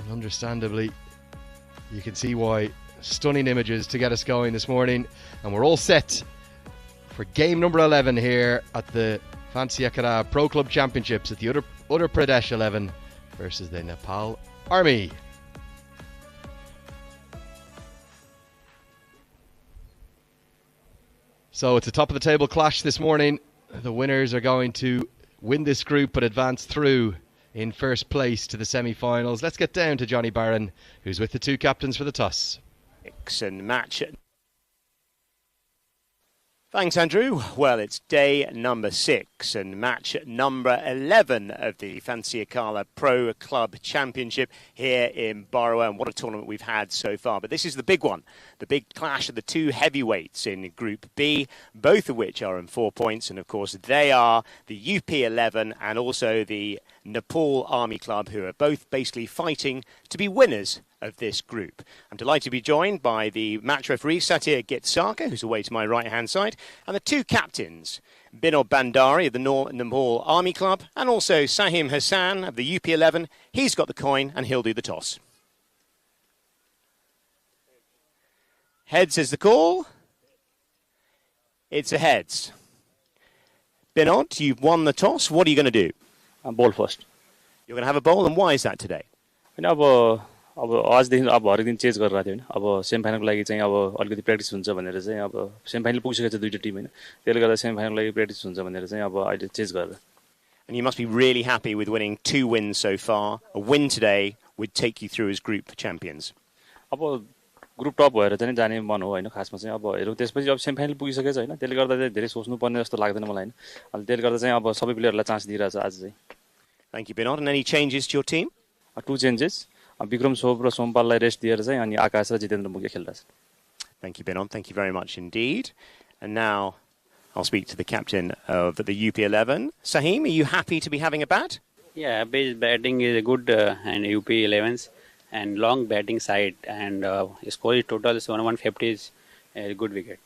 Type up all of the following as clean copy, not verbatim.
And understandably, you can see why. Stunning images to get us going this morning. And we're all set for game number 11 here at the Fancy Akara Pro Club Championships at the Uttar Pradesh 11 versus the Nepal Army. So it's a top of the table clash this morning. The winners are going to win this group but advance through in first place to the semi-finals. Let's get down to Johnny Barron, who's with the two captains for the toss. And match. Thanks, Andrew. Well, it's day number 6 and match number 11 of the Fancy Akara Pro Club Championship here in Borough. And what a tournament we've had so far. But this is the big one, the big clash of the two heavyweights in Group B, both of which are on 4 points. And of course, they are the UP11 and also the Nepal Army Club, who are both basically fighting to be winners of this group. I'm delighted to be joined by the match referee Satyr Gitsaka, who's away to my right-hand side, and the two captains, Binod Bandari of the Nepal Army Club, and also Sahim Hassan of the UP11. He's got the coin and he'll do the toss. Heads is the call. It's a heads. Binod, you've won the toss. What are you going to do? Ball first. You're going to have a bowl, and why is that today? अब आजदेखि अब हरेक दिन change गरिरहेको थियो हैन अब सेमिफाइनलको लागि चाहिँ अब अलिकति प्र्याक्टिस हुन्छ भनेर चाहिँ अब सेमिफाइनल पुगिसकेको छ दुईटा टिम हैन त्यसले गर्दा सेमिफाइनलको लागि प्र्याक्टिस हुन्छ भनेर चाहिँ अब अहिले चेन्ज गरेर. And you must be really happy with winning 2 wins so far. A win today would take you through as group champions. अब ग्रुप टप भएर चाहिँ जाने मन हो हैन खासमा चाहिँ अब हेरौँ त्यसपछि अब सेमिफाइनल पुगिसकेको छ हैन त्यसले गर्दा चाहिँ धेरै सोच्नु पर्ने जस्तो लाग्दैन मलाई हैन अनि त्यसले गर्दा चाहिँ अब सबै प्लेयरलाई चान्स दिइरहेछ आज चाहिँ. Thank you, Binod. And any changes to your team? 2 changes. Bikram Sob र सोमपाललाई रेस्ट दिएर चाहिँ अनि आकाश र जितेन्द्र मुखिया खेल्दैछ. Thank you, Binod. Thank you very much indeed. And now I'll speak to the captain of the UP11. Sahim, are you happy to be having a bat? Yeah, base batting is good and UP11s and long batting side and score total is 150 is a good wicket.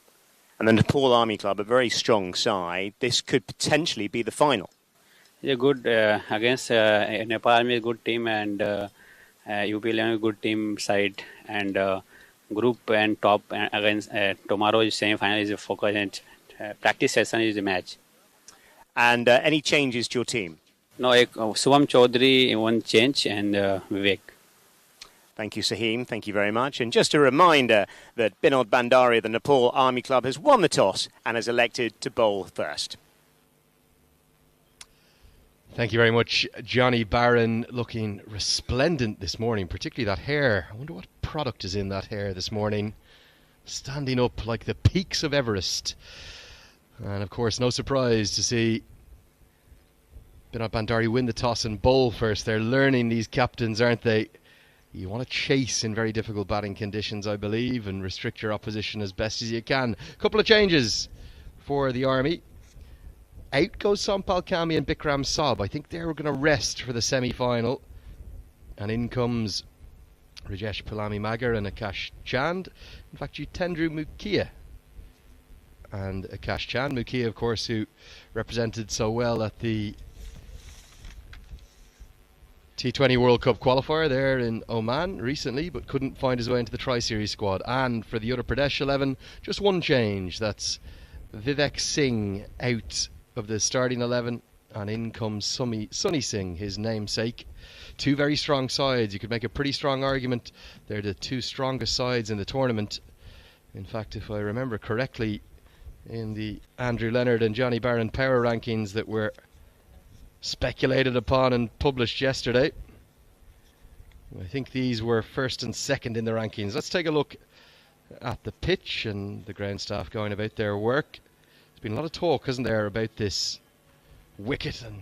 And the Nepal Army Club, a very strong side. This could potentially be the final. Yeah, good against Nepal Army, a good team and UP11 a good team side and group and top against tomorrow is semi-final is a focus and practice session is a match. And any changes to your team? No, Subham Chaudhary one change and Vivek. Thank you, Sahim. Thank you very much. And just a reminder that Binod Bandari of the Nepal Army Club has won the toss and has elected to bowl first. Thank you very much, Johnny Barron, looking resplendent this morning, particularly that hair. I wonder what product is in that hair this morning. Standing up like the peaks of Everest. And of course, no surprise to see Binod Bandari win the toss and bowl first. They're learning, these captains, aren't they? You want to chase in very difficult batting conditions, I believe, and restrict your opposition as best as you can. Couple of changes for the Army. Out goes Sampal Kami and Bikram Saab. I think they were going to rest for the semi-final. And in comes Rajesh Palami Magar and Akash Chand. In fact, Jitendra Mukia and Akash Chand. Mukia, of course, who represented so well at the T20 World Cup qualifier there in Oman recently, but couldn't find his way into the Tri-Series squad. And for the Uttar Pradesh 11, just one change. That's Vivek Singh out of the starting 11, and in comes Sunny Singh, his namesake. Two very strong sides. You could make a pretty strong argument they're the two strongest sides in the tournament. In fact, if I remember correctly, in the Andrew Leonard and Johnny Barron power rankings that were speculated upon and published yesterday, I think these were first and second in the rankings. Let's take a look at the pitch and the ground staff going about their work. There's been a lot of talk, hasn't there, about this wicket, and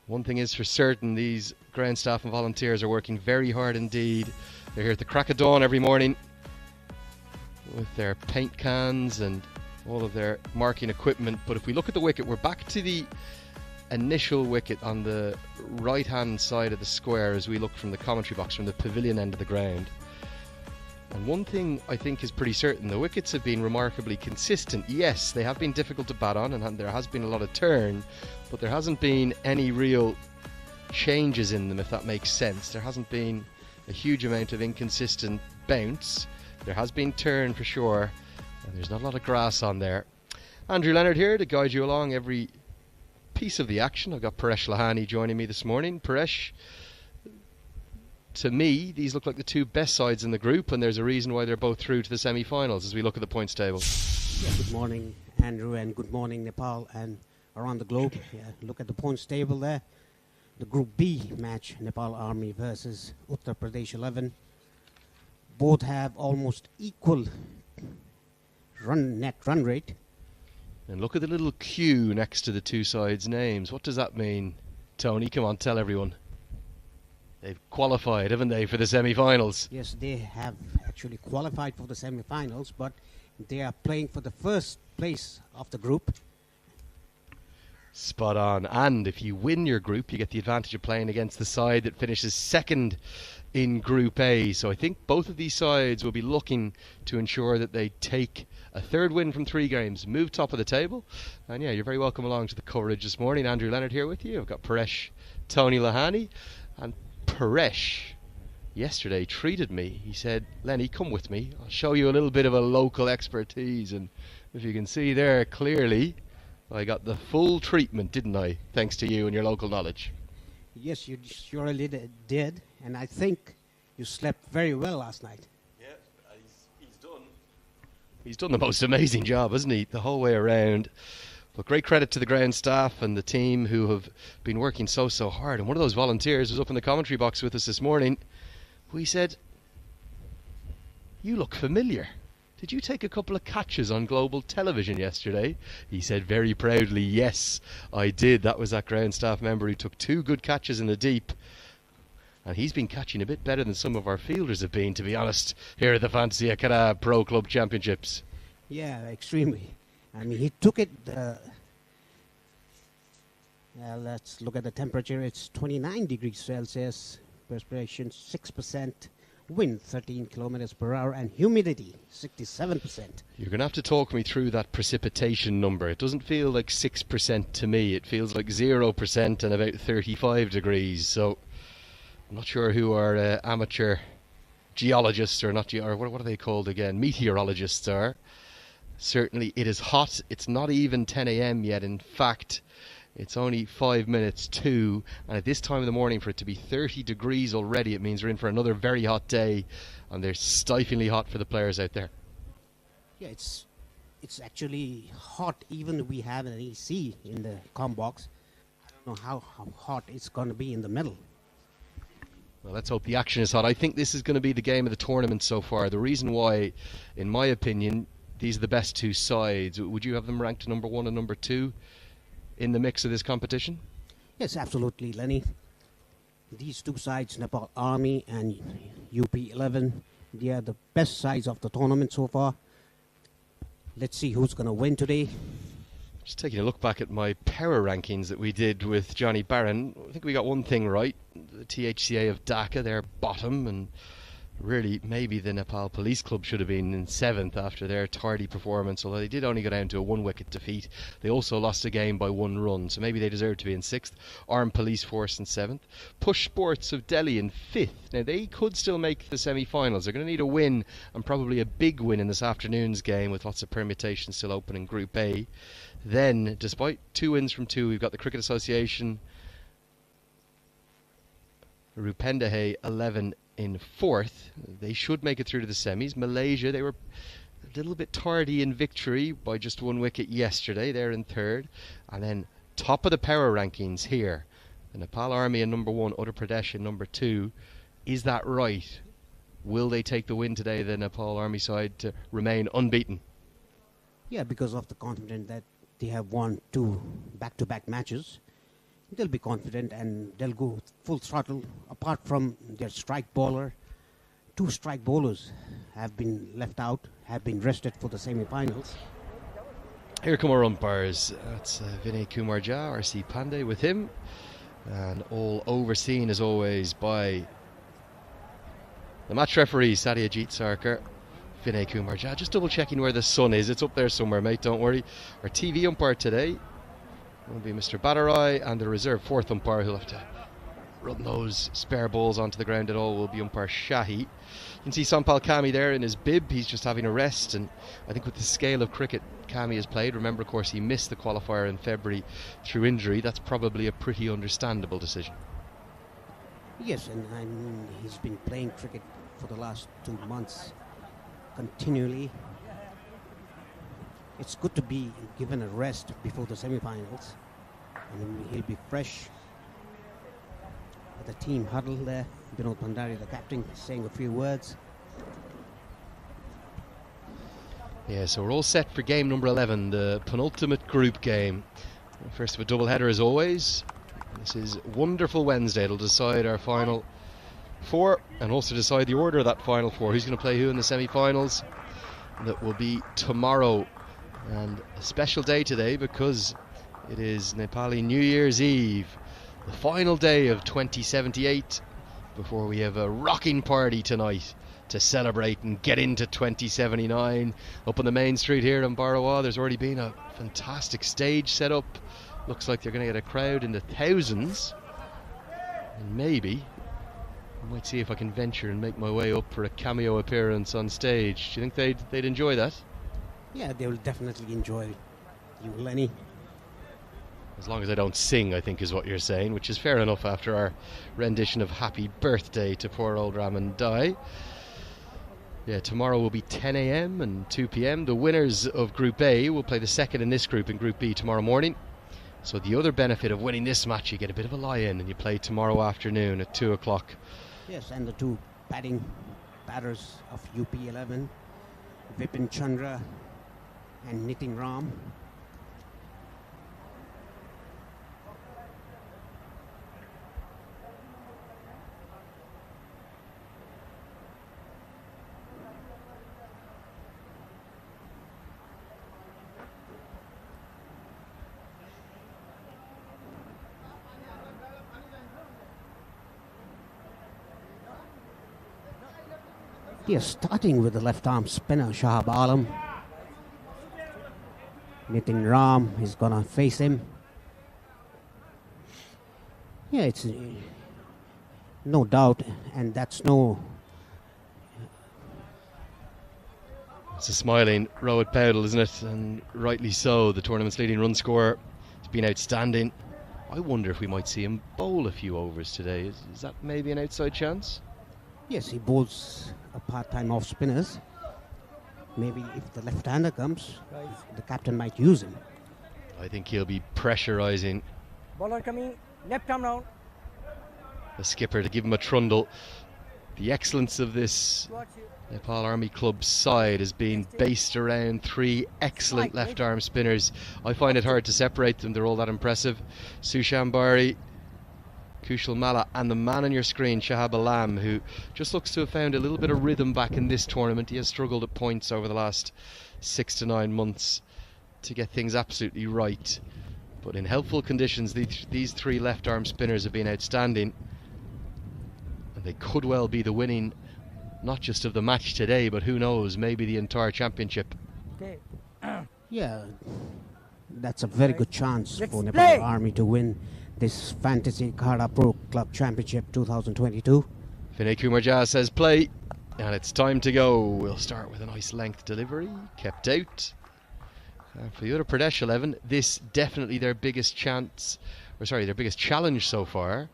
one thing is for certain, these ground staff and volunteers are working very hard indeed. They're here at the crack of dawn every morning with their paint cans and all of their marking equipment. But if we look at the wicket, we're back to the initial wicket on the right hand side of the square as we look from the commentary box, from the pavilion end of the ground. And one thing I think is pretty certain, the wickets have been remarkably consistent. Yes, they have been difficult to bat on and there has been a lot of turn, but there hasn't been any real changes in them, if that makes sense. There hasn't been a huge amount of inconsistent bounce. There has been turn for sure, and there's not a lot of grass on there. Andrew Leonard here to guide you along every piece of the action. I've got Paresh Lahani joining me this morning. Paresh, to me, these look like the two best sides in the group, and there's a reason why they're both through to the semi-finals as we look at the points table. Yeah, good morning, Andrew, and good morning, Nepal, and around the globe. Yeah, look at the points table there. The Group B match, Nepal Army versus Uttar Pradesh 11. Both have almost equal net run rate. And look at the little Q next to the two sides' names. What does that mean? Tony, come on, tell everyone. They've qualified, haven't they, for the semi-finals? Yes, they have actually qualified for the semi-finals, but they are playing for the first place of the group. Spot on. And if you win your group, you get the advantage of playing against the side that finishes second in Group A. So I think both of these sides will be looking to ensure that they take a third win from 3 games, move top of the table. And yeah, you're very welcome along to the coverage this morning. Andrew Leonard here with you. I've got Paresh, Tony Lahani. And Paresh yesterday treated me. He said, Lenny, come with me. I'll show you a little bit of a local expertise. And if you can see there clearly, I got the full treatment, didn't I? Thanks to you and your local knowledge. Yes, you surely did. And I think you slept very well last night. Yeah, he's done the most amazing job, hasn't he, the whole way around. But great credit to the ground staff and the team who have been working so hard. And one of those volunteers was up in the commentary box with us this morning. We said, you look familiar. Did you take a couple of catches on global television yesterday? He said very proudly, yes, I did. That was that ground staff member who took 2 good catches in the deep. And he's been catching a bit better than some of our fielders have been, to be honest, here at the Fantasy Akara Pro Club Championships. Yeah, extremely. I mean, he took it. Let's look at the temperature. It's 29 degrees Celsius, perspiration 6%, wind 13 kilometers per hour, and humidity 67%. You're going to have to talk me through that precipitation number. It doesn't feel like 6% to me. It feels like 0% and about 35 degrees. So I'm not sure who our amateur geologists or not, or what are they called again? Meteorologists are. Certainly it is hot. It's not even 10 a.m. yet. In fact, it's only 5 minutes to, and at this time of the morning for it to be 30 degrees already, it means we're in for another very hot day, and they're stiflingly hot for the players out there. Yeah, it's actually hot. Even we have an AC in the comm box. I don't know how hot it's going to be in the middle. Well, let's hope the action is hot. I think this is going to be the game of the tournament so far. The reason why, in my opinion, these are the best 2 sides. Would you have them ranked number 1 and number 2 in the mix of this competition? Yes, absolutely, Lenny. These 2 sides, Nepal Army and UP 11, they are the best sides of the tournament so far. Let's see who's going to win today. Just taking a look back at my power rankings that we did with Johnny Barron, I think we got one thing right. The THCA of Dhaka, they're bottom, and really maybe the Nepal Police Club should have been in 7th after their tardy performance, although they did only go down to a 1-wicket defeat. They also lost a game by 1 run, so maybe they deserve to be in 6th. Armed Police Force in 7th. Push Sports of Delhi in 5th. Now they could still make the semi-finals. They're going to need a win, and probably a big win in this afternoon's game, with lots of permutations still open in Group A. Then, despite 2 wins from 2, we've got the Cricket Association Rupendahe 11 in 4th. They should make it through to the semis. Malaysia, they were a little bit tardy in victory by just 1 wicket yesterday. They're in 3rd. And then top of the power rankings here, the Nepal Army in number 1, Uttar Pradesh in number 2. Is that right? Will they take the win today, the Nepal Army side, to remain unbeaten? Yeah, because of the confidence that they have won 2 back-to-back matches. They'll be confident and they'll go full throttle. Apart from their strike bowler, 2 strike bowlers have been left out, have been rested for the semi-finals. Here come our umpires. That's Vinay Kumar Jha, RC Pandey with him, and all overseen as always by the match referee Satyajit Sarkar. Vinay Kumar Jha, just double checking where the sun is. It's up there somewhere, mate, don't worry. Our TV umpire today will be Mr. Badarai, and the reserve 4th umpire who'll have to run those spare balls onto the ground at all will be umpire Shahi. You can see Sampal Kami there in his bib. He's just having a rest, and I think with the scale of cricket Kami has played, remember of course he missed the qualifier in February through injury, that's probably a pretty understandable decision. Yes, and I mean, he's been playing cricket for the last 2 months continually. It's good to be given a rest before the semi-finals, and he'll be fresh. At the team huddle there, Binod Pandari, the captain, saying a few words. Yeah, so we're all set for game number 11, the penultimate group game. First of a double header as always. This is Wonderful Wednesday. It'll decide our final four and also decide the order of that final four. Who's going to play who in the semi-finals? That will be tomorrow. And a special day today because it is Nepali New Year's Eve, the final day of 2078, before we have a rocking party tonight to celebrate and get into 2079. Up on the main street here in Barawa, there's already been a fantastic stage set up. Looks like they're going to get a crowd in the thousands, and maybe I might see if I can venture and make my way up for a cameo appearance on stage. Do you think they'd enjoy that? Yeah, they will definitely enjoy you, Lenny. As long as I don't sing, I think is what you're saying, which is fair enough after our rendition of Happy Birthday to poor old Raman Dai. Yeah, tomorrow will be 10 a.m. and 2 p.m. The winners of Group A will play the second in this group in Group B tomorrow morning. So the other benefit of winning this match, you get a bit of a lie-in and you play tomorrow afternoon at 2 o'clock. Yes, and the two batters of UP11, Vipin Chandra and Nitin Ram. Yes, starting with the left-arm spinner Shahab Alam. Nitin Ram is gonna face him. Yeah, it's no doubt, and that's no. It's a smiling Rohit Paudel, isn't it? And rightly so. The tournament's leading run scorer. It's been outstanding. I wonder if we might see him bowl a few overs today. Is that maybe an outside chance? Yes, he bowls a part-time off spinners. Maybe if the left-hander comes, the captain might use him. I think he'll be pressurising Bowler coming, left arm round. the skipper to give him a trundle. The excellence of this Nepal Army Club side has been based around three excellent left-arm spinners. I find it hard to separate them. They're all that impressive. Sushant Bari, Kushal Malla, and the man on your screen, Shahab Alam, who just looks to have found a little bit of rhythm back in this tournament. He has struggled at points over the last 6 to 9 months to get things absolutely right. But in helpful conditions, these three left-arm spinners have been outstanding. And they could well be the winning, not just of the match today, but who knows, maybe the entire championship. Okay. Yeah, that's a very good chance Let's for play. Nepal Army to win this Fantasy Khada Pro Club Championship 2022. Vinay Kumar Jha says play, and it's time to go. We'll start with a nice length delivery, kept out. And for the Uttar Pradesh 11, this definitely their biggest chance, their biggest challenge so far.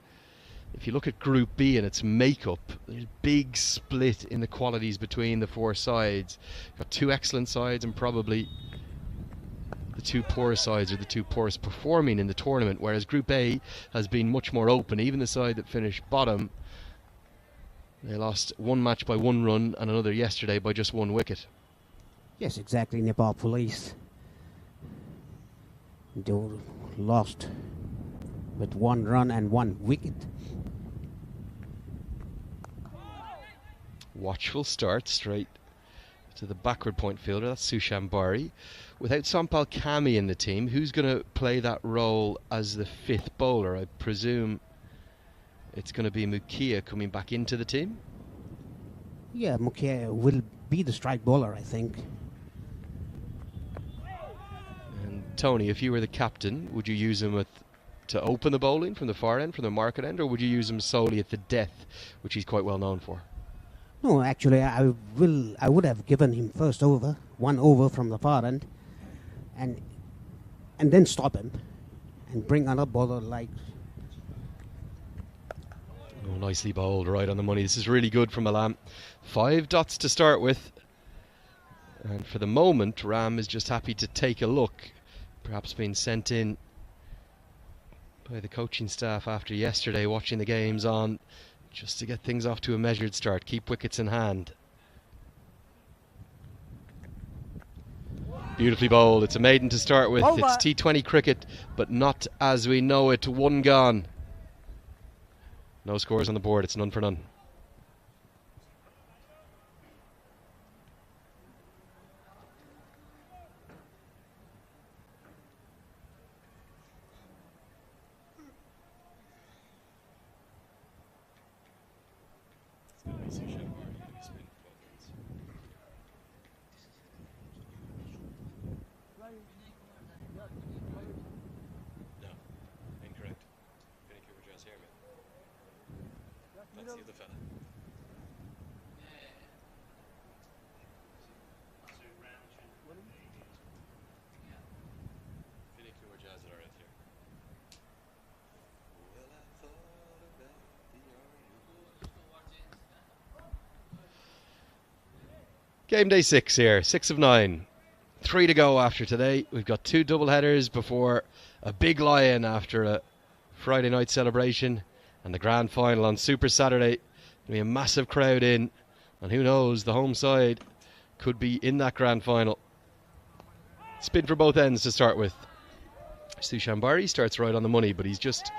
If you look at Group B and its makeup, there's a big split in the qualities between the four sides. You've got two excellent sides and probably the two poorest sides are the two poorest performing in the tournament, whereas Group A has been much more open. Even the side that finished bottom, they lost one match by 1 run and another yesterday by just 1 wicket. Yes, exactly. Nepal Police, they were lost with 1 run and 1 wicket. Watchful start straight to the backward point fielder. That's Sushant Bari. Without Sampal Kami in the team, who's going to play that role as the 5th bowler? I presume it's going to be Mukia coming back into the team. Yeah, Mukia will be the strike bowler, I think. And Tony, if you were the captain, would you use him with to open the bowling from the far end, from the market end, or would you use him solely at the death, which he's quite well known for? No, actually, I would have given him first over, 1 over from the far end, and then stop him and bring another bowler like. Oh, nicely bowled, right on the money. This is really good from Alam. 5 dots to start with. And for the moment, Ram is just happy to take a look. Perhaps being sent in by the coaching staff after yesterday, watching the games on, just to get things off to a measured start. Keep wickets in hand. Beautifully bowled. It's a maiden to start with. Over. It's T20 cricket, but not as we know it. 1 gone. No scores on the board. It's none for none. Game day 6 here, 6 of 9. 3 to go after today. We've got 2 double headers before a big lie-in after a Friday night celebration and the grand final on Super Saturday. There'll be a massive crowd in, and who knows, the home side could be in that grand final. Spin for both ends to start with. Sushambari starts right on the money, but he's just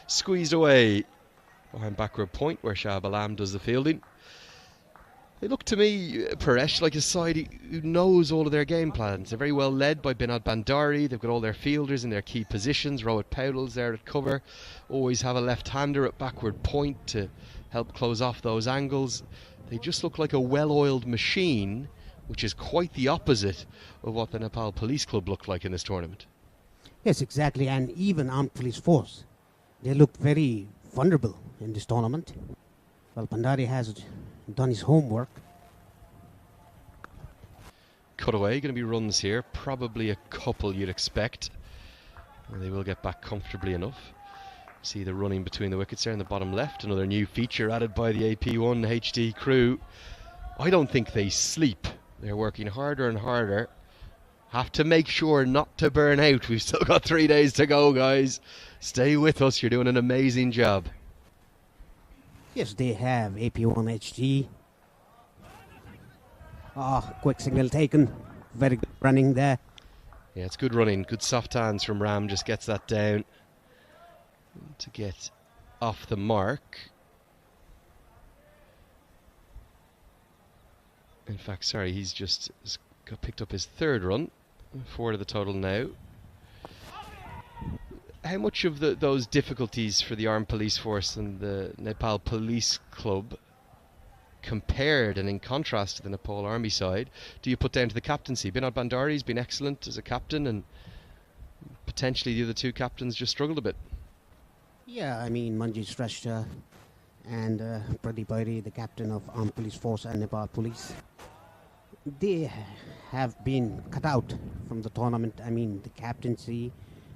squeezed away behind backward point where Shah Alam does the fielding. They look to me, Paresh, like a side who knows all of their game plans. They're very well led by Binod Bandari. They've got all their fielders in their key positions. Rohit Powdell's there at cover. Always have a left-hander at backward point to help close off those angles. They just look like a well-oiled machine, which is quite the opposite of what the Nepal Police Club looked like in this tournament. Yes, exactly, and even Armed Police Force, they look very vulnerable in this tournament. Well, Bandari has done his homework. Cutaway, going to be runs here, probably a couple you'd expect. And they will get back comfortably enough. See the running between the wickets there in the bottom left. Another new feature added by the AP1 HD crew. I don't think they sleep. They're working harder and harder. Have to make sure not to burn out. We've still got 3 days to go, guys. Stay with us. You're doing an amazing job. Yes, they have AP1 HD. Quick signal taken. Very good running there. Yeah, it's good running. Good soft hands from Ram. Just gets that down to get off the mark. In fact, sorry, he's just picked up his 3rd run. 4 to the total now. How much of those difficulties for the Armed Police Force and the Nepal Police Club, compared and in contrast to the Nepal Army side, do you put down to the captaincy? Binod Bandari's been excellent as a captain, and potentially the other 2 captains just struggled a bit. Yeah, I mean, Manjeet Shrestha and Pradeep Airi, the captain of Armed Police Force and Nepal Police, they have been cut out from the tournament. I mean, the captaincy,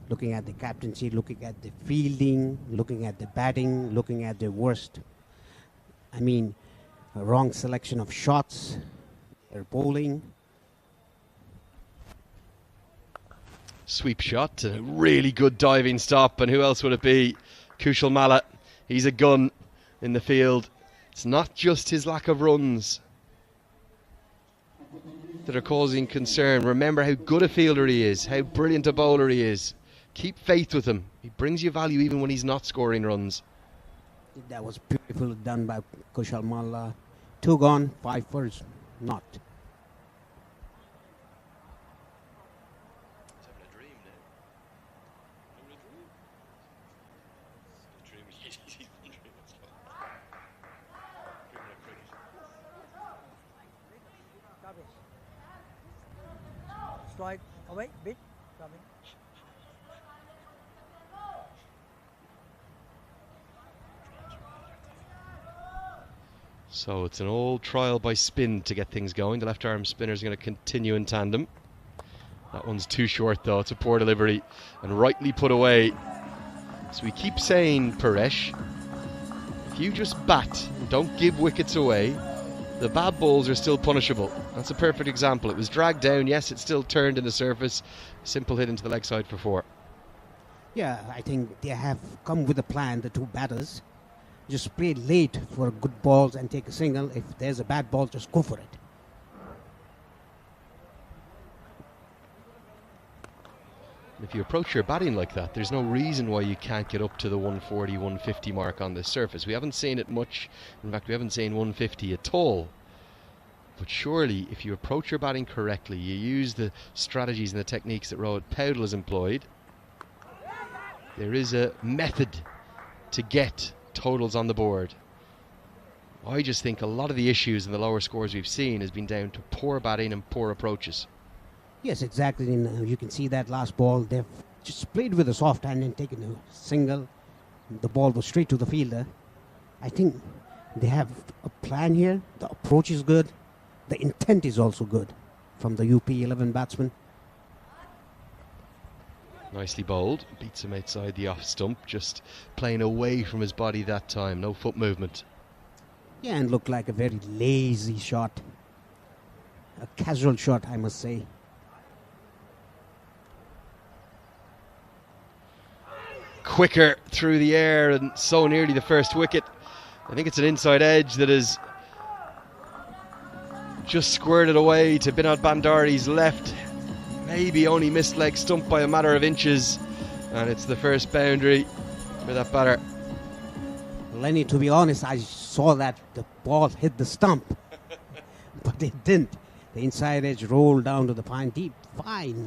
looking at the captaincy, looking at the fielding, looking at the batting, looking at the worst. I mean, a wrong selection of shots, their bowling. Sweep shot, a really good diving stop, and who else would it be? Kushal Malla. He's a gun in the field. It's not just his lack of runs that are causing concern. Remember how good a fielder he is, how brilliant a bowler he is. Keep faith with him. He brings you value even when he's not scoring runs. That was beautiful done by Kushal Malla. 2 gone, 5 for not. Strike away, big, coming. So it's an old trial by spin to get things going. The left arm spinners are going to continue in tandem. That one's too short though. It's a poor delivery and rightly put away. So we keep saying, Paresh, if you just bat and don't give wickets away, the bad balls are still punishable. That's a perfect example. It was dragged down. Yes, it still turned in the surface. Simple hit into the leg side for 4. Yeah, I think they have come with a plan, the two batters. Just play late for good balls and take a single. If there's a bad ball, just go for it. If you approach your batting like that, there's no reason why you can't get up to the 140, 150 mark on this surface. We haven't seen it much. In fact, we haven't seen 150 at all. But surely, if you approach your batting correctly, you use the strategies and the techniques that Rohit Paudel has employed, there is a method to get totals on the board. I just think a lot of the issues in the lower scores we've seen has been down to poor batting and poor approaches. Yes, exactly. And you can see that last ball. They've just played with a soft hand and taken a single. The ball was straight to the fielder. I think they have a plan here. The approach is good. The intent is also good from the UP 11 batsman. Nicely bowled. Beats him outside the off stump. Just playing away from his body that time. No foot movement. Yeah, and looked like a very lazy shot. A casual shot, I must say. Quicker through the air and so nearly the first wicket. I think it's an inside edge that is just squirted away to Binod Bandari's left. Maybe only missed leg stump by a matter of inches, and it's the first boundary for that batter. Lenny, to be honest, I saw that the ball hit the stump, but it didn't. The inside edge rolled down to the fine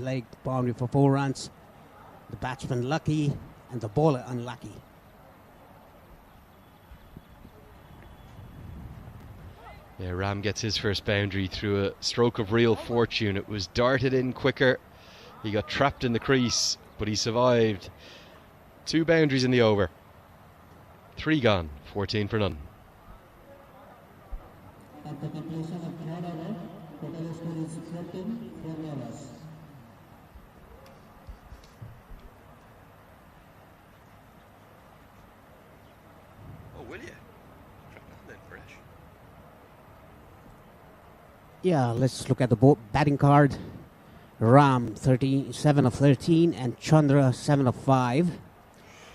leg boundary for 4 runs. The batsman lucky and the bowler unlucky. Yeah, Ram gets his first boundary through a stroke of real fortune. It was darted in quicker. He got trapped in the crease, but he survived. 2 boundaries in the over. 3 gone, 14 for none. At the completion of the third over, total score is 14 for overs. Oh, will you? Then fresh. Yeah, let's look at the batting card. Ram 7 of 13 and Chandra 7 of 5.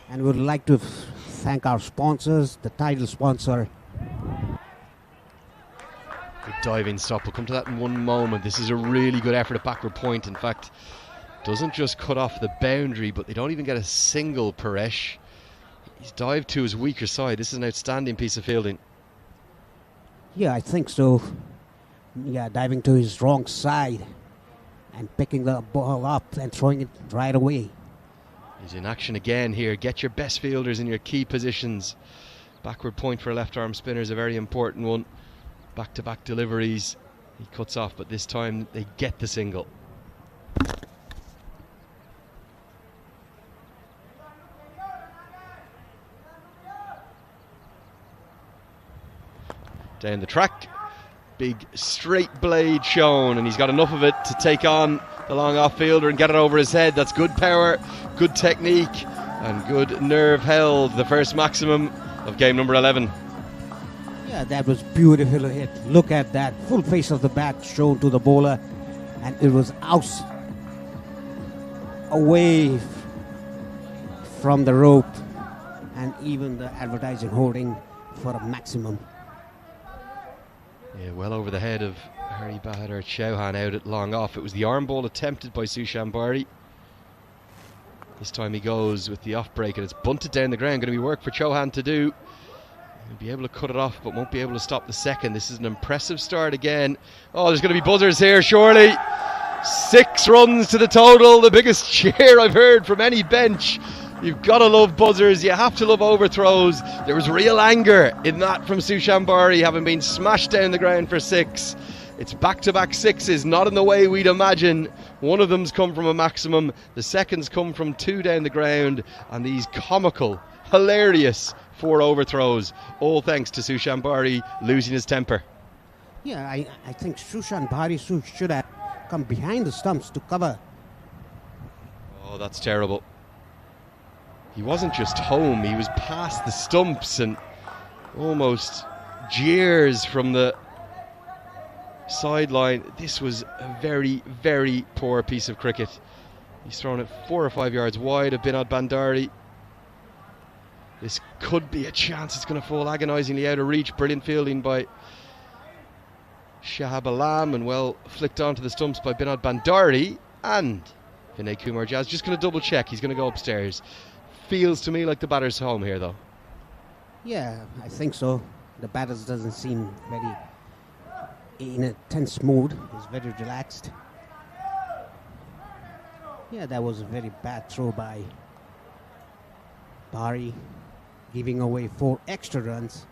And we'd like to thank our sponsors, the title sponsor. Good diving stop. We'll come to that in one moment. This is a really good effort at backward point. In fact, doesn't just cut off the boundary, but they don't even get a single, Paresh. He's dived to his weaker side. This is an outstanding piece of fielding. Yeah, I think so. Yeah, diving to his wrong side and picking the ball up and throwing it right away. He's in action again here. Get your best fielders in your key positions. Backward point for a left arm spinner is a very important one. Back-to-back deliveries. He cuts off, but this time they get the single. Down the track. Big straight blade shown, and he's got enough of it to take on the long off fielder and get it over his head. That's good power, good technique, and good nerve held. The first maximum of game number 11. Yeah, that was beautiful hit. Look at that full face of the bat shown to the bowler, and it was out away from the rope and even the advertising hoarding for a maximum. Yeah, well over the head of Harry Bahadur Chauhan out at long off. It was the arm ball attempted by Sushan Bari. This time he goes with the off break and it's bunted down the ground. Going to be work for Chauhan to do. He'll be able to cut it off but won't be able to stop the second. This is an impressive start again. Oh, there's going to be buzzers here surely. 6 runs to the total. The biggest cheer I've heard from any bench. You've got to love buzzers. You have to love overthrows. There was real anger in that from Sushan Bari, having been smashed down the ground for 6. It's back-to-back 6s, not in the way we'd imagine. One of them's come from a maximum. The second's come from 2 down the ground. And these comical, hilarious 4 overthrows, all thanks to Sushan Bari losing his temper. Yeah, I think Sushan Bhari should have come behind the stumps to cover. Oh, that's terrible. He wasn't just home, he was past the stumps and almost jeers from the sideline. This was a very, very poor piece of cricket. He's thrown it 4 or 5 yards wide of Binod Bandari. This could be a chance. It's going to fall agonisingly out of reach. Brilliant fielding by Shahab Alam and well flicked onto the stumps by Binod Bandari. And Vinay Kumar Jazz just going to double check. He's going to go upstairs. Feels to me like the batter's home here though. Yeah, I think so. The batters doesn't seem very in a tense mood. He's very relaxed. Yeah, that was a very bad throw by Bari, giving away 4 extra runs.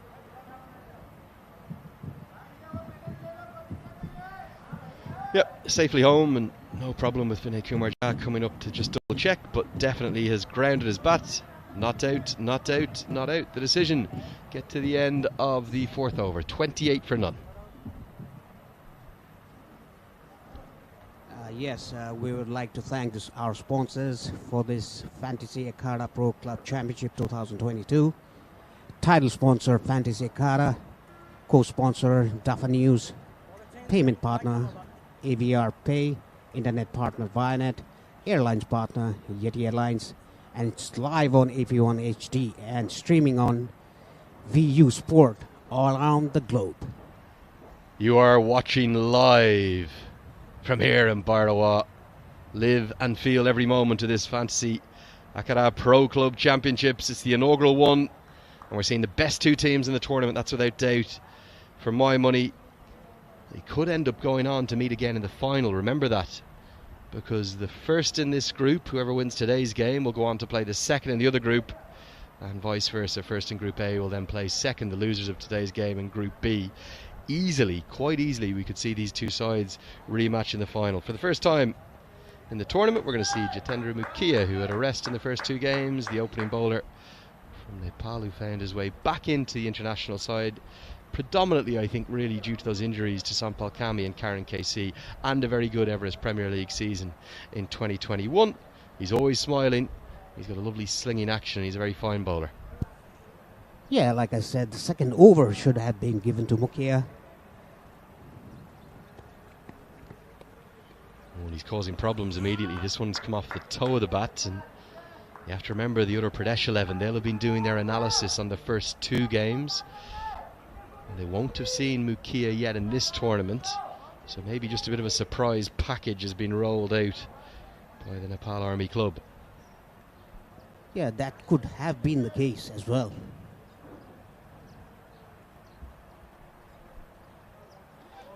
Yep, safely home and no problem with Vinay Kumar Jha coming up to just double check, but definitely has grounded his bat. Not out, not out, not out. The decision, get to the end of the 4th over, 28 for none. Yes, we would like to thank our sponsors for this Fantasy Akara Pro Club Championship 2022. Title sponsor Fantasy Akara, co-sponsor Dafa News, payment partner AVR Pay, internet partner Vianet, airlines partner Yeti Airlines, and it's live on AP1 HD and streaming on VU Sport all around the globe. You are watching live from here in Barawa. Live and feel every moment of this Fantasy Akara Pro Club Championships. It's the inaugural one, and we're seeing the best 2 teams in the tournament, that's without doubt. For my money, they could end up going on to meet again in the final, remember that. Because the first in this group, whoever wins today's game, will go on to play the second in the other group, and vice versa. First in Group A will then play second, the losers of today's game, in Group B. Easily, quite easily, we could see these 2 sides rematch in the final. For the first time in the tournament, we're going to see Jitendra Mukhia, who had a rest in the first 2 games, the opening bowler from Nepal, who found his way back into the international side. Predominantly, I think, really due to those injuries to Sampal Kami and Karen KC, and a very good Everest Premier League season in 2021. He's always smiling. He's got a lovely slinging action. He's a very fine bowler. Yeah, like I said, the second over should have been given to Mukhia. Oh, he's causing problems immediately. This one's come off the toe of the bat, and you have to remember the Uttar Pradesh 11. They'll have been doing their analysis on the first 2 games. They won't have seen Mukhia yet in this tournament, so maybe just a bit of a surprise package has been rolled out by the Nepal Army Club. Yeah, that could have been the case as well.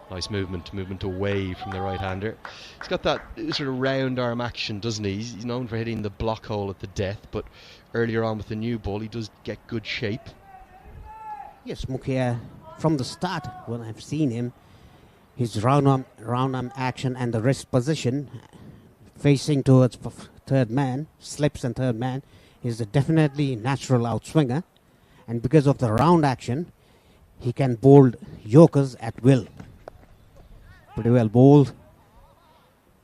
Nice movement away from the right-hander. He's got that sort of round arm action, doesn't he? He's known for hitting the block hole at the death, but earlier on with the new ball, he does get good shape. Yes, Mukhia, from the start, when I've seen him, his round arm action and the wrist position, facing towards third man, slips and third man, is a definitely natural outswinger. And because of the round action, he can bowl Yorkers at will. Pretty well bowled.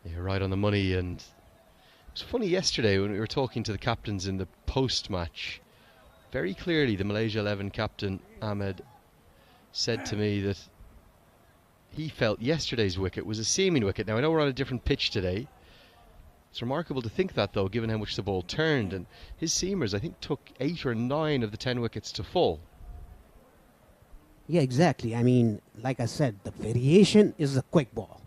You're right on the money, and it was funny yesterday when we were talking to the captains in the post-match. Very clearly, the Malaysia 11 captain, Ahmed, said to me that he felt yesterday's wicket was a seaming wicket. Now, I know we're on a different pitch today. It's remarkable to think that, though, given how much the ball turned. And his seamers, I think, took 8 or 9 of the 10 wickets to fall. Yeah, exactly. I mean, like I said, the variation is a quick ball.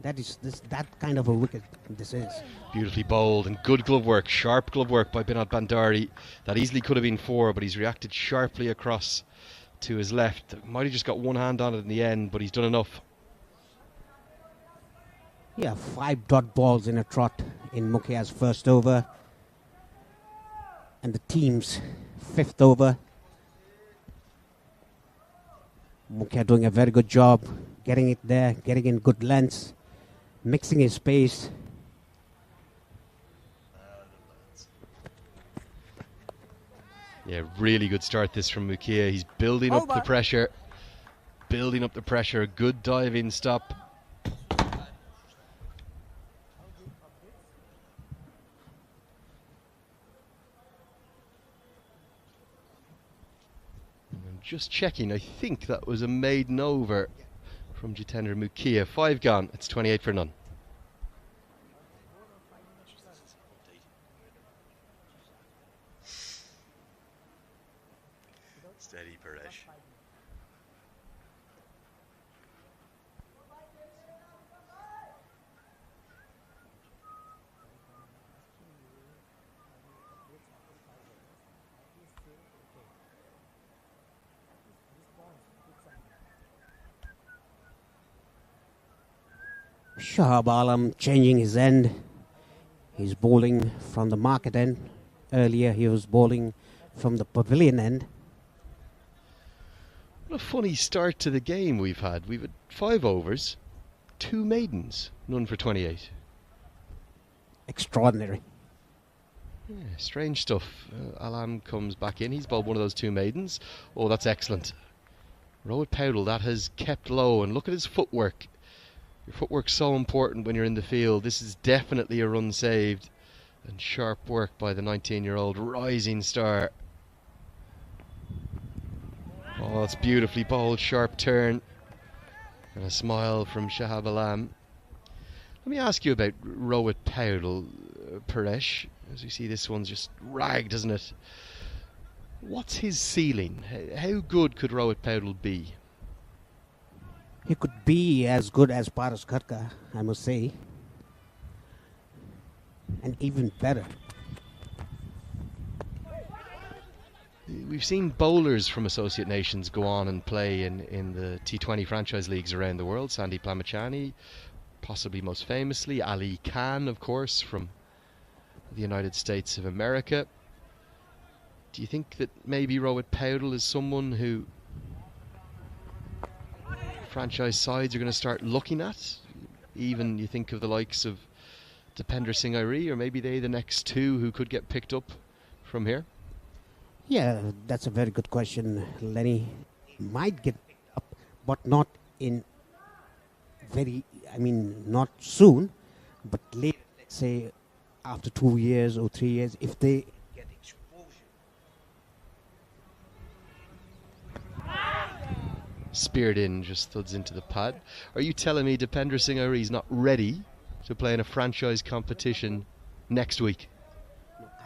That kind of a wicket this is. Beautifully bowled and good glove work, sharp glove work by Binod Bandari. That easily could have been 4, but he's reacted sharply across to his left. Might have just got one hand on it in the end, but he's done enough. Yeah, 5 dot balls in a trot in Mukhia's first over. And the team's 5th over. Mukhia doing a very good job getting it there, getting in good lengths, mixing his pace. Yeah, really good start this from Mukia. He's building up the pressure. Building up the pressure. A good dive-in stop. I'm just checking. I think that was a maiden over from Jitendra Mukia. 5 gone. It's 28 for none. Steady, Paresh. Shahab Alam changing his end. He's bowling from the market end. Earlier he was bowling from the pavilion end. What a funny start to the game we've had. We've had 5 overs, 2 maidens, none for 28. Extraordinary. Yeah, strange stuff. Alam comes back in. He's bowled one of those 2 maidens. Oh, that's excellent. Rohit Powdell, that has kept low. And look at his footwork. Your footwork's so important when you're in the field. This is definitely a run saved. And sharp work by the 19-year-old rising star. Oh, that's beautifully bowled. Sharp turn. And a smile from Shahab Alam. Let me ask you about Rohit Powdell, Paresh. As you see, this one's just ragged, isn't it? What's his ceiling? How good could Rohit Powdell be? He could be as good as Paras Kharka, I must say. And even better. We've seen bowlers from associate nations go on and play in the T20 franchise leagues around the world. Sandeep Lamachani, possibly most famously. Ali Khan, of course, from the United States of America. Do you think that maybe Rohit Powdell is someone who franchise sides are going to start looking at? Even you think of the likes of Dipender Singh Airi, or maybe they the next 2 who could get picked up from here? Yeah, that's a very good question, Lenny. Might get up, but not in not soon, but later, let's say after 2 years or 3 years, if they get exposure. Speared in, just thuds into the pad. Are you telling me Dipender Singh Airi is not ready to play in a franchise competition next week?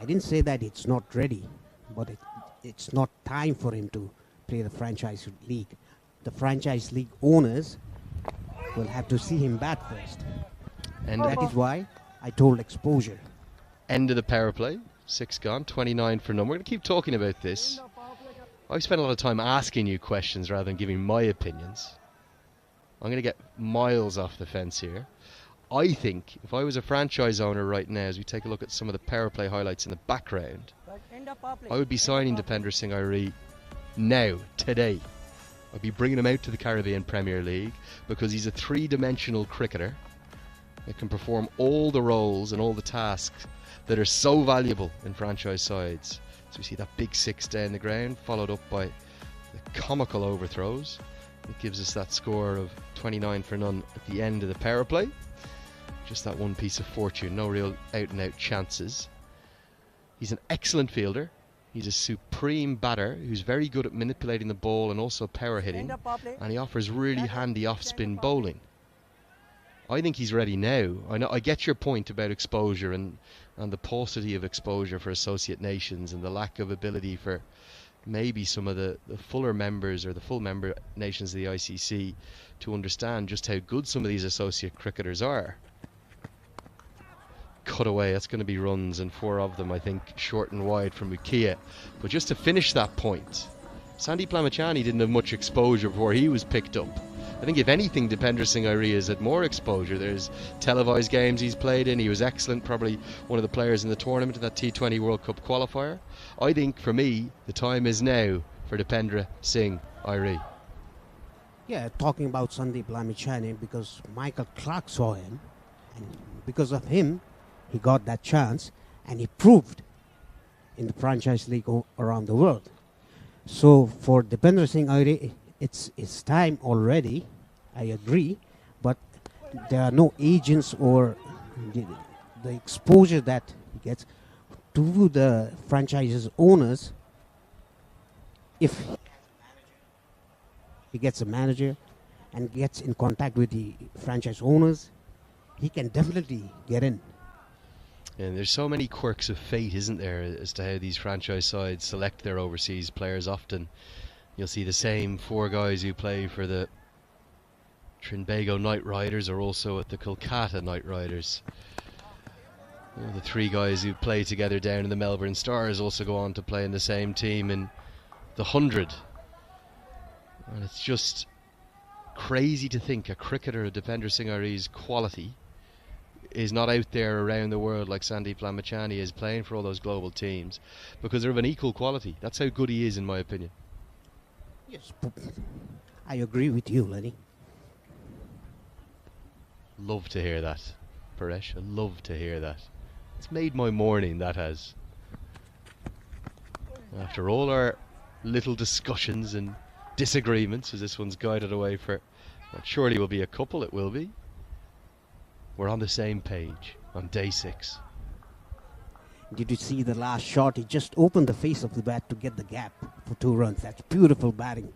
I didn't say that it's not ready, but it's not time for him to play the franchise league. The franchise league owners will have to see him bat first. And that is why I told exposure. End of the power play. 6 gone, 29 for none. We're going to keep talking about this. I've spent a lot of time asking you questions rather than giving my opinions. I'm going to get miles off the fence here. I think if I was a franchise owner right now, as we take a look at some of the power play highlights in the background, I would be signing Dipender Singh Airi now, today. I'd be bringing him out to the Caribbean Premier League because he's a 3-dimensional cricketer that can perform all the roles and all the tasks that are so valuable in franchise sides. So we see that big 6 down the ground, followed up by the comical overthrows. It gives us that score of 29 for none at the end of the power play. Just that one piece of fortune, no real out-and-out chances. He's an excellent fielder. He's a supreme batter who's very good at manipulating the ball and also power hitting. And he offers really handy off-spin bowling. I think he's ready now. I get your point about exposure and the paucity of exposure for associate nations and the lack of ability for maybe some of the fuller members or the full member nations of the ICC to understand just how good some of these associate cricketers are. Cut away, that's going to be runs, and 4 of them I think short and wide from Mukia. But just to finish that point, Sandeep Lamachani didn't have much exposure before he was picked up. I think if anything, Dipender Singh Airi has had more exposure. There's televised games he's played in. He was excellent, probably one of the players in the tournament in that T20 World Cup qualifier. I think for me the time is now for Dipender Singh Airi. Yeah, talking about Sandeep Lamachani, because Michael Clark saw him, and because of him he got that chance, and he proved in the franchise league around the world. So for Dipender Singh Aire, it's time already. I agree, but there are no agents or the exposure that he gets to the franchise's owners. If he gets a manager and gets in contact with the franchise owners, he can definitely get in. And there's so many quirks of fate, isn't there, as to how these franchise sides select their overseas players. Often you'll see the same 4 guys who play for the Trinbago Knight Riders are also at the Kolkata Knight Riders. The 3 guys who play together down in the Melbourne Stars also go on to play in the same team in the 100. And it's just crazy to think a cricketer of Dipender Singh Aire's quality is not out there around the world like Sandeep Lamachani is, playing for all those global teams, because they're of an equal quality. That's how good he is, in my opinion. Yes, I agree with you, Lenny. Love to hear that, Paresh. I love to hear that. It's made my morning, that has. After all our little discussions and disagreements, as this one's guided away for what surely will be a couple, it will be. We're on the same page on day 6. Did you see the last shot? He just opened the face of the bat to get the gap for 2 runs. That's beautiful batting.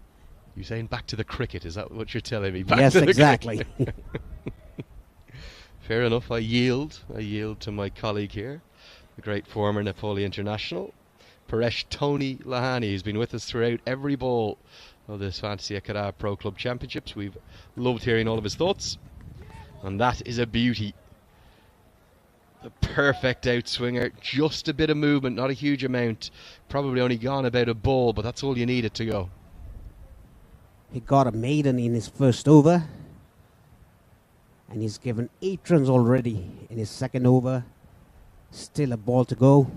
You're saying back to the cricket, is that what you're telling me? Back yes, to the exactly. Fair enough, I yield to my colleague here, the great former Nepali international, Paresh Tony Lahani, who's been with us throughout every ball of this Fantasy Akara Pro Club Championships. We've loved hearing all of his thoughts, and that is a beauty. The perfect outswinger, just a bit of movement, not a huge amount, probably only gone about a ball, but that's all you needed to go. He got a maiden in his first over, and he's given 8 runs already in his second over. Still a ball to go.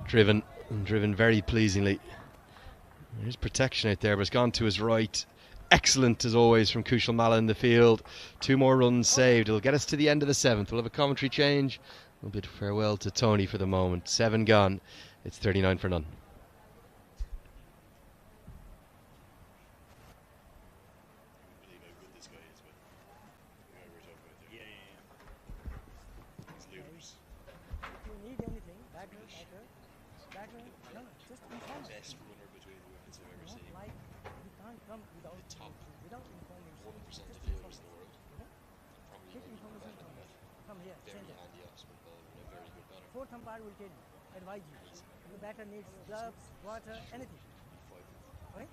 Driven very pleasingly. There's protection out there, but it's gone to his right. Excellent as always from Kushal Malla in the field. 2 more runs saved. It'll get us to the end of the 7th. We'll have a commentary change. We'll bid farewell to Tony for the moment. 7 gone. It's 39 for none. Fourth umpire will tell you, advise you. If the batter needs gloves, water, anything. Right?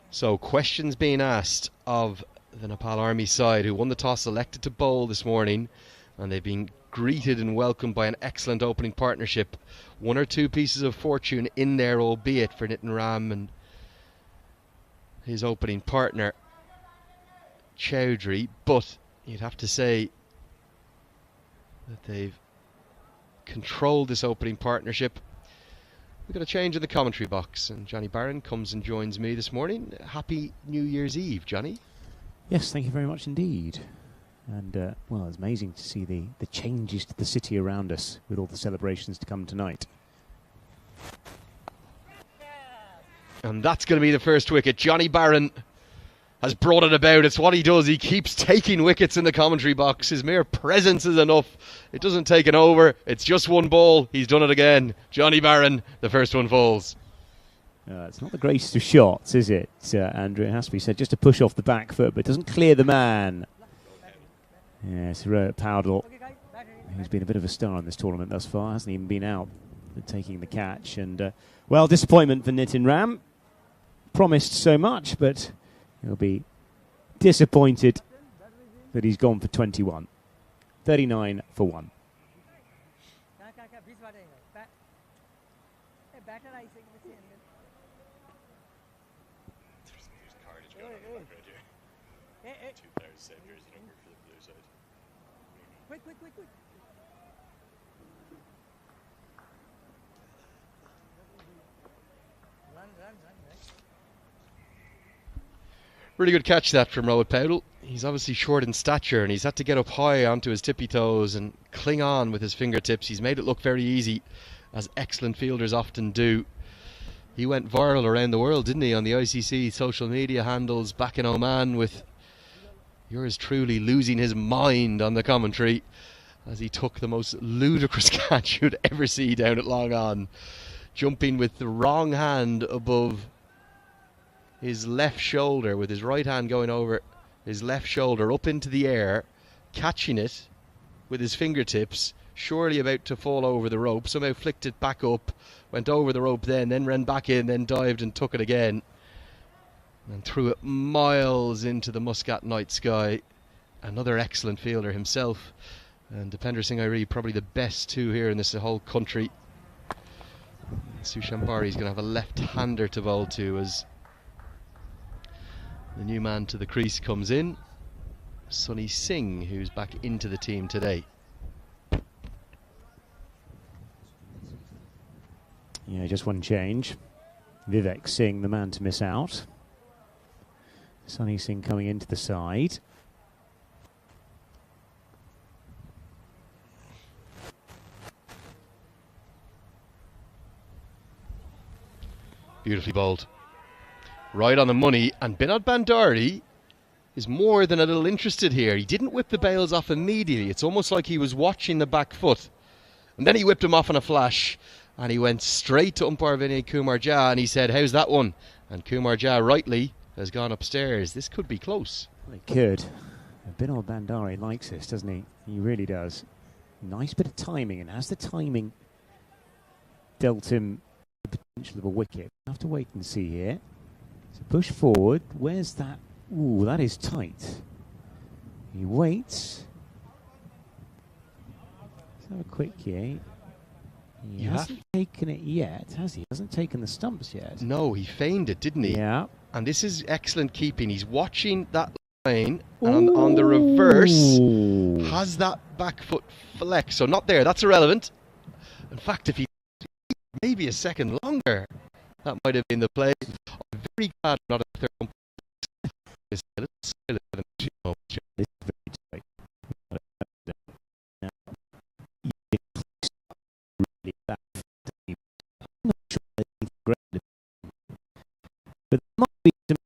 So questions being asked of the Nepal Army side, who won the toss, elected to bowl this morning, and they've been greeted and welcomed by an excellent opening partnership. 1 or 2 pieces of fortune in there, albeit for Nitin Ram and his opening partner Chowdhury, but you'd have to say that they've controlled this opening partnership. We've got a change in the commentary box, and Johnny Barron comes and joins me this morning. Happy New Year's Eve, Johnny. Yes, thank you very much indeed. And, well, it's amazing to see the changes to the city around us with all the celebrations to come tonight. And that's going to be the first wicket. Johnny Barron has brought it about. It's what he does. He keeps taking wickets in the commentary box. His mere presence is enough. It doesn't take an over. It's just 1 ball. He's done it again. Johnny Barron, the first one falls. It's not the greatest of shots, is it, Andrew? It has to be said, just to push off the back foot, but it doesn't clear the man. Yes, Powdell. He's been a bit of a star in this tournament thus far. Hasn't even been out taking the catch. And, well, disappointment for Nitin Ram. Promised so much, but he'll be disappointed that he's gone for 21. 39 for 1. Hey. Two players, same jersey number for the blue side. Quick. Run. Really good catch that from Rohit Powell. He's obviously short in stature and he's had to get up high onto his tippy toes and cling on with his fingertips. He's made it look very easy, as excellent fielders often do. He went viral around the world, didn't he, on the ICC social media handles back in Oman, with yours truly losing his mind on the commentary as he took the most ludicrous catch you'd ever see down at Long On, jumping with the wrong hand above his left shoulder, with his right hand going over his left shoulder up into the air, catching it with his fingertips, surely about to fall over the rope, somehow flicked it back up, went over the rope then ran back in, then dived and took it again and threw it miles into the Muscat night sky. Another excellent fielder himself, and Dipender Singh Airi probably the best two here in this whole country. Sushant Bari is going to have a left-hander to bowl to as the new man to the crease comes in, Sunny Singh, who's back into the team today. Yeah, just one change. Vivek Singh, the man to miss out. Sunny Singh coming into the side. Beautifully bowled. Right on the money, and Binod Bandari is more than a little interested here. He didn't whip the bails off immediately. It's almost like he was watching the back foot. And then he whipped him off on a flash, and he went straight to umpire Vinay Kumar Jha, and he said, "How's that one?" And Kumar Jha rightly has gone upstairs. This could be close. Well, it could. Binod Bandari likes this, doesn't he? He really does. Nice bit of timing, and has the timing dealt him the potential of a wicket? We'll have to wait and see here. So push forward. Where's that? Ooh, that is tight. He waits. Let's have a quick here. He hasn't taken it yet, has he? He hasn't taken the stumps yet. No, he feigned it, didn't he? Yeah. And this is excellent keeping. He's watching that line, and on the reverse has that back foot flex. So not there. That's irrelevant. In fact, if he maybe a second longer, that might have been the play. I'm very glad not a third umpire. This is very tight. But there might be some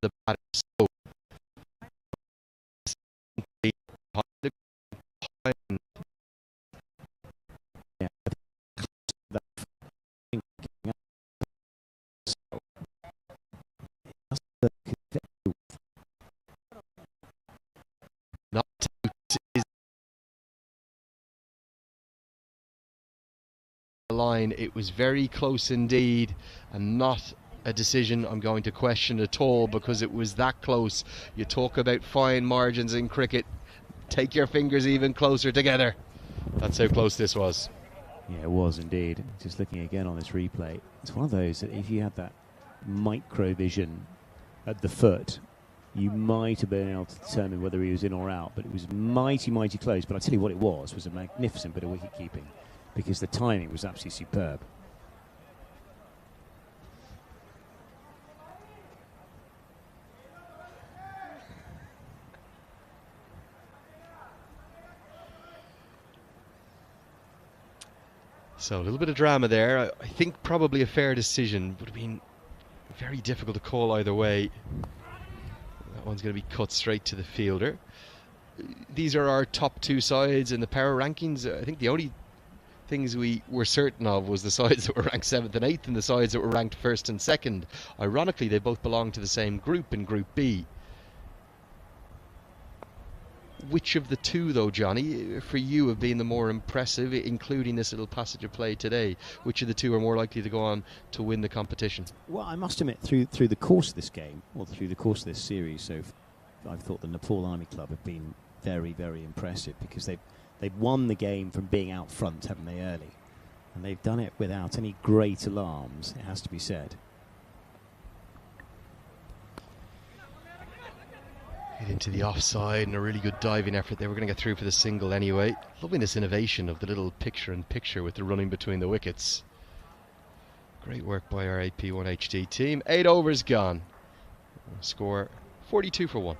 the batter. Not is the line. It was very close indeed, and not a decision I'm going to question at all, because it was that close. You talk about fine margins in cricket. Take your fingers even closer together. That's how close this was. Yeah, it was indeed. Just looking again on this replay, it's one of those that if you had that micro vision at the foot, you might have been able to determine whether he was in or out, but it was mighty, mighty close. But I tell you what it was a magnificent bit of wicket keeping, because the timing was absolutely superb. So a little bit of drama there. I think probably a fair decision. Would have been very difficult to call either way. That one's going to be cut straight to the fielder. These are our top two sides in the power rankings. I think the only things we were certain of was the sides that were ranked 7th and 8th and the sides that were ranked 1st and 2nd. Ironically, they both belong to the same group in Group B. Which of the two, though, Johnny, for you have been the more impressive, including this little passage of play today? Which of the two are more likely to go on to win the competition? Well, I must admit, through the course of this game, or through the course of this series, so I've thought the Nepal Army Club have been very, very impressive, because they've won the game from being out front, haven't they, early? And they've done it without any great alarms, it has to be said. Hit into the offside and a really good diving effort. They were going to get through for the single anyway. Loving this innovation of the little picture-in-picture with the running between the wickets. Great work by our AP1 HD team. 8 overs gone. Score 42 for 1.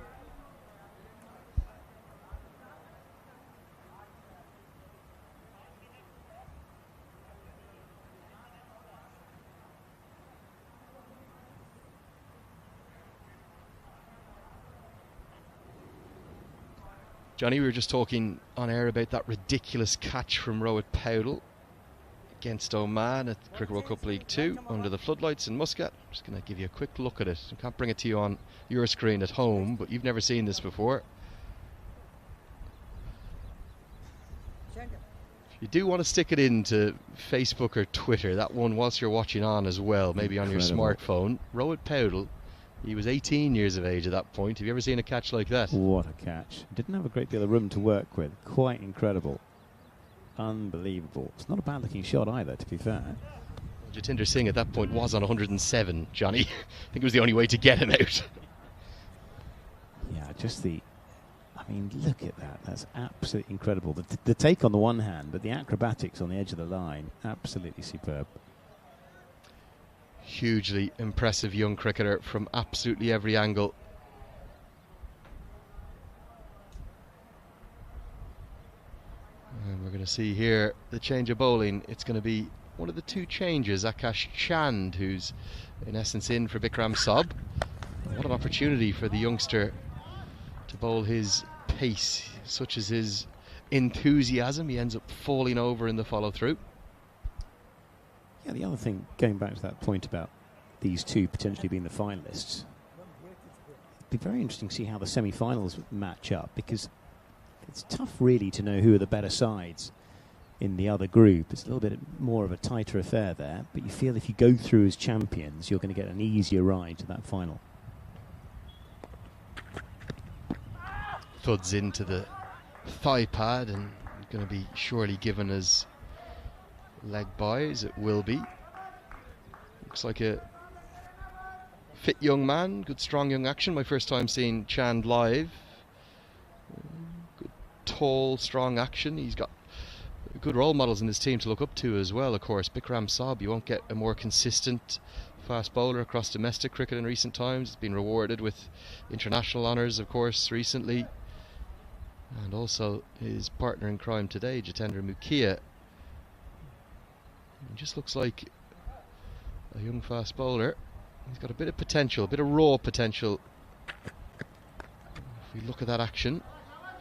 Johnny, we were just talking on air about that ridiculous catch from Rohit Powdell against Oman at Cricket World Cup League 2 under the floodlights in Muscat. I'm just going to give you a quick look at it. I can't bring it to you on your screen at home, but you've never seen this before. If you do want to stick it into Facebook or Twitter, that one whilst you're watching on as well, maybe on your smartphone. Rohit Powdell, he was 18 years of age at that point. Have you ever seen a catch like that? What a catch. Didn't have a great deal of room to work with. Quite incredible. Unbelievable. It's not a bad looking shot either, to be fair. Jatinder Singh at that point was on 107, Johnny. I think it was the only way to get him out. Yeah, just I mean, look at that. That's absolutely incredible. The take on the one hand, but the acrobatics on the edge of the line, absolutely superb. Hugely impressive young cricketer from absolutely every angle. And we're going to see here the change of bowling. It's going to be one of the two changes, Akash Chand, who's in essence in for Bikram Saab. What an opportunity for the youngster to bowl his pace, such as his enthusiasm. He ends up falling over in the follow-through. Yeah, the other thing, going back to that point about these two potentially being the finalists, it'd be very interesting to see how the semi-finals match up, because it's tough really to know who are the better sides in the other group. It's a little bit more of a tighter affair there, but you feel if you go through as champions, you're going to get an easier ride to that final. Thuds into the thigh pad and going to be surely given as leg buys. It will be. Looks like a fit young man, good strong young action. My first time seeing Chand live. Good tall strong action. He's got good role models in his team to look up to as well, of course. Bikram Saab, you won't get a more consistent fast bowler across domestic cricket in recent times. He's been rewarded with international honours, of course, recently. And also his partner in crime today, Jitendra Mukhia. He just looks like a young fast bowler. He's got a bit of potential, a bit of raw potential. If we look at that action,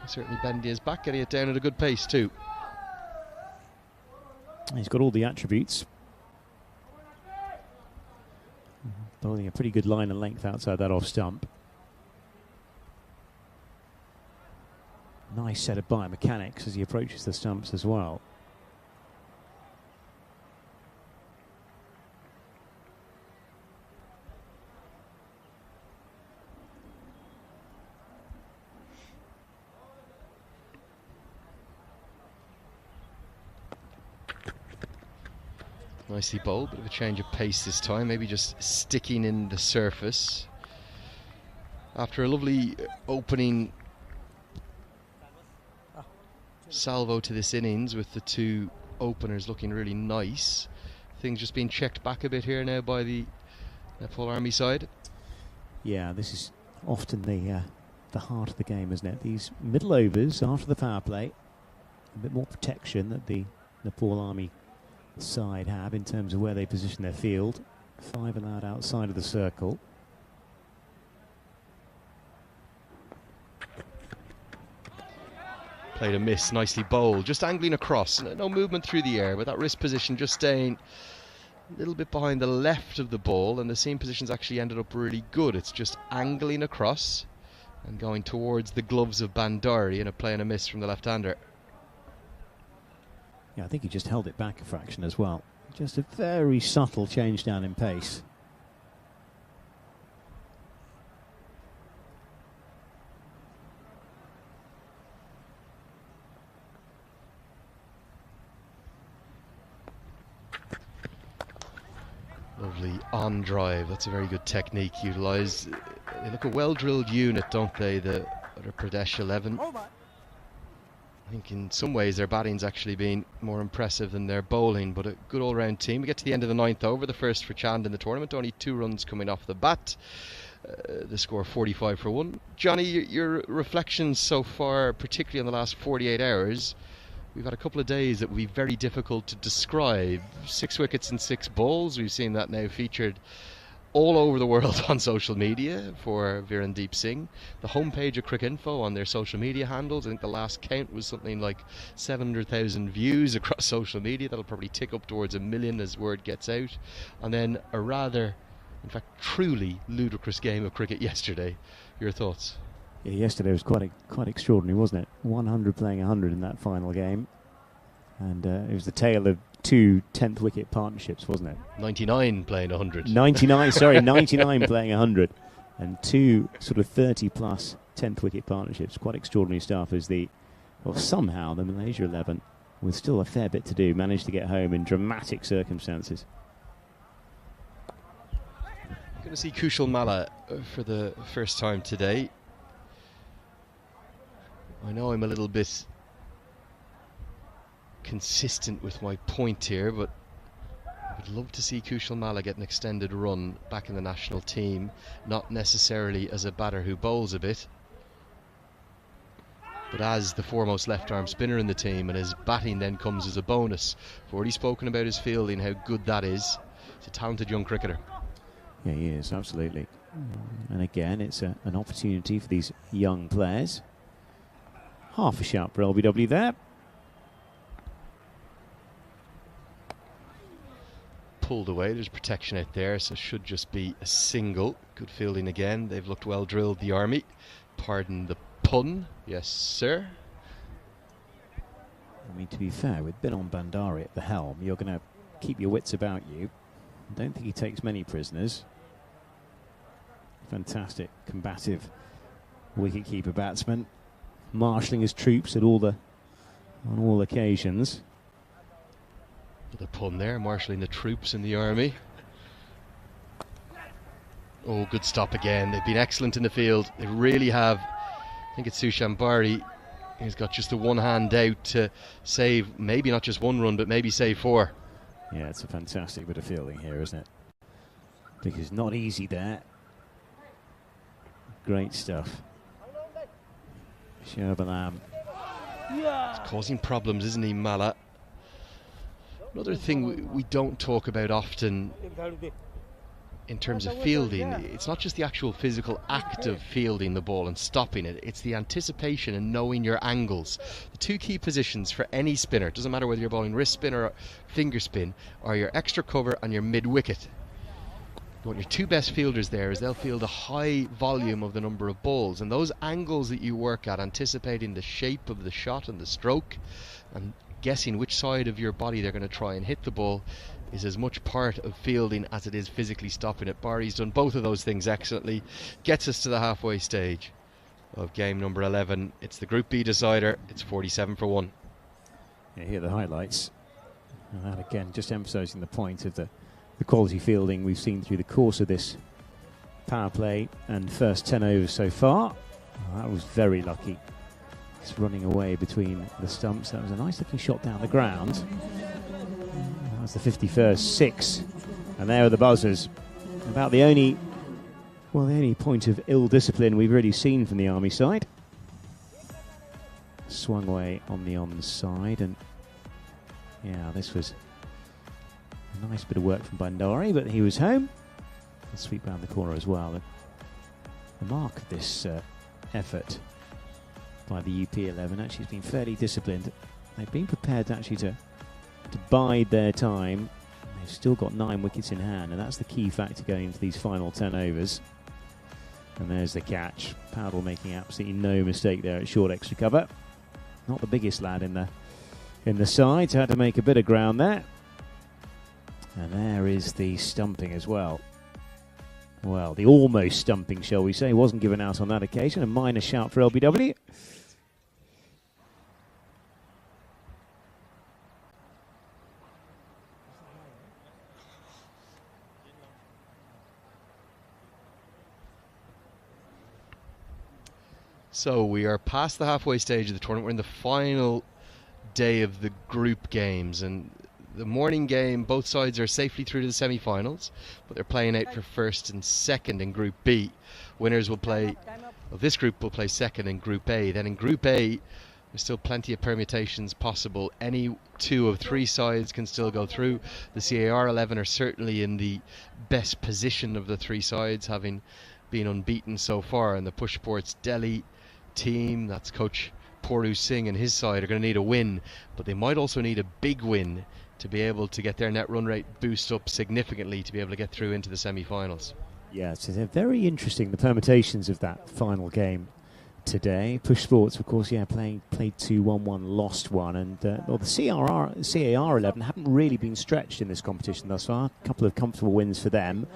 certainly bending his back, getting it down at a good pace too. He's got all the attributes. Bowling a pretty good line and length outside that off stump. Nice set of biomechanics as he approaches the stumps as well. Nicely bowled, bit of a change of pace this time, maybe just sticking in the surface. After a lovely opening salvo to this innings with the two openers looking really nice, things just being checked back a bit here now by the Nepal Army side. Yeah, this is often the heart of the game, isn't it? These middle overs after the power play, a bit more protection that the Nepal Army side have in terms of where they position their field. 5 allowed outside of the circle. Played a miss, nicely bowled, just angling across, no movement through the air, but that wrist position just staying a little bit behind the left of the ball, and the seam position's actually ended up really good. It's just angling across and going towards the gloves of Bandari and playing a miss from the left-hander. Yeah, I think he just held it back a fraction as well. Just a very subtle change down in pace. Lovely on drive. That's a very good technique utilised. They look a well-drilled unit, don't they, the Uttar Pradesh 11. I think in some ways their batting's actually been more impressive than their bowling, but a good all-round team. We get to the end of the 9th over, the first for Chand in the tournament. Only 2 runs coming off the bat. The score 45 for 1. Johnny, your reflections so far, particularly in the last 48 hours. We've had a couple of days that would be very difficult to describe. 6 wickets and 6 balls. We've seen that now featured all over the world on social media for Virendeep Singh. The homepage of Cricket Info on their social media handles, I think the last count was something like 700,000 views across social media. That'll probably tick up towards 1 million as word gets out. And then a rather, in fact, truly ludicrous game of cricket yesterday. Your thoughts? Yeah, yesterday was quite extraordinary, wasn't it? 100 playing 100 in that final game. And it was the tale of 2 10th wicket partnerships, wasn't it? 99 playing 100. 99 playing 100. And 2 sort of 30 plus 10th wicket partnerships. Quite extraordinary stuff as somehow the Malaysia 11, with still a fair bit to do, managed to get home in dramatic circumstances. Going to see Kushal Malla for the first time today. I know I'm a little bit consistent with my point here, but I would love to see Kushal Malla get an extended run back in the national team, not necessarily as a batter who bowls a bit, but as the foremost left-arm spinner in the team, and his batting then comes as a bonus. We've already spoken about his fielding, how good that is. He's a talented young cricketer. Yeah, he is, absolutely. And again, it's an opportunity for these young players. Half a shout for LBW there. Pulled away, there's protection out there, so should just be a single. Good fielding again. They've looked well drilled, the Army. Pardon the pun. Yes, sir. I mean, to be fair, with Binon Bandari at the helm, you're going to keep your wits about you. I don't think he takes many prisoners. Fantastic, combative wicket-keeper batsman, marshalling his troops on all occasions. The pun there, marshalling the troops in the Army. Oh, good stop again. They've been excellent in the field. They really have. I think it's Sushant Bari. He's got just the one hand out to save maybe not just 1 run, but maybe save 4. Yeah, it's a fantastic bit of fielding here, isn't it? Because it's not easy there. Great stuff. Sherbalam. It's causing problems, isn't he, Malla? Another thing we don't talk about often in terms of fielding, it's not just the actual physical act of fielding the ball and stopping it, it's the anticipation and knowing your angles. The 2 key positions for any spinner, it doesn't matter whether you're bowling wrist spin or finger spin, are your extra cover and your mid-wicket. You want your 2 best fielders there, is they'll field a high volume of the number of balls, and those angles that you work at, anticipating the shape of the shot and the stroke and guessing which side of your body they're going to try and hit the ball, is as much part of fielding as it is physically stopping it. Bari's done both of those things excellently. Gets us to the halfway stage of game number 11. It's the Group B decider. It's 47 for 1. Yeah, here are the highlights. And that again, just emphasising the point of the quality fielding we've seen through the course of this power play and first 10 overs so far. Oh, that was very lucky. It's running away between the stumps. That was a nice looking shot down the ground. That was the 51st 6. And there are the buzzers. About the only point of ill discipline we've really seen from the Army side. Swung away on the onside, and yeah, this was a nice bit of work from Bandari, but he was home. A sweep round the corner as well. The mark of this effort by the UP11 actually has been fairly disciplined. They've been prepared actually to bide their time. They've still got 9 wickets in hand, and that's the key factor going into these final 10 overs. And there's the catch. Powdell making absolutely no mistake there at short extra cover. Not the biggest lad in the side, so had to make a bit of ground there. And there is the stumping as well. Well, the almost stumping, shall we say, wasn't given out on that occasion. A minor shout for LBW. So we are past the halfway stage of the tournament. We're in the final day of the group games, and the morning game, both sides are safely through to the semi-finals, but they're playing out for first and second in Group B. Winners will play, of this group will play second in Group A. Then in Group A, there's still plenty of permutations possible. Any two of three sides can still go through. The CAR 11 are certainly in the best position of the three sides, having been unbeaten so far. And the Push Sports Delhi team, that's coach Poru Singh and his side, are going to need a win, but they might also need a big win to be able to get their net run rate boost up significantly to be able to get through into the semi-finals. Yeah, so they're very interesting, the permutations of that final game today. Push Sports, of course, played 2-1-1, lost one, and the CAR 11 haven't really been stretched in this competition thus far. A couple of comfortable wins for them,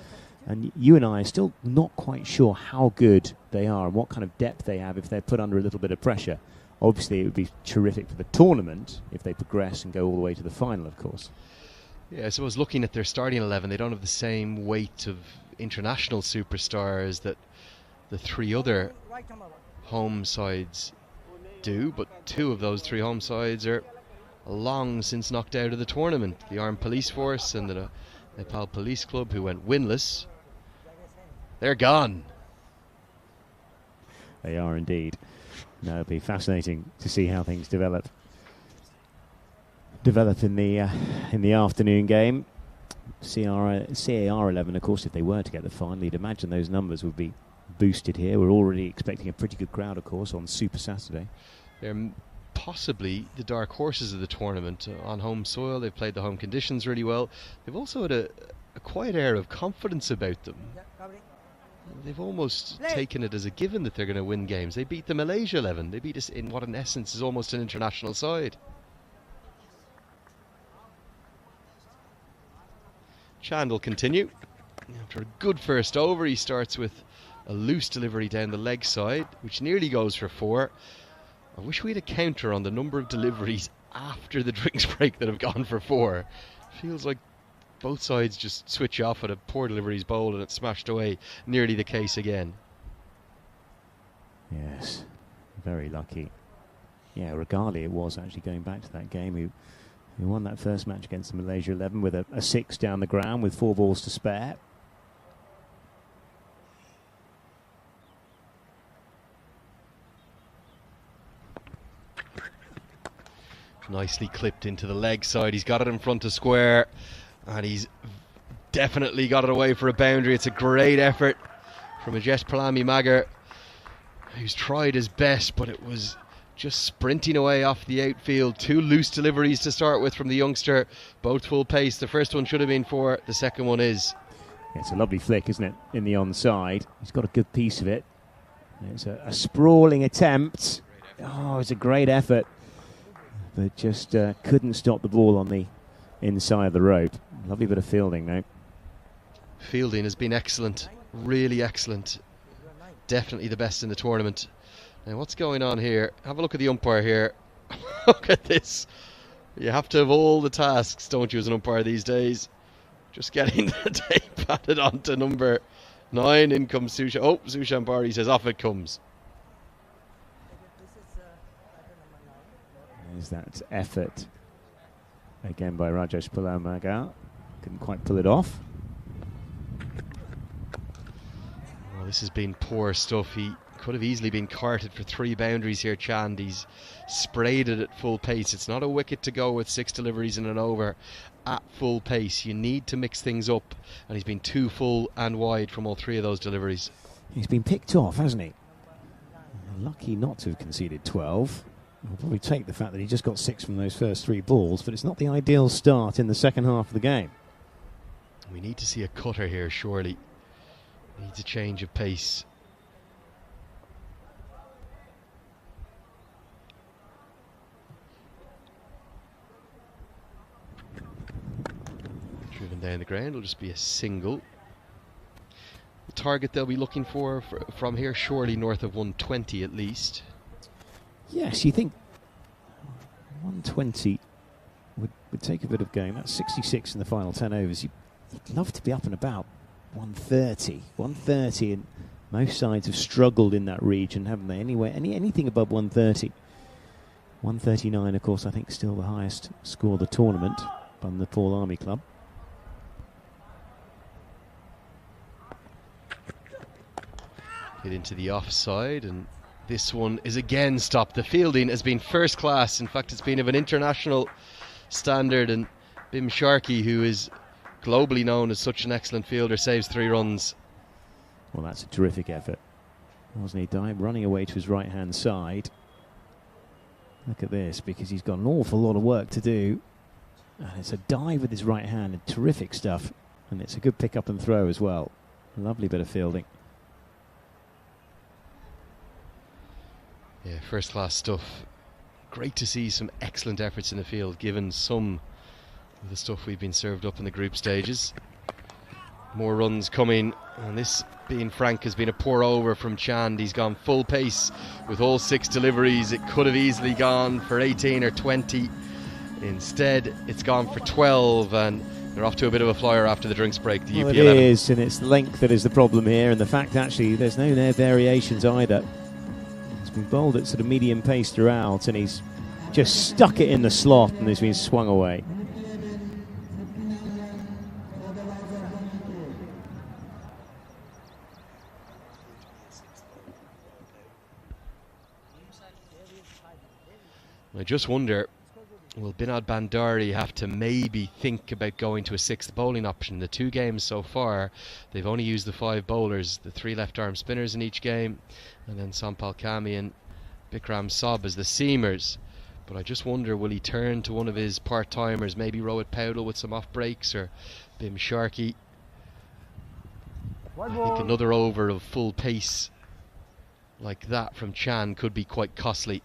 and you and I are still not quite sure how good they are and what kind of depth they have if they're put under a little bit of pressure. Obviously, it would be terrific for the tournament if they progress and go all the way to the final, of course. Yeah, I suppose looking at their starting 11, they don't have the same weight of international superstars that the three other home sides do, but two of those three home sides are long since knocked out of the tournament. The Armed Police Force and the Nepal Police Club, who went winless, they're gone. They are indeed. No, it'll be fascinating to see how things develop in the afternoon game. CAR 11, of course, if they were to get the final, you'd imagine those numbers would be boosted here. We're already expecting a pretty good crowd, of course, on Super Saturday. They're possibly the dark horses of the tournament on home soil. They've played the home conditions really well. They've also had a quiet air of confidence about them. They've almost taken it as a given that they're going to win games. They beat the Malaysia 11. They beat us in what in essence is almost an international side. Chand will continue. After a good first over, he starts with a loose delivery down the leg side, which nearly goes for 4. I wish we had a counter on the number of deliveries after the drinks break that have gone for 4. Feels like both sides just switch off at a poor deliveries bowl and it's smashed away. Nearly the case again. Yes, very lucky. Yeah, Regali it was actually going back to that game who won that first match against the Malaysia 11 with a 6 down the ground with 4 balls to spare. Nicely clipped into the leg side. He's got it in front of square and he's definitely got it away for a boundary. It's a great effort from Ajesh Palami Magar, who's tried his best, but it was just sprinting away off the outfield. 2 loose deliveries to start with from the youngster, both full pace. The first one should have been 4, the second one is. Yeah, it's a lovely flick, isn't it, in the onside. He's got a good piece of it. It's a sprawling attempt. Oh, it's a great effort, but just couldn't stop the ball on the inside of the rope. Lovely bit of fielding though. Fielding has been excellent, really excellent. Definitely the best in the tournament. Now what's going on here? Have a look at the umpire here. Look at this. You have to have all the tasks, don't you, as an umpire these days? Just getting the tape added on to number 9. In comes Sushan. Oh, Sushan Bari says off it comes. There's that effort again by Rajesh Palamagar. Couldn't quite pull it off. Well, this has been poor stuff. He could have easily been carted for 3 boundaries here, Chand. He's sprayed it at full pace. It's not a wicket to go with 6 deliveries in an over at full pace. You need to mix things up, and he's been too full and wide from all 3 of those deliveries. He's been picked off, hasn't he? Lucky not to have conceded 12. We'll probably take the fact that he just got 6 from those first 3 balls, but it's not the ideal start in the second half of the game. We need to see a cutter here, surely. Needs a change of pace. Driven down the ground, it'll just be a single. The target they'll be looking for from here, surely north of 120 at least. Yes, you think 120 would take a bit of going. That's 66 in the final 10 overs. You'd love to be up and about 130 and Most sides have struggled in that region, haven't they? Anyway, anything above 130. 139, of course, I think still the highest score of the tournament from the Nepal Army Club. Get into the offside, and this one is again stopped. The fielding has been first class. In fact, it's been of an international standard, and Bim Sharkey, who is globally known as such an excellent fielder, saves 3 runs. Well, that's a terrific effort, wasn't he? Dive running away to his right-hand side. Look at this, because he's got an awful lot of work to do. And it's a dive with his right hand, and terrific stuff. And it's a good pick up and throw as well. Lovely bit of fielding. Yeah, first class stuff. Great to see some excellent efforts in the field, given some of the stuff we've been served up in the group stages. More runs coming, and this, being frank, has been a pour over from Chand. He's gone full pace with all 6 deliveries. It could have easily gone for 18 or 20. Instead, it's gone for 12, and they're off to a bit of a flyer after the drinks break. The Well, UP it 11. is, and it's length that is the problem here, and the fact actually there's no variations either. He's been bowled at sort of medium pace throughout, and he's just stuck it in the slot, and he's been swung away. I just wonder, will Binod Bandari have to maybe think about going to a 6th bowling option? The 2 games so far, they've only used the 5 bowlers, the 3 left-arm spinners in each game, and then Sampal Kami and Bikram Sob as the seamers. But I just wonder, will he turn to one of his part-timers, maybe Rohit Powdell with some off-breaks, or Bim Sharkey? I think another over of full pace like that from Chan could be quite costly.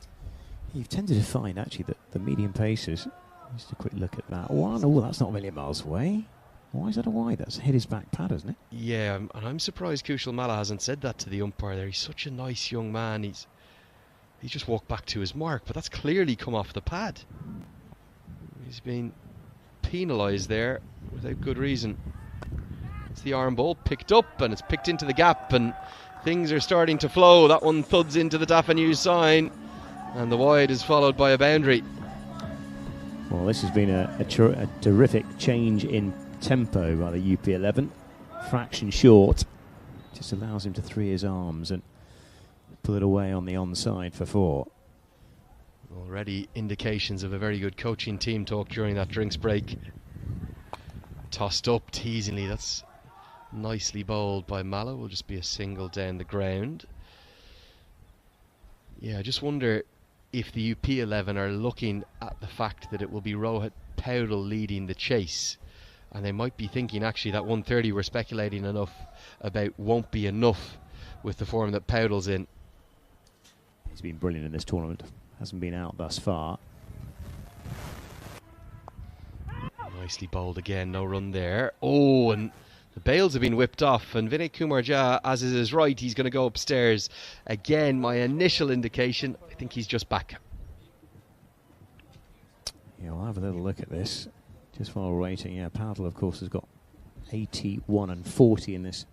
You've tended to find actually that the medium paces, just a quick look at that one. Oh, that's not a million miles away. Why is that a wide? That's hit his back pad, isn't it? Yeah, and I'm surprised Kushal Malla hasn't said that to the umpire there. He's such a nice young man. He just walked back to his mark, but that's clearly come off the pad. He's been penalised there without good reason. It's the arm ball picked up, and it's picked into the gap, and things are starting to flow. That one thuds into the Dafa News sign, and the wide is followed by a boundary. Well, this has been a terrific change in tempo by the UP11. Fraction short. Just allows him to free his arms and pull it away on the onside for 4. Already indications of a very good coaching team talk during that drinks break. Tossed up teasingly. That's nicely bowled by Malla. Will just be a single down the ground. Yeah, I just wonder if the UP11 are looking at the fact that it will be Rohit Powdell leading the chase, and they might be thinking actually that 130 we're speculating enough about won't be enough with the form that Powdell's in. He's been brilliant in this tournament. Hasn't been out thus far. Nicely bowled again, no run there. Oh, and the bails have been whipped off, and Vinay Kumar Jha, as is his right, he's going to go upstairs. Again, my initial indication, I think he's just back. Yeah, we'll have a little look at this just while we're waiting. Yeah, Powdell, of course, has got 81 and 40 in this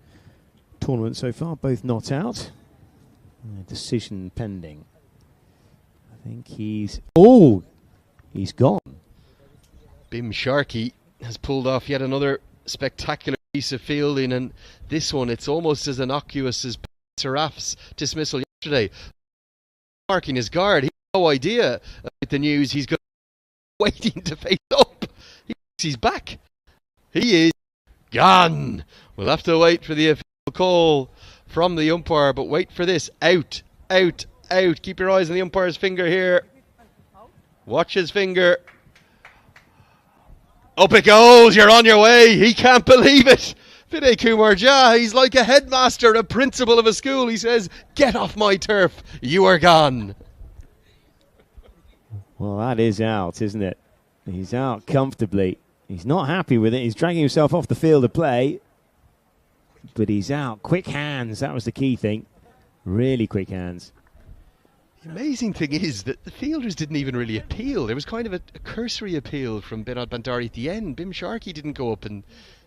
tournament so far, both not out. Decision pending. I think he's... Oh! He's gone. Bim Sharkey has pulled off yet another spectacular piece of fielding, and this one, it's almost as innocuous as Saraf's dismissal yesterday. Marking his guard, he has no idea about the news. He's waiting to face up. He thinks he's back. He is gone. We'll have to wait for the official call from the umpire, but wait for this. Out, out, out. Keep your eyes on the umpire's finger here. Watch his finger. Up it goes, you're on your way. He can't believe it. Vinay Kumar Jha, he's like a headmaster, a principal of a school. He says, get off my turf, you are gone. Well, that is out, isn't it? He's out comfortably. He's not happy with it. He's dragging himself off the field of play. But he's out. Quick hands, that was the key thing. Really quick hands. The amazing thing is that the fielders didn't even really appeal. There was kind of a cursory appeal from Binod Bandari at the end. Bim Sharkey didn't go up and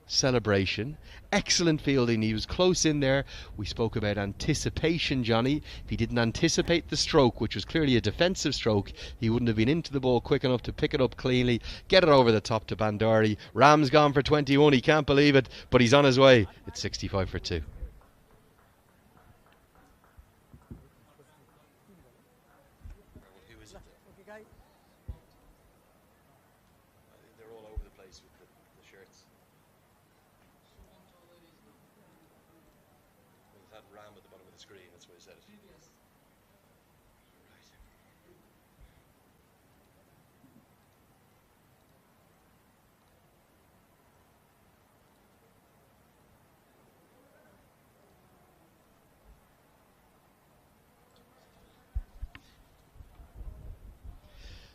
celebration. Excellent fielding. He was close in there. We spoke about anticipation, Johnny. If he didn't anticipate the stroke, which was clearly a defensive stroke, he wouldn't have been into the ball quick enough to pick it up cleanly, get it over the top to Bandari. Ram's gone for 21. He can't believe it, but he's on his way. It's 65 for 2. They're all over the place with the shirts. We've had Ram at the bottom of the screen, that's why I said it.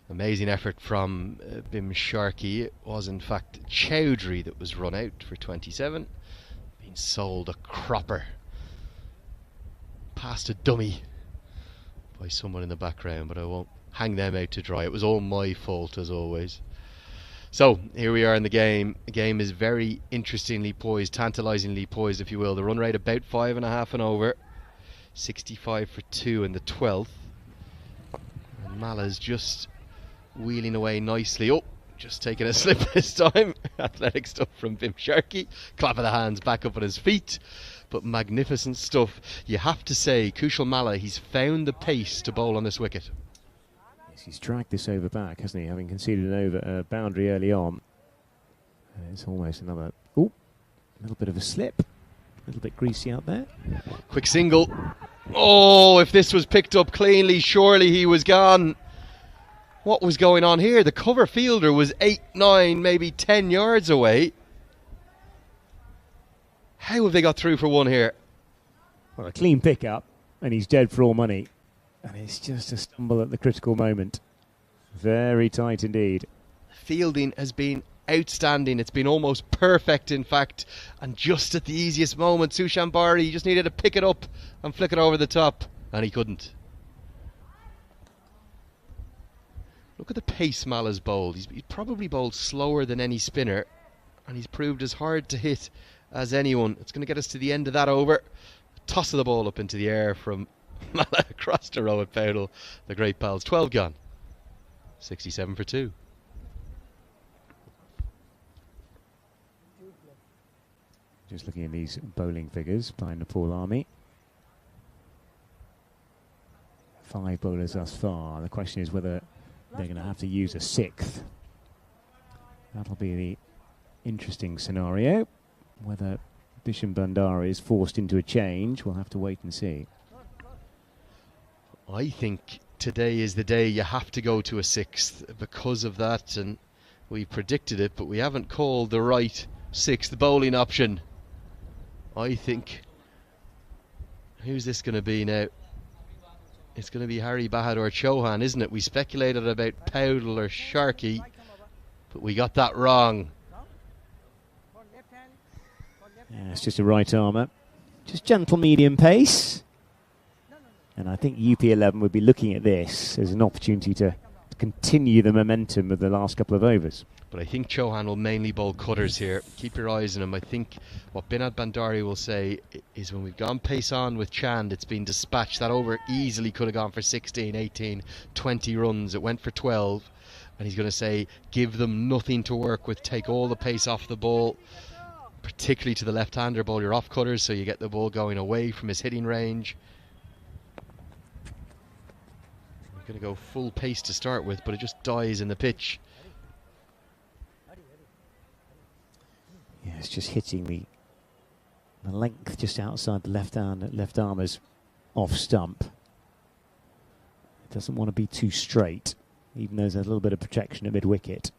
Amazing effort from Bim Sharkey. It was in fact Chowdhury that was run out for 27. Being sold a cropper. Past a dummy by someone in the background, but I won't hang them out to dry. It was all my fault as always. So here we are in the game. The game is very interestingly poised, tantalisingly poised if you will. The run rate about 5.5 and over. 65 for 2 in the 12th. And Mala's just wheeling away nicely. Oh, just taking a slip this time. Athletic stuff from Bim Sharkey. Clap of the hands back up on his feet. But magnificent stuff. You have to say, Kushal Malla, he's found the pace to bowl on this wicket. Yes, he's dragged this over back, hasn't he? Having conceded an over boundary early on. It's almost another... Oh, a little bit of a slip. A little bit greasy out there. Quick single. Oh, if this was picked up cleanly, surely he was gone. What was going on here? The cover fielder was 8, 9, maybe 10 yards away. How have they got through for one here? Well, a clean pickup, and he's dead for all money. And it's just a stumble at the critical moment. Very tight indeed. Fielding has been outstanding. It's been almost perfect, in fact. And just at the easiest moment, Sushan Bari just needed to pick it up and flick it over the top. And he couldn't. Look at the pace Mala's bowled. He's probably bowled slower than any spinner, and he's proved as hard to hit as anyone. It's going to get us to the end of that over. Toss of the ball up into the air from Mala across to Rohit Powdell. The great pals. 12 gone. 67 for 2. Just looking at these bowling figures by Nepal Army. 5 bowlers thus far. The question is whether they're going to have to use a 6th. That'll be the interesting scenario. Whether Bisham Bandari is forced into a change, we'll have to wait and see. I think today is the day you have to go to a 6th because of that, and we predicted it, but we haven't called the right 6th bowling option. I think, who's this going to be now? It's going to be Harry Bahadur Chauhan, isn't it? We speculated about Powdell or Sharkey, but we got that wrong. Yeah, it's just a right armour. Just gentle medium pace. And I think UP11 would be looking at this as an opportunity to continue the momentum of the last couple of overs. But I think Chauhan will mainly bowl cutters here. Keep your eyes on him. I think what Binod Bandari will say is when we've gone pace on with Chand, it's been dispatched. That over easily could have gone for 16, 18, 20 runs. It went for 12. And he's going to say, give them nothing to work with. Take all the pace off the ball, particularly to the left-hander. Bowl your off cutters so you get the ball going away from his hitting range. We're going to go full pace to start with, but it just dies in the pitch. Yeah, it's just hitting the length just outside the left armer's off stump. It doesn't want to be too straight, even though there's a little bit of protection at mid-wicket.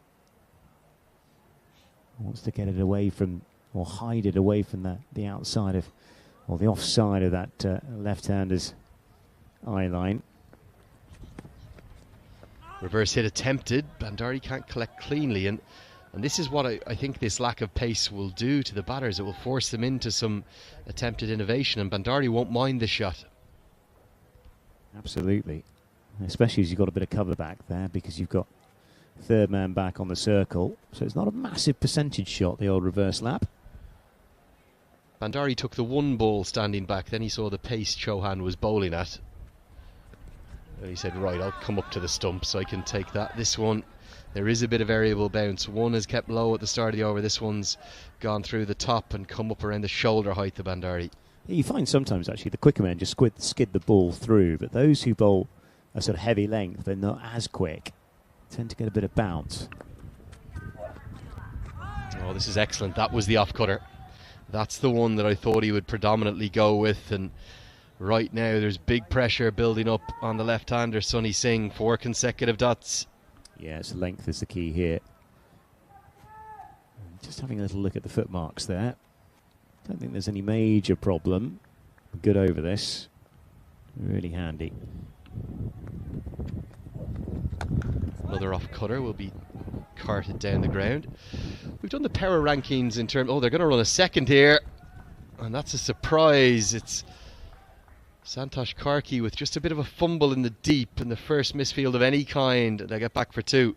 Wants to get it away from, or hide it away from the outside of, or the offside of that left-hander's eye line. Reverse hit attempted. Bandari can't collect cleanly, and this is what I think this lack of pace will do to the batters. It will force them into some attempted innovation, and Bandari won't mind the shot. Absolutely. Especially as you've got a bit of cover back there, because you've got third man back on the circle. So it's not a massive percentage shot, the old reverse lap. Bandari took the one ball standing back, then he saw the pace Chauhan was bowling at. And he said, right, I'll come up to the stump so I can take that. This one, there is a bit of variable bounce. One is kept low at the start of the over. This one's gone through the top and come up around the shoulder height of Bandari. You find sometimes, actually, the quicker men just skid the ball through, but those who bowl a sort of heavy length, they're not as quick, tend to get a bit of bounce. Oh, this is excellent. That was the off-cutter. That's the one that I thought he would predominantly go with, and right now there's big pressure building up on the left-hander, Sunny Singh. 4 consecutive dots. Yes, length is the key here. Just having a little look at the footmarks there. Don't think there's any major problem. Good over this. Really handy. Another off-cutter will be carted down the ground. We've done the power rankings in terms... Oh, they're going to run a second here. And that's a surprise. It's Santosh Karki with just a bit of a fumble in the deep in the first misfield of any kind. They get back for 2.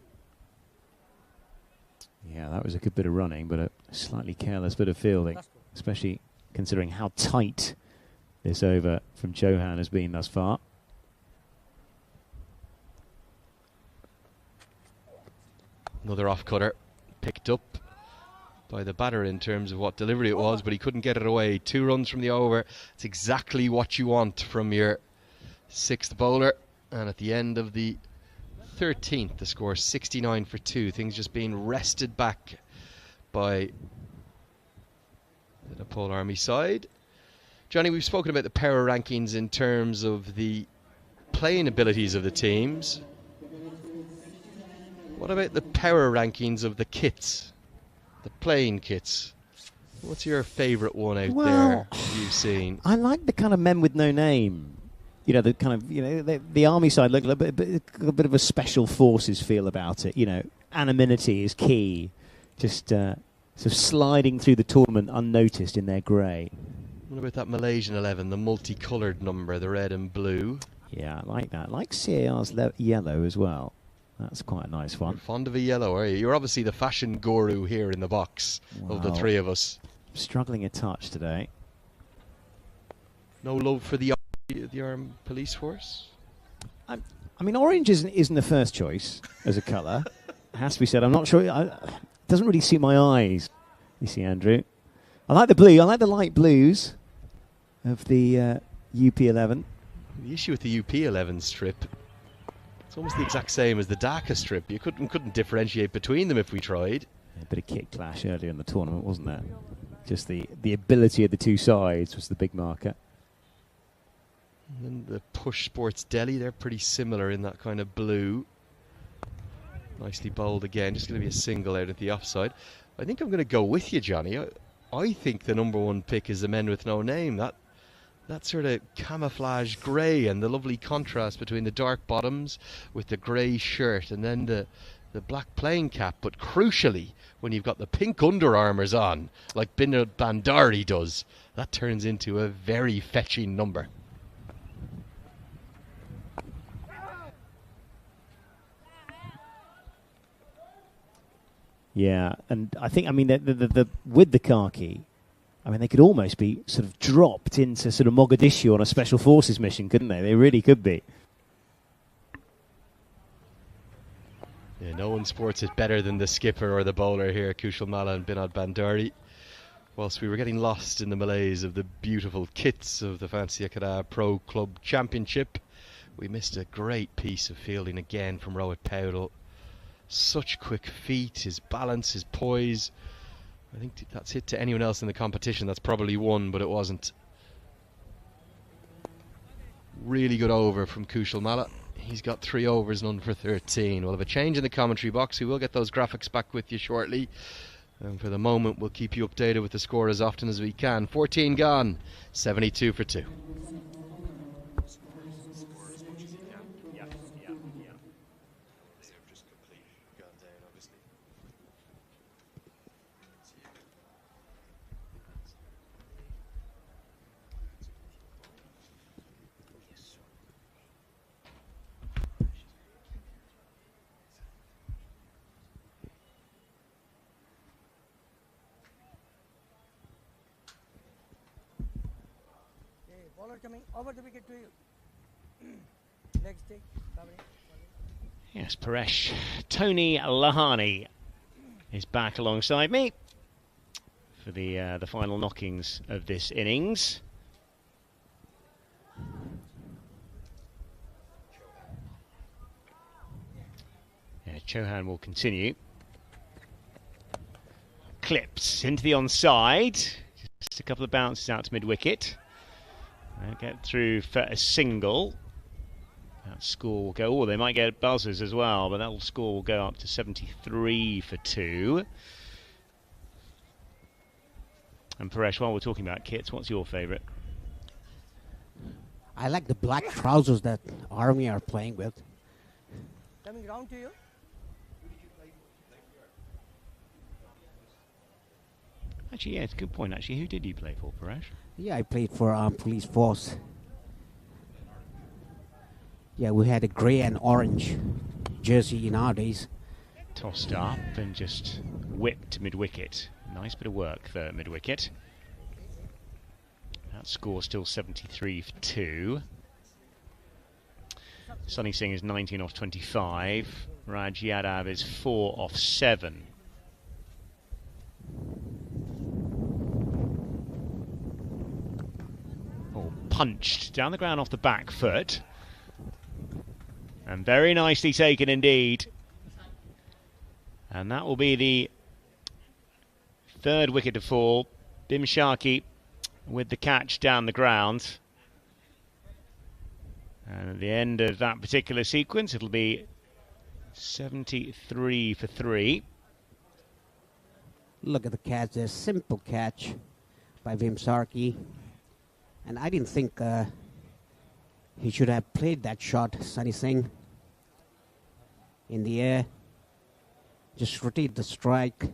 Yeah, that was a good bit of running, but a slightly careless bit of fielding, especially considering how tight this over from Chauhan has been thus far. Another off-cutter picked up by the batter in terms of what delivery it was, but he couldn't get it away. 2 runs from the over. It's exactly what you want from your 6th bowler. And at the end of the 13th, the score 69 for 2. Things just being wrested back by the Nepal Army side. Johnny, we've spoken about the power rankings in terms of the playing abilities of the teams. What about the power rankings of the kits, the playing kits? What's your favourite one out there you've seen? I like the kind of men with no name. You know, the kind of, you know, the army side look a bit of a special forces feel about it. You know, anonymity is key. Just sort of sliding through the tournament unnoticed in their grey. What about that Malaysian 11, the multicoloured number, the red and blue? Yeah, I like that. I like CAR's yellow as well. That's quite a nice one. You're fond of a yellow, are you? You're obviously the fashion guru here in the box of the 3 of us. Struggling a touch today. No love for the armed police force? I mean, orange isn't the first choice as a colour. It has to be said. I'm not sure. It doesn't really suit my eyes, you see, Andrew. I like the blue. I like the light blues of the UP11. The issue with the UP11 strip, it's almost the exact same as the Dhaka strip. You couldn't differentiate between them if we tried. A bit of kick clash earlier in the tournament, wasn't there? Just the ability of the 2 sides was the big marker. And the Push Sports Delhi, they're pretty similar in that kind of blue. Nicely bowled again. Just going to be a single out at the offside. I think I'm going to go with you, Johnny. I think the number 1 pick is the men with no name. That sort of camouflage grey and the lovely contrast between the dark bottoms with the grey shirt and then the black playing cap. But crucially, when you've got the pink Under Armours on, like Binod Bandari does, that turns into a very fetching number. Yeah, and I think, I mean, the with the khaki, I mean, they could almost be sort of dropped into sort of Mogadishu on a special forces mission, couldn't they? They really could be. Yeah, no one sports it better than the skipper or the bowler here, Kushal Malla and Binod Bandari. Whilst we were getting lost in the malaise of the beautiful kits of the Fancy Akara Pro Club Championship, we missed a great piece of fielding again from Rohit Powdell. Such quick feet, his balance, his poise. I think that's hit to anyone else in the competition. That's probably won, but it wasn't. Really good over from Kushal Malla. He's got 3 overs, none for 13. We'll have a change in the commentary box. We will get those graphics back with you shortly. And for the moment, we'll keep you updated with the score as often as we can. 14 gone, 72 for 2. Bowler coming over the wicket to you. Next take. Covering. Yes, Paresh. Tony Lahani is back alongside me for the final knockings of this innings. Yeah, Chauhan will continue. Clips into the onside. Just a couple of bounces out to mid-wicket. They'll get through for a single. That score will go... Oh, they might get buzzers as well, but that score will go up to 73 for 2. And Paresh, while we're talking about kits, what's your favourite? I like the black trousers that Army are playing with. Coming round to you. Actually, yeah, it's a good point, actually. Who did you play for, Paresh? Yeah, I played for Police Force. Yeah, we had a grey and orange jersey nowadays. Tossed up and just whipped mid-wicket. Nice bit of work there at mid-wicket. That score still 73 for 2. Sunny Singh is 19 off 25. Raj Yadav is 4 off 7. Oh, punched down the ground off the back foot. And very nicely taken indeed. And that will be the third wicket to fall. Bim Sharkey with the catch down the ground. And at the end of that particular sequence, it'll be 73 for 3. Look at the catch, a simple catch by Bim Sharkey. And I didn't think he should have played that shot, Sunny Singh. In the air. Just rotate the strike.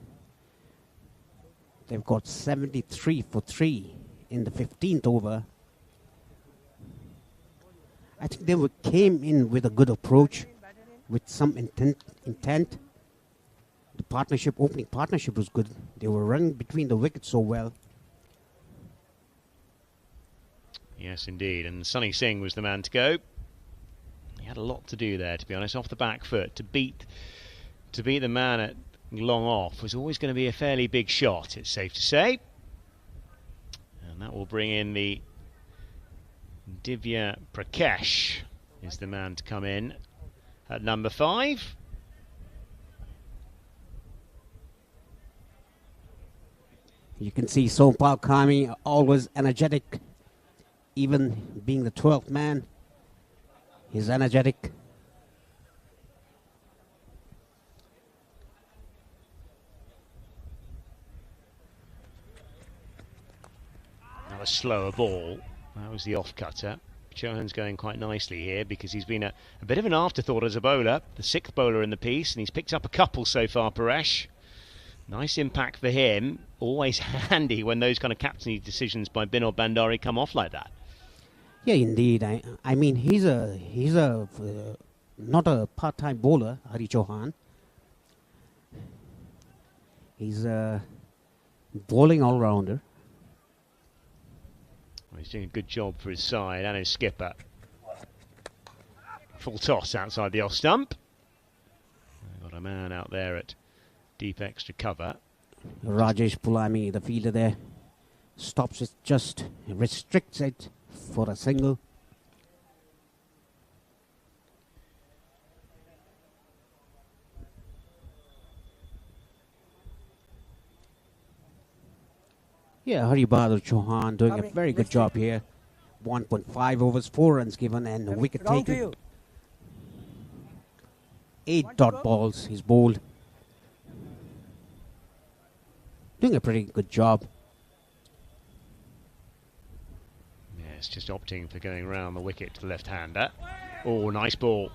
They've got 73 for 3 in the 15th over. I think they came in with a good approach, with some intent. The opening partnership was good. They were running between the wickets so well. Yes, indeed. And Sunny Singh was the man to go. He had a lot to do there, to be honest, off the back foot. To beat the man at long off was always going to be a fairly big shot, it's safe to say. And that will bring in the Divya Prakash is the man to come in at number 5. You can see Sompal Kami always energetic, even being the 12th man. He's energetic. Now a slower ball. That was the off-cutter. Chauhan's going quite nicely here because he's been a bit of an afterthought as a bowler. The 6th bowler in the piece, and he's picked up a couple so far, Paresh. Nice impact for him. Always handy when those kind of captaincy decisions by Binod Bandari come off like that. Yeah, indeed. I mean, he's not a part-time bowler, Hari Chauhan. He's a bowling all-rounder. Well, he's doing a good job for his side and his skipper. Full toss outside the off stump. Got a man out there at deep extra cover. Rajesh Pulami, the fielder there, stops it, just restricts it for a single. Yeah, Hari Bahadur Chauhan doing a very good job here. 1.5 overs, 4 runs given, and a wicket taken. 8 dot balls he's bowled. Doing a pretty good job. Yes, just opting for going round the wicket to the left-hander. Oh, nice ball.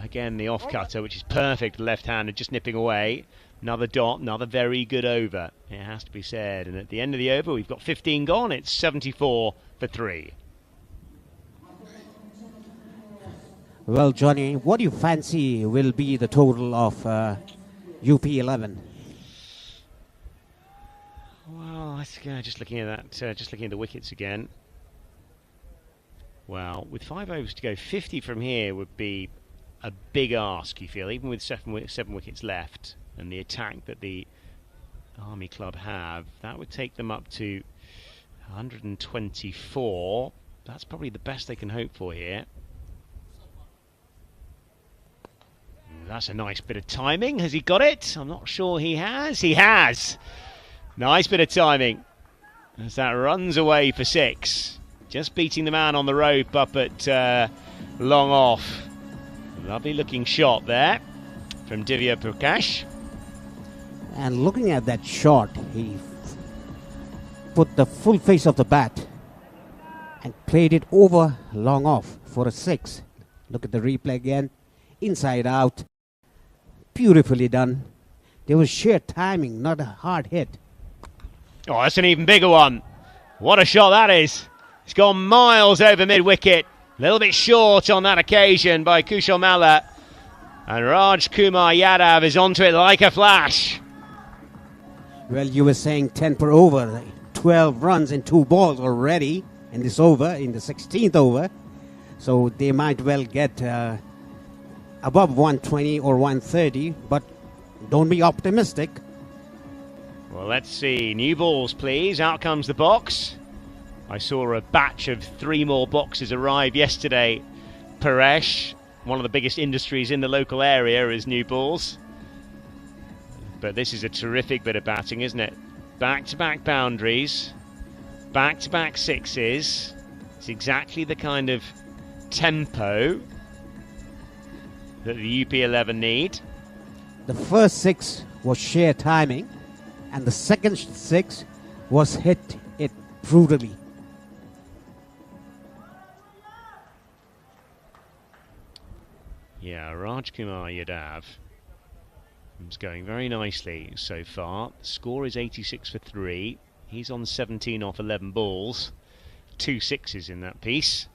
Again, the off-cutter, which is perfect, left-hander, just nipping away. Another dot, another very good over. It has to be said. And at the end of the over, we've got 15 gone. It's 74 for 3. Well, Johnny, what do you fancy will be the total of UP 11? Well, just looking at that, just looking at the wickets again. Well, with 5 overs to go, 50 from here would be a big ask, you feel, even with seven wickets left, and the attack that the Army Club have. That would take them up to 124. That's probably the best they can hope for here. That's a nice bit of timing. Has he got it? I'm not sure he has. He has! Nice bit of timing as that runs away for 6. Just beating the man on the rope up at long off. Lovely looking shot there from Divya Prakash. And looking at that shot, he put the full face of the bat and played it over long off for a 6. Look at the replay again. Inside out. Beautifully done. There was sheer timing, not a hard hit. Oh, that's an even bigger one. What a shot that is. It's gone miles over mid-wicket. A little bit short on that occasion by Kushal Malla. And Raj Kumar Yadav is onto it like a flash. Well, you were saying 10 per over. 12 runs in 2 balls already in this over, in the 16th over. So they might well get above 120 or 130, but don't be optimistic. Well, let's see. New balls, please. Out comes the box. I saw a batch of 3 more boxes arrive yesterday. Paresh, one of the biggest industries in the local area, is new balls. But this is a terrific bit of batting, isn't it? Back-to-back boundaries, back-to-back 6s. It's exactly the kind of tempo that the UP11 need. The first 6 was sheer timing, and the second 6 was hit it brutally. Yeah, Raj Kumar Yadav is going very nicely so far. The score is 86 for 3. He's on 17 off 11 balls. 2 6s in that piece.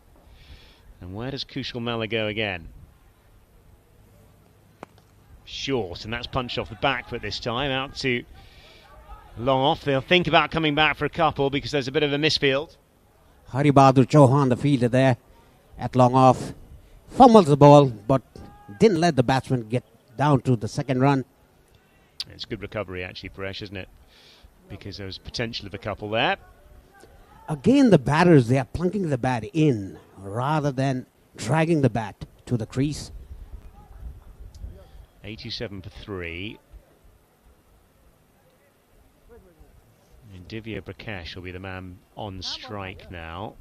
And where does Kushal Malla go again? Short, and that's punched off the back foot this time. Out to long off. They'll think about coming back for a couple because there's a bit of a misfield. Hari Bahadur Chauhan, the fielder there at long off, fumbles the ball but didn't let the batsman get down to the second run. It's good recovery actually, Paresh, isn't it? Because there was potential of a couple there. Again, the batters, they are plunking the bat in rather than dragging the bat to the crease. 87 for 3. And Divya Prakash will be the man on strike now.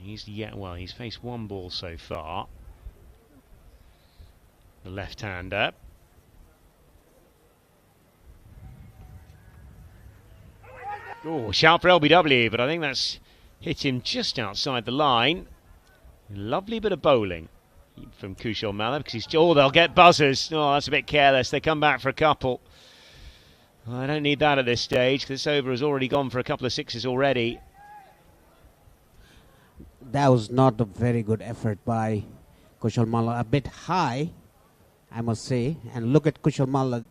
He's faced 1 ball so far. The left-hander. Oh, shout for LBW, but I think that's hit him just outside the line. Lovely bit of bowling from Kushal Malla because they'll get buzzers. Oh, that's a bit careless. They come back for a couple. Well, I don't need that at this stage because this over has already gone for a couple of 6s already. That was not a very good effort by Kushal Malla. A bit high, I must say. And look at Kushal Malla.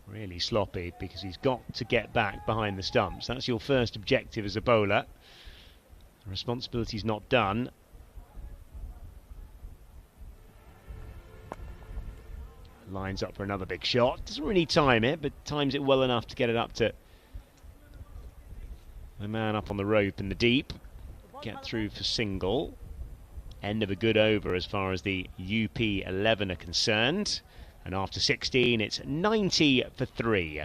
Really sloppy because he's got to get back behind the stumps. That's your first objective as a bowler. The responsibility's not done. Lines up for another big shot. Doesn't really time it, but times it well enough to get it up to the man up on the rope in the deep. Get through for single. End of a good over as far as the UP11 are concerned. And after 16, it's 90 for 3.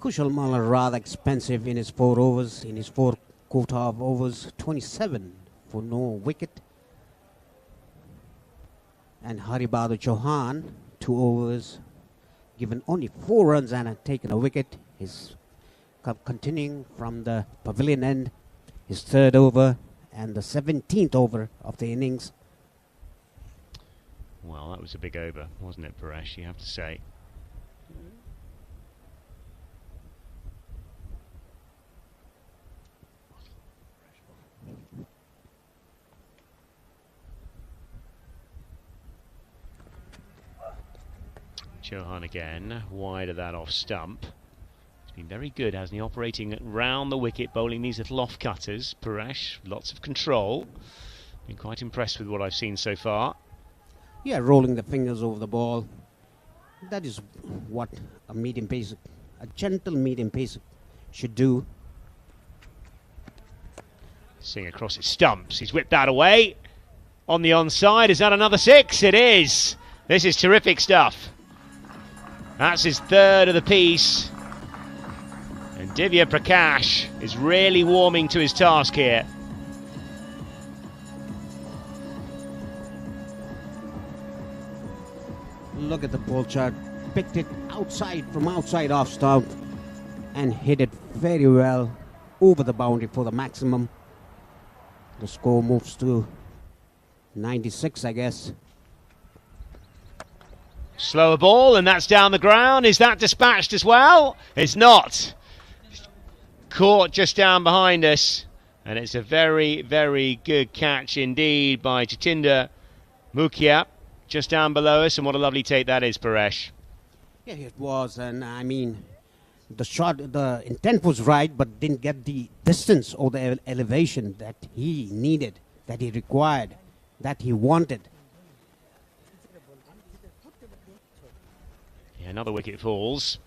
Kushal Malla rather expensive in his 4 overs, in his 4 quota of overs, 27 for no wicket. And Hari Bahadur Chauhan, 2 overs, given only 4 runs and had taken a wicket. He's continuing from the pavilion end, his 3rd over and the 17th over of the innings. Well, that was a big over, wasn't it, Paresh, you have to say. Chauhan again, wide of that off stump. He's been very good, hasn't he, operating round the wicket, bowling these little off-cutters. Paresh, lots of control. Been quite impressed with what I've seen so far. Yeah, rolling the fingers over the ball. That is what a medium pace, a gentle medium pace should do. Singh across his stumps. He's whipped that away. On the onside, is that another six? It is. This is terrific stuff. That's his third of the piece. And Divya Prakash is really warming to his task here. Look at the ball chart. Picked it from outside off stump and hit it very well over the boundary for the maximum. The score moves to 96, I guess. Slower ball, and that's down the ground. Is that dispatched as well? It's not. Caught just down behind us. And it's a very, very good catch indeed by Jatinder Mukhia. Just down below us, and what a lovely take that is, Paresh. Yeah, it was, and I mean, the intent was right, but didn't get the distance or the elevation that he needed, that he required, that he wanted. Yeah, another wicket falls.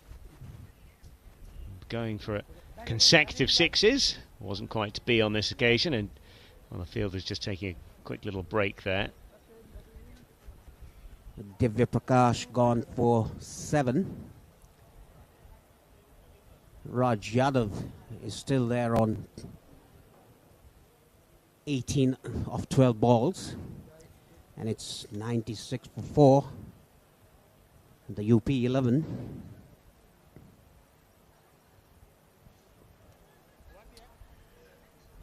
Going for consecutive sixes. Wasn't quite to be on this occasion, and well, the fielder's just taking a quick little break there. Divya Prakash gone for 7. Raj Yadav is still there on 18 of 12 balls. And it's 96 for 4. The UP 11.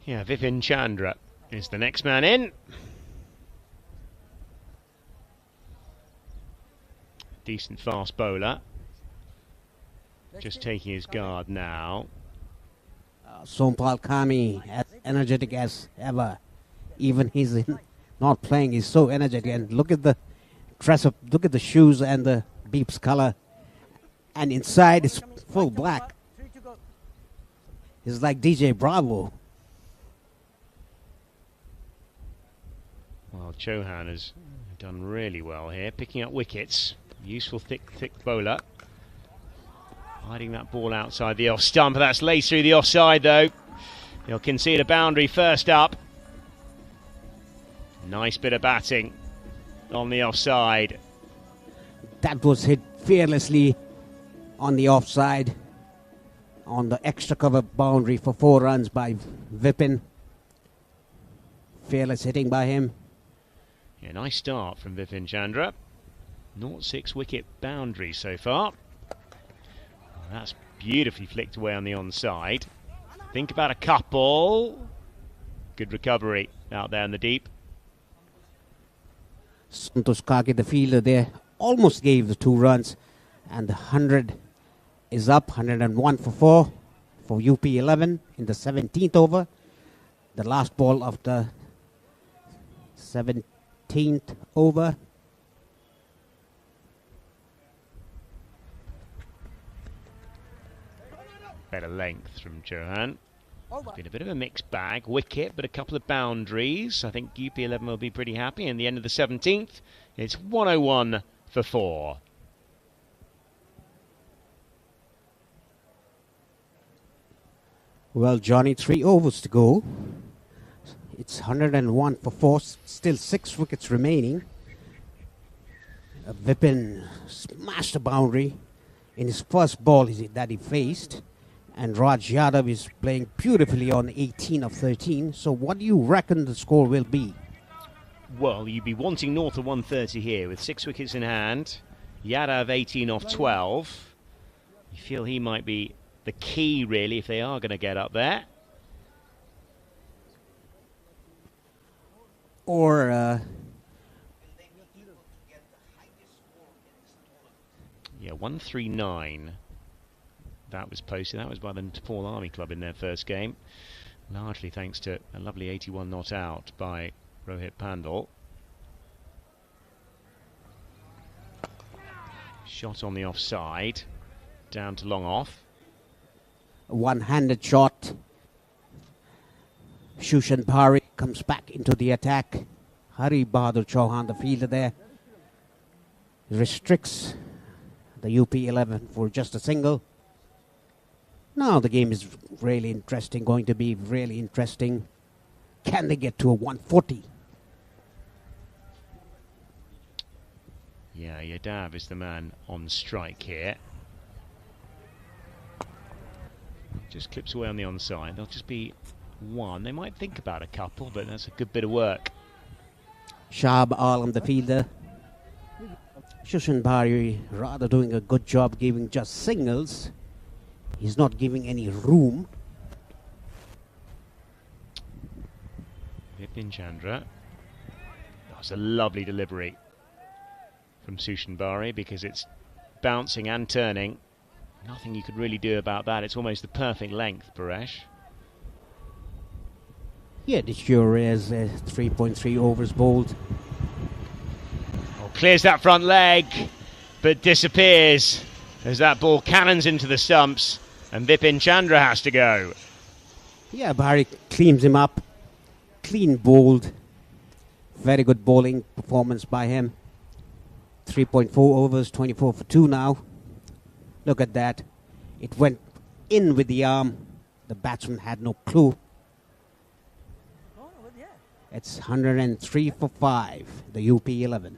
Yeah, Vipin Chandra is the next man in. Decent fast bowler. Just taking his guard now. Sompal Kami, as energetic as ever. Even he's not playing, he's so energetic. And look at the dress up, look at the shoes and the beeps color. And inside it's full black. It's like DJ Bravo. Well, Chauhan has done really well here, picking up wickets. Useful thick bowler. Hiding that ball outside the off stump. That's laced through the offside though. He'll concede a boundary first up. Nice bit of batting on the offside. That was hit fearlessly on the offside. On the extra cover boundary for 4 runs by Vipin. Fearless hitting by him. Yeah, nice start from Vipin Chandra. 0-6 wicket boundary so far. That's beautifully flicked away on the onside. Think about a couple. Good recovery out there in the deep. Santosh Kake, the fielder there, almost gave the 2 runs. And the 100 is up, 101 for 4 for UP 11 in the 17th over. The last ball of the 17th over. Better length from Chauhan. It's been a bit of a mixed bag. Wicket, but a couple of boundaries. I think UP 11 will be pretty happy. In the end of the 17th, it's 101 for 4. Well, Johnny, 3 overs to go. It's 101 for 4. Still 6 wickets remaining. Vipin smashed a boundary in his first ball that he faced. And Raj Yadav is playing beautifully on 18 of 13. So what do you reckon the score will be? Well, you'd be wanting north of 130 here with 6 wickets in hand. Yadav 18 off 12. You feel he might be the key, really, if they are going to get up there. Or... yeah, 139. That was posted. That was by the Nepal Army Club in their first game. Largely thanks to a lovely 81 not out by Rohit Pandal. Shot on the offside. Down to long off. A one-handed shot. Shushan Bhari comes back into the attack. Hari Bahadur Chauhan, the fielder there, restricts the UP11 for just a single. Now the game is really interesting, going to be really interesting. Can they get to a 140? Yeah, Yadav is the man on strike here. Just clips away on the onside. There'll just be one. They might think about a couple, but that's a good bit of work. Shahab Alam, the fielder. Shushan Bhari rather doing a good job giving just singles. He's not giving any room. Vipin Chandra. That was a lovely delivery from Sushan Bari, because it's bouncing and turning. Nothing you could really do about that. It's almost the perfect length, Paresh. Yeah, this sure is 3.3 overs bowled. Oh, clears that front leg, but disappears as that ball cannons into the stumps, and Vipin Chandra has to go. Yeah, Bhari cleans him up. Clean bowled. Very good bowling performance by him. 3.4 overs, 24 for 2 now. Look at that. It went in with the arm. The batsman had no clue. It's 103 for 5, the UP11.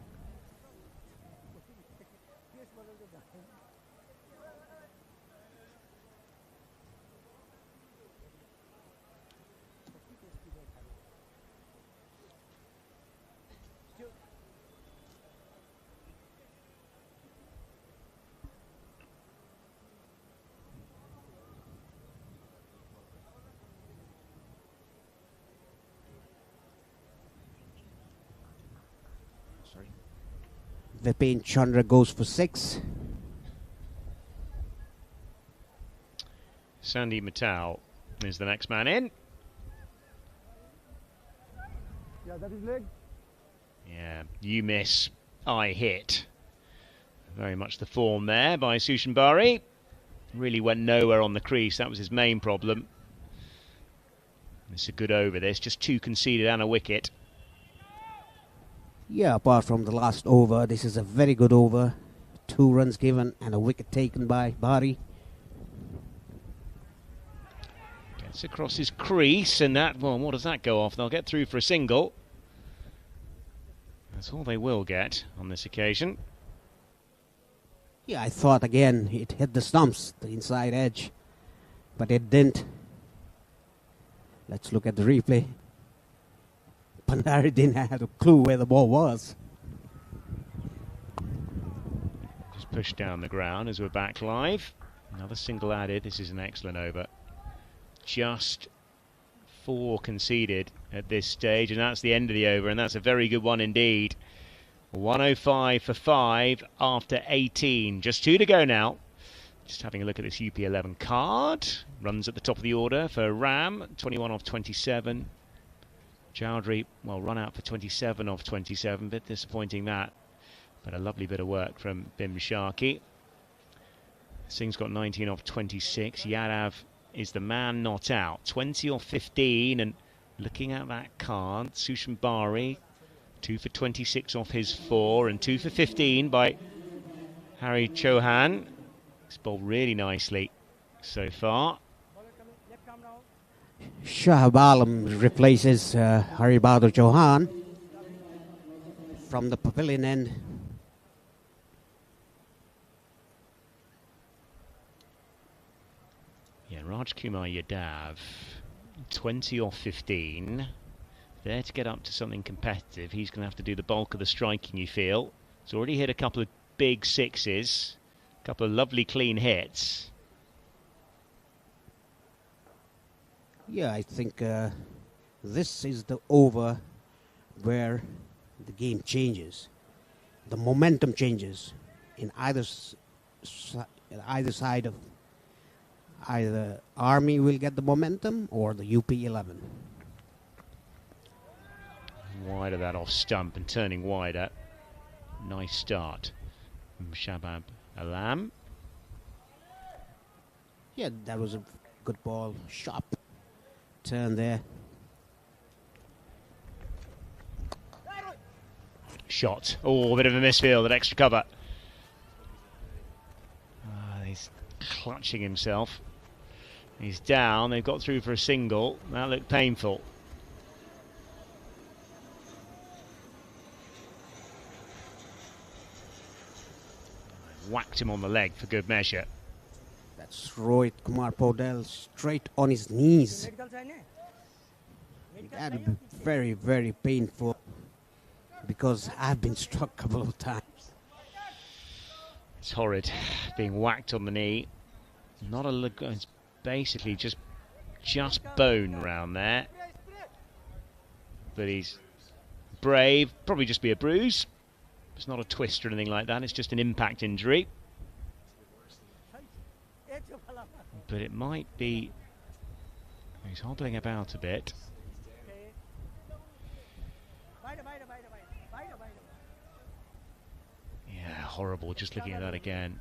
Vipin Chandra goes for 6. Sandy Mittal is the next man in. Yeah, that is leg. Yeah, you miss, I hit. Very much the form there by Sushan Bari. Really went nowhere on the crease. That was his main problem. It's a good over. There's just 2 conceded and a wicket. Yeah, apart from the last over, this is a very good over. 2 runs given and a wicket taken by Bari. Gets across his crease, and that, well, what does that go off? They'll get through for a single. That's all they will get on this occasion. Yeah, I thought again it hit the stumps, the inside edge, but it didn't. Let's look at the replay. Pandari didn't have a clue where the ball was. Just pushed down the ground as we're back live. Another single added. This is an excellent over. Just 4 conceded at this stage, and that's the end of the over, and that's a very good one indeed. 105 for 5 after 18. Just 2 to go now. Just having a look at this UP11 card. Runs at the top of the order for Ram, 21 off 27. Chowdhury, well, run out for 27 off 27, bit disappointing that, but a lovely bit of work from Bim Sharkey. Singh's got 19 off 26. Yadav is the man not out, 20 off 15, and looking at that card, Sushan Bari, 2 for 26 off his 4, and 2 for 15 by Hari Chauhan. He's bowled really nicely so far. Shahab Alam replaces Hari Bahadur Chauhan from the pavilion end. Yeah, Raj Kumar Yadav, 20 off 15. There to get up to something competitive. He's going to have to do the bulk of the striking, you feel. He's already hit a couple of big 6s, a couple of lovely clean hits. Yeah, I think this is the over where the game changes. The momentum changes in either side of either Army will get the momentum or the UP11. Wide of that off stump and turning wider. Nice start from Alam. Yeah, that was a good ball. Sharp turn there. Shot. Oh, a bit of a misfield at extra cover. He's clutching himself. He's down. They've got through for a single. That looked painful. Whacked him on the leg for good measure. That's Rohit Kumar Podel straight on his knees. That would be very, very painful because I've been struck a couple of times. It's horrid, being whacked on the knee. Not a, it's basically just bone round there. But he's brave. Probably just be a bruise. It's not a twist or anything like that. It's just an impact injury. But it might be. He's hobbling about a bit. Yeah, horrible. Just looking at that again.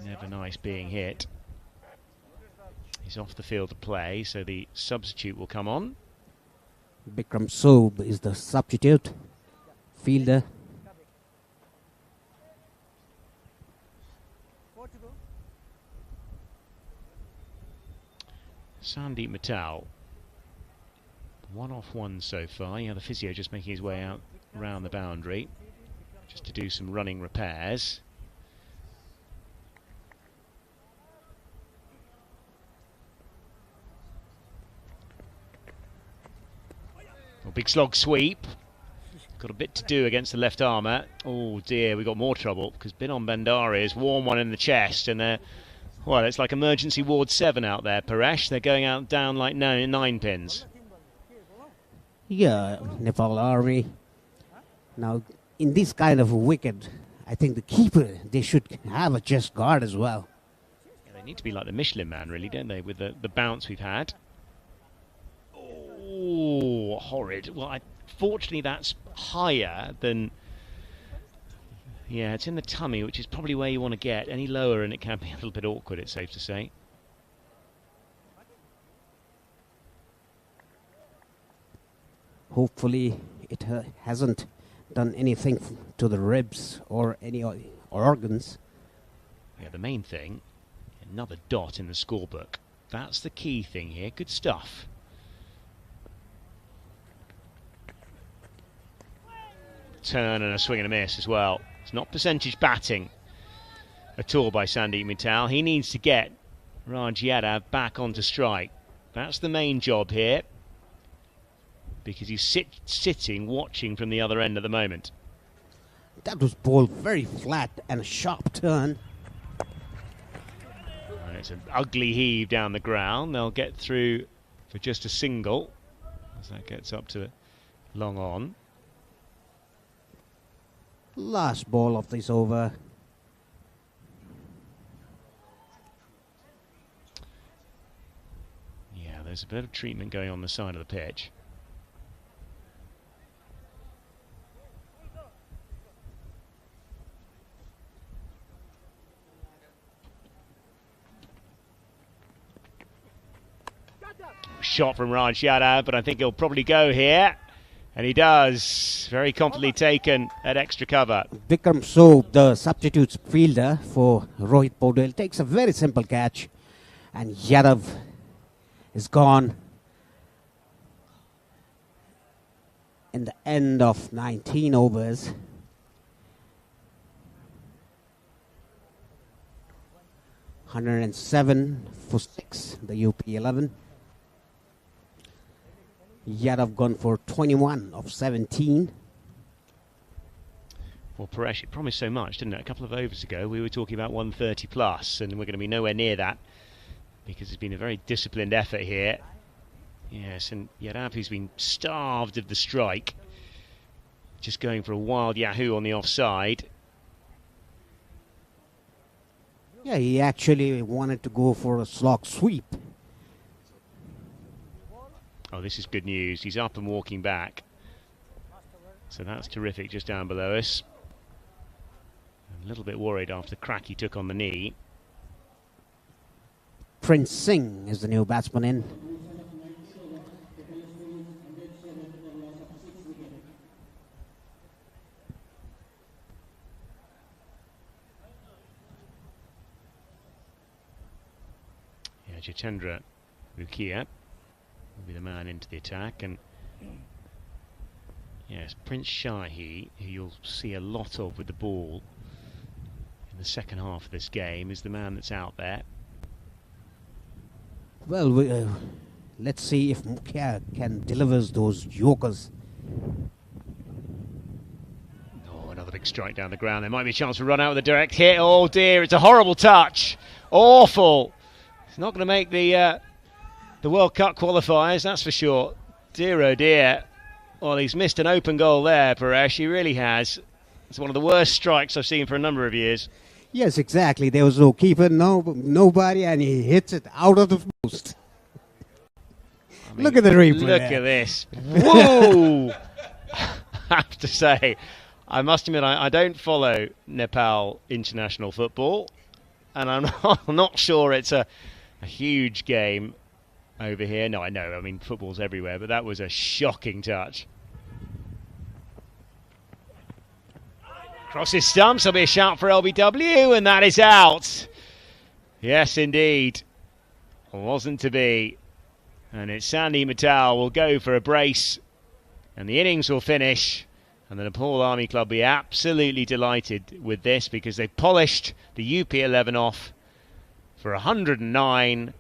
Never nice being hit. He's off the field to play, so the substitute will come on. Bikram Sob is the substitute fielder. Sandeep Mittal. 1-off-1 so far. Yeah, the physio just making his way out around the boundary just to do some running repairs. Big slog sweep. Got a bit to do against the left armour. Oh dear, we got more trouble because Binon Bandari has worn one in the chest, and well, it's like emergency ward 7 out there, Paresh. They're going out down like 9 pins. Yeah, Nepal Army. Now, in this kind of a wicket, I think the keeper, they should have a chest guard as well. Yeah, they need to be like the Michelin man, really, don't they, with the bounce we've had. Oh, horrid. Well, fortunately, that's higher than... Yeah, it's in the tummy, which is probably where you want to get. Any lower and it can be a little bit awkward, it's safe to say. Hopefully it hasn't done anything to the ribs or any organs. Yeah, the main thing, another dot in the scorebook. That's the key thing here. Good stuff. Turn and a swing and a miss as well. It's not percentage batting at all by Sandeep Mittal. He needs to get Raj Yadav back onto strike. That's the main job here, because he's sitting watching from the other end at the moment. That was bowled very flat and a sharp turn. And it's an ugly heave down the ground. They'll get through for just a single as that gets up to long on. Last ball of this over. Yeah, there's a bit of treatment going on the side of the pitch. Shot from Raj Yadav, but I think he'll probably go here. And he does. Very confidently taken at extra cover. Bikram Sob, the substitute fielder for Rohit Podel, takes a very simple catch. And Yadav is gone. In the end of 19 overs. (107 for 6), the UP 11. Yadav gone for 21 of 17. Well, Paresh, it promised so much, didn't it? A couple of overs ago, we were talking about 130 plus, and we're going to be nowhere near that because it's been a very disciplined effort here. Yes, and Yadav, who's been starved of the strike, just going for a wild yahoo on the offside. Yeah, he actually wanted to go for a slog sweep. Oh, this is good news. He's up and walking back. So that's terrific just down below us. A little bit worried after the crack he took on the knee. Prince Singh is the new batsman in. Yeah, Jitendra Rukia will be the man into the attack, and yes, Prince Shahi, who you'll see a lot of with the ball in the second half of this game, is the man that's out there. Well, let's see if Mukhya can deliver those Yorkers. Oh, another big strike down the ground. There might be a chance to run out with a direct hit. Oh dear, it's a horrible touch. Awful. It's not going to make the World Cup qualifiers, that's for sure. Dear oh dear. Well, he's missed an open goal there, Paresh. He really has. It's one of the worst strikes I've seen for a number of years. Yes, exactly. There was no keeper, nobody, and he hits it out of the post. I mean, look at the replay. Look at this. Whoa! I have to say, I must admit, I don't follow Nepal international football, and I'm not sure it's a huge game over here. No, I know. I mean, football's everywhere, but that was a shocking touch. Crosses stumps, there'll be a shout for LBW, and that is out. Yes, indeed. Wasn't to be. And it's Sandy Mittal will go for a brace, and the innings will finish. And the Nepal Army Club will be absolutely delighted with this, because they polished the UP11 off for 109.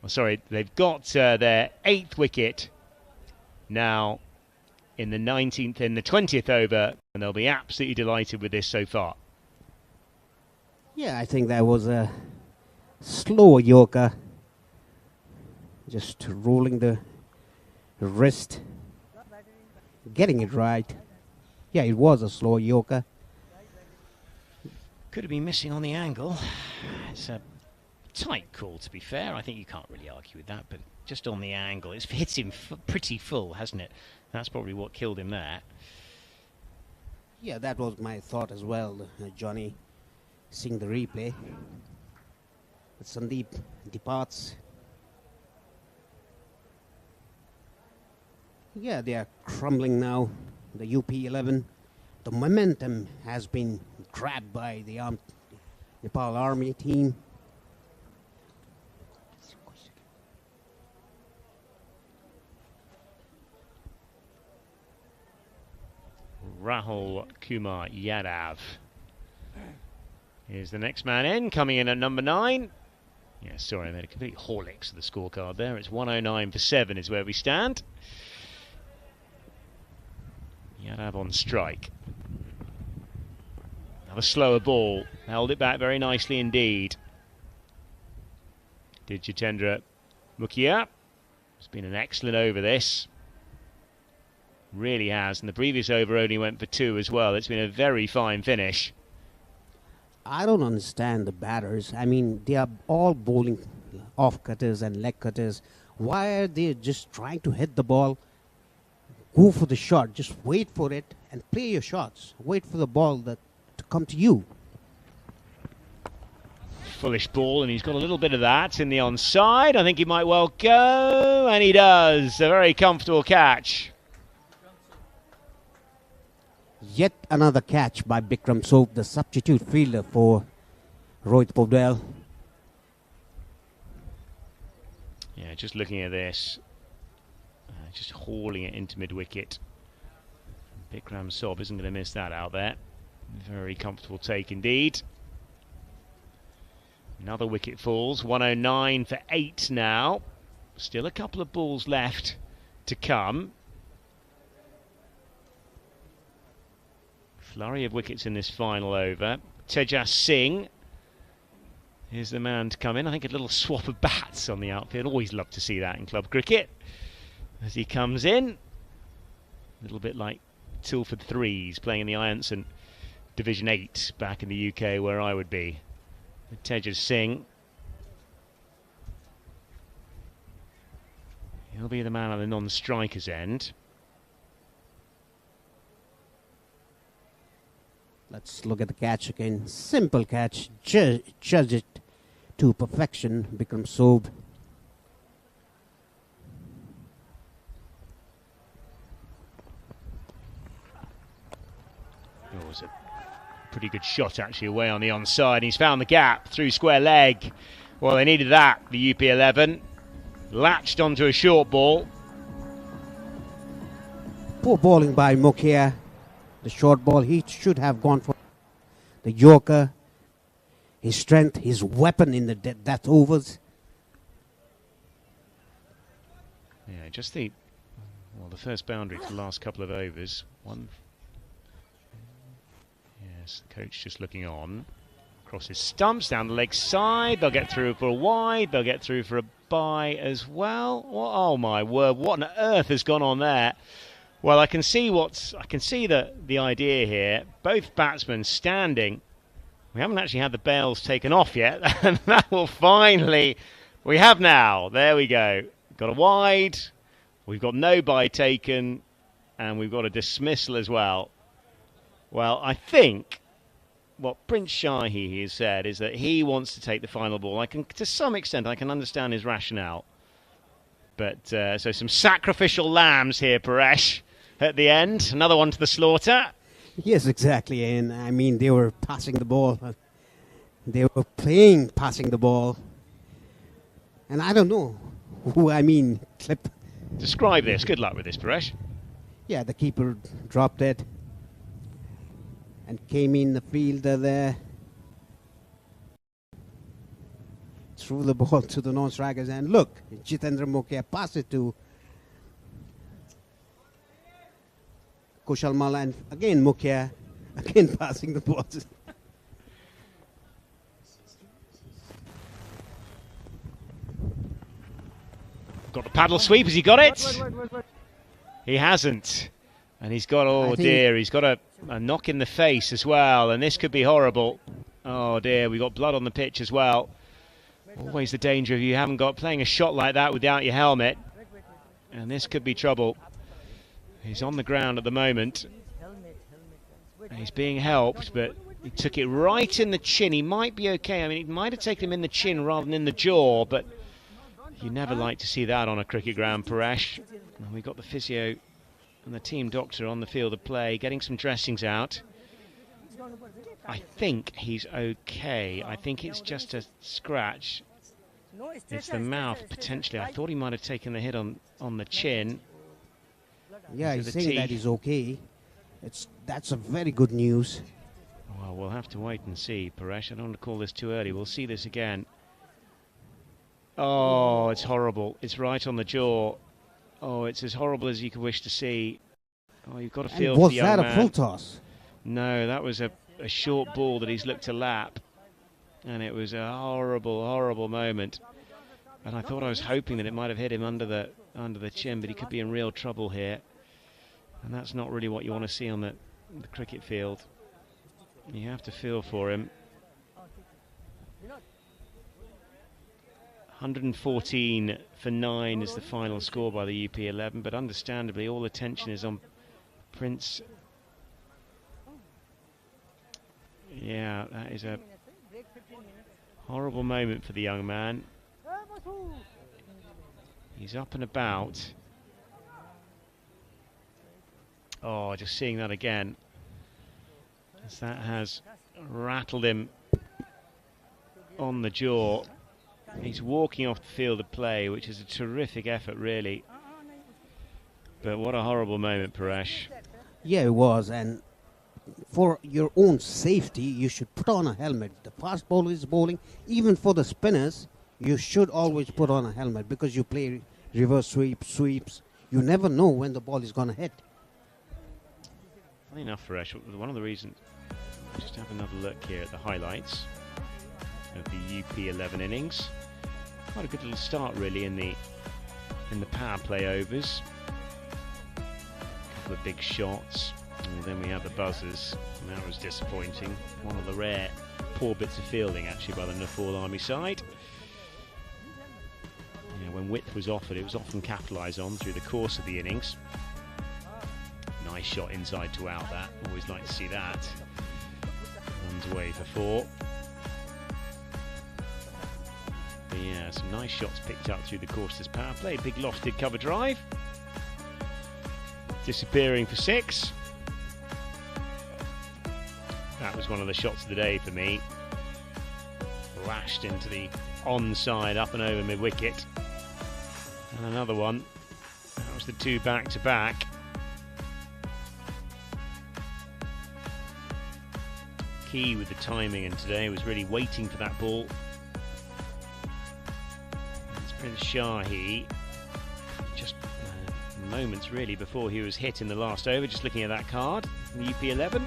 Oh, sorry, they've got their 8th wicket now in the 20th over, and they'll be absolutely delighted with this so far. Yeah, I think that was a slow Yorker, just rolling the wrist, getting it right. Yeah, it was a slow Yorker. Could have been missing on the angle. It's a tight call, to be fair. I think you can't really argue with that, but just on the angle, it's hit him pretty full, hasn't it? That's probably what killed him there. Yeah, that was my thought as well, Johnny, seeing the replay. But Sandeep departs. Yeah, they are crumbling now, the UP11. The momentum has been grabbed by the Nepal Army team. Rahul Kumar Yadav is the next man in, coming in at number 9. Yeah, sorry, I made a complete Horlicks of the scorecard there. It's 109 for 7 is where we stand. Yadav on strike. Another slower ball. Held it back very nicely indeed. Did Jitendra Mukhya. It's been an excellent over this. Really has, and the previous over only went for 2 as well. It's been a very fine finish. I don't understand the batters. I mean, they are all bowling off cutters and leg cutters. Why are they just trying to hit the ball? Go for the shot. Just wait for it and play your shots. Wait for the ball to come to you. Foolish ball, and he's got a little bit of that in the onside. I think he might well go, and he does. A very comfortable catch. Yet another catch by Bikram Soap, the substitute fielder for Rohit Povdel. Yeah, just looking at this, just hauling it into mid-wicket. Bikram Soap isn't going to miss that out there. Very comfortable take indeed. Another wicket falls, 109 for 8 now. Still a couple of balls left to come. Flurry of wickets in this final over. Tejas Singh is the man to come in. I think a little swap of bats on the outfield. Always love to see that in club cricket. As he comes in, a little bit like Tilford Threes playing in the Ironson Division 8 back in the UK where I would be. Tejas Singh. He'll be the man on the non-striker's end. Let's look at the catch again. Simple catch. Judge it to perfection. Bikram Sob. It was a pretty good shot actually away on the onside. He's found the gap through square leg. Well, they needed that, the UP11. Latched onto a short ball. Poor bowling by Mukhia. The short ball, he should have gone for the Yorker. His strength, his weapon in the death overs. Yeah, just the first boundary for the last couple of overs. Yes, the coach just looking on. Crosses stumps down the leg side. They'll get through for a wide. They'll get through for a bye as well. Oh my word! What on earth has gone on there? Well, I can see the idea here. Both batsmen standing. We haven't actually had the bails taken off yet, and that will finally. We have now. There we go. Got a wide. We've got no bye taken, and we've got a dismissal as well. Well, I think what Prince Shahi has said is that he wants to take the final ball. To some extent, I can understand his rationale. But so some sacrificial lambs here, Paresh, at the end. Another one to the slaughter. Yes, exactly. And I mean, they were passing the ball. They were playing passing the ball. And I don't know who, clip. Describe this. Good luck with this, Paresh. Yeah, the keeper dropped it and came in the fielder there. Threw the ball to the non-strikers. And look, Jitendra Mukhia passed it to Kushal Malla, and again Mukhia, again passing the ball. Got the paddle sweep. Has he got it? He hasn't. And he's got, oh dear, he's got a knock in the face as well. And this could be horrible. Oh dear, we've got blood on the pitch as well. Always the danger of you haven't got playing a shot like that without your helmet. And this could be trouble. He's on the ground at the moment. He's being helped, but he took it right in the chin. He might be okay. I mean, it might have taken him in the chin rather than in the jaw, but you never like to see that on a cricket ground, Paresh. And we've got the physio and the team doctor on the field of play, getting some dressings out. I think he's okay. I think it's just a scratch. It's the mouth, potentially. I thought he might have taken the hit on the chin. Yeah, he's saying that he's okay. That's a very good news. Well, we'll have to wait and see, Paresh. I don't want to call this too early. We'll see this again. Oh, it's horrible. It's right on the jaw. Oh, it's as horrible as you could wish to see. Oh, you've got to feel for the young man. Was that a full toss? No, that was a short ball that he's looked to lap. And it was a horrible, horrible moment. And I thought I was hoping that it might have hit him under the chin, but he could be in real trouble here. And that's not really what you want to see on the cricket field. You have to feel for him. 114 for 9 is the final score by the UP11, but understandably all attention is on Prince. Yeah, that is a horrible moment for the young man. He's up and about. Oh, just seeing that again, as that has rattled him on the jaw. He's walking off the field of play, which is a terrific effort, really. But what a horrible moment, Paresh. Yeah, it was. And for your own safety, you should put on a helmet. The fast bowler is bowling. Even for the spinners, you should always put on a helmet because you play reverse sweeps. You never know when the ball is going to hit. Funny enough, Paresh, one of the reasons, just have another look here at the highlights of the UP11 innings. Quite a good little start, really, in the power play overs. A couple of big shots, and then we have the buzzers, and that was disappointing. One of the rare poor bits of fielding, actually, by the Nepal Army side. You know, when width was offered, it was often capitalised on through the course of the innings. Nice shot inside to out, that. Always like to see that. Hands away for 4. But yeah, some nice shots picked up through the course of this power play. Big lofted cover drive. Disappearing for 6. That was one of the shots of the day for me. Lashed into the onside, up and over mid-wicket. And another one. That was the 2 back-to-back. Key with the timing, and today was really waiting for that ball. It's Prince Shahi. Just moments really before he was hit in the last over. Just looking at that card, the UP11.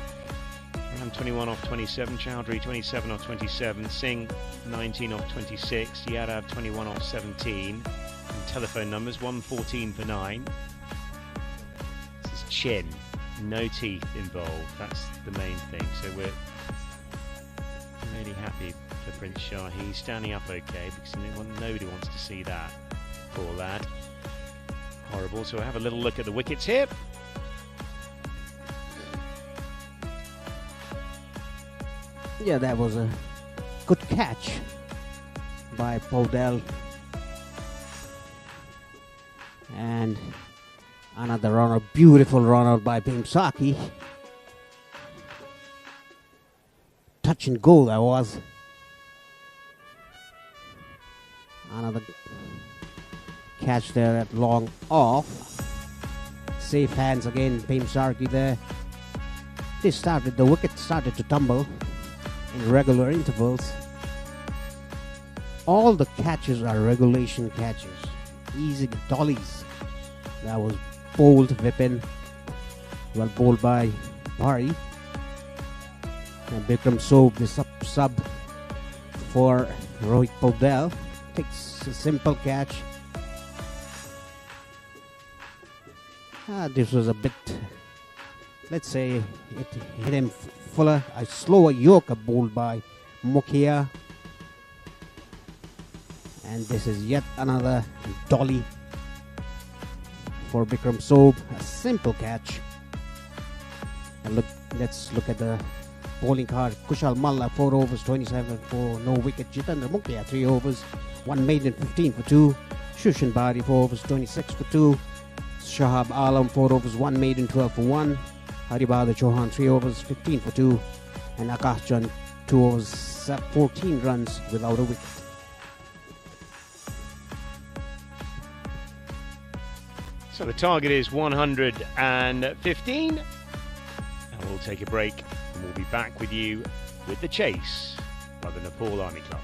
Ram 21 off 27, Chowdhury 27 off 27, Singh 19 off 26, Yadav 21 off 17. And telephone numbers 114 for 9. This is chin, no teeth involved. That's the main thing. So we're really happy for Prince Shah. He's standing up okay because nobody wants to see that. Poor lad. Horrible. So we'll have a little look at the wickets here. Yeah, that was a good catch by Podell. And another run out, beautiful run out by Bimsaki. Touch and go that was. Another catch there at long off. Safe hands again, Bimsaki there. The wicket started to tumble in regular intervals. All the catches are regulation catches. Easy dollies. That was bowled, Vipin. Well bowled by Bari. And Bikram Sob, the sub for Rohit Podell, takes a simple catch. This was a bit, let's say, it hit him fuller. A slower Yorker bowled by Mukhia. And this is yet another dolly for Bikram Sob. A simple catch. And let's look at the bowling card. Kushal Malla 4 overs 27 for no wicket. Jitendra Mukhia 3 overs 1 maiden 15 for 2. Shushan Bari 4 overs 26 for 2. Shahab Alam 4 overs 1 maiden 12 for 1. Haribhadra Chauhan 3 overs 15 for 2. And Akash Chand 2 overs 14 runs without a wicket. So the target is 115. And we'll take a break and we'll be back with you with the chase by the Nepal Army Club.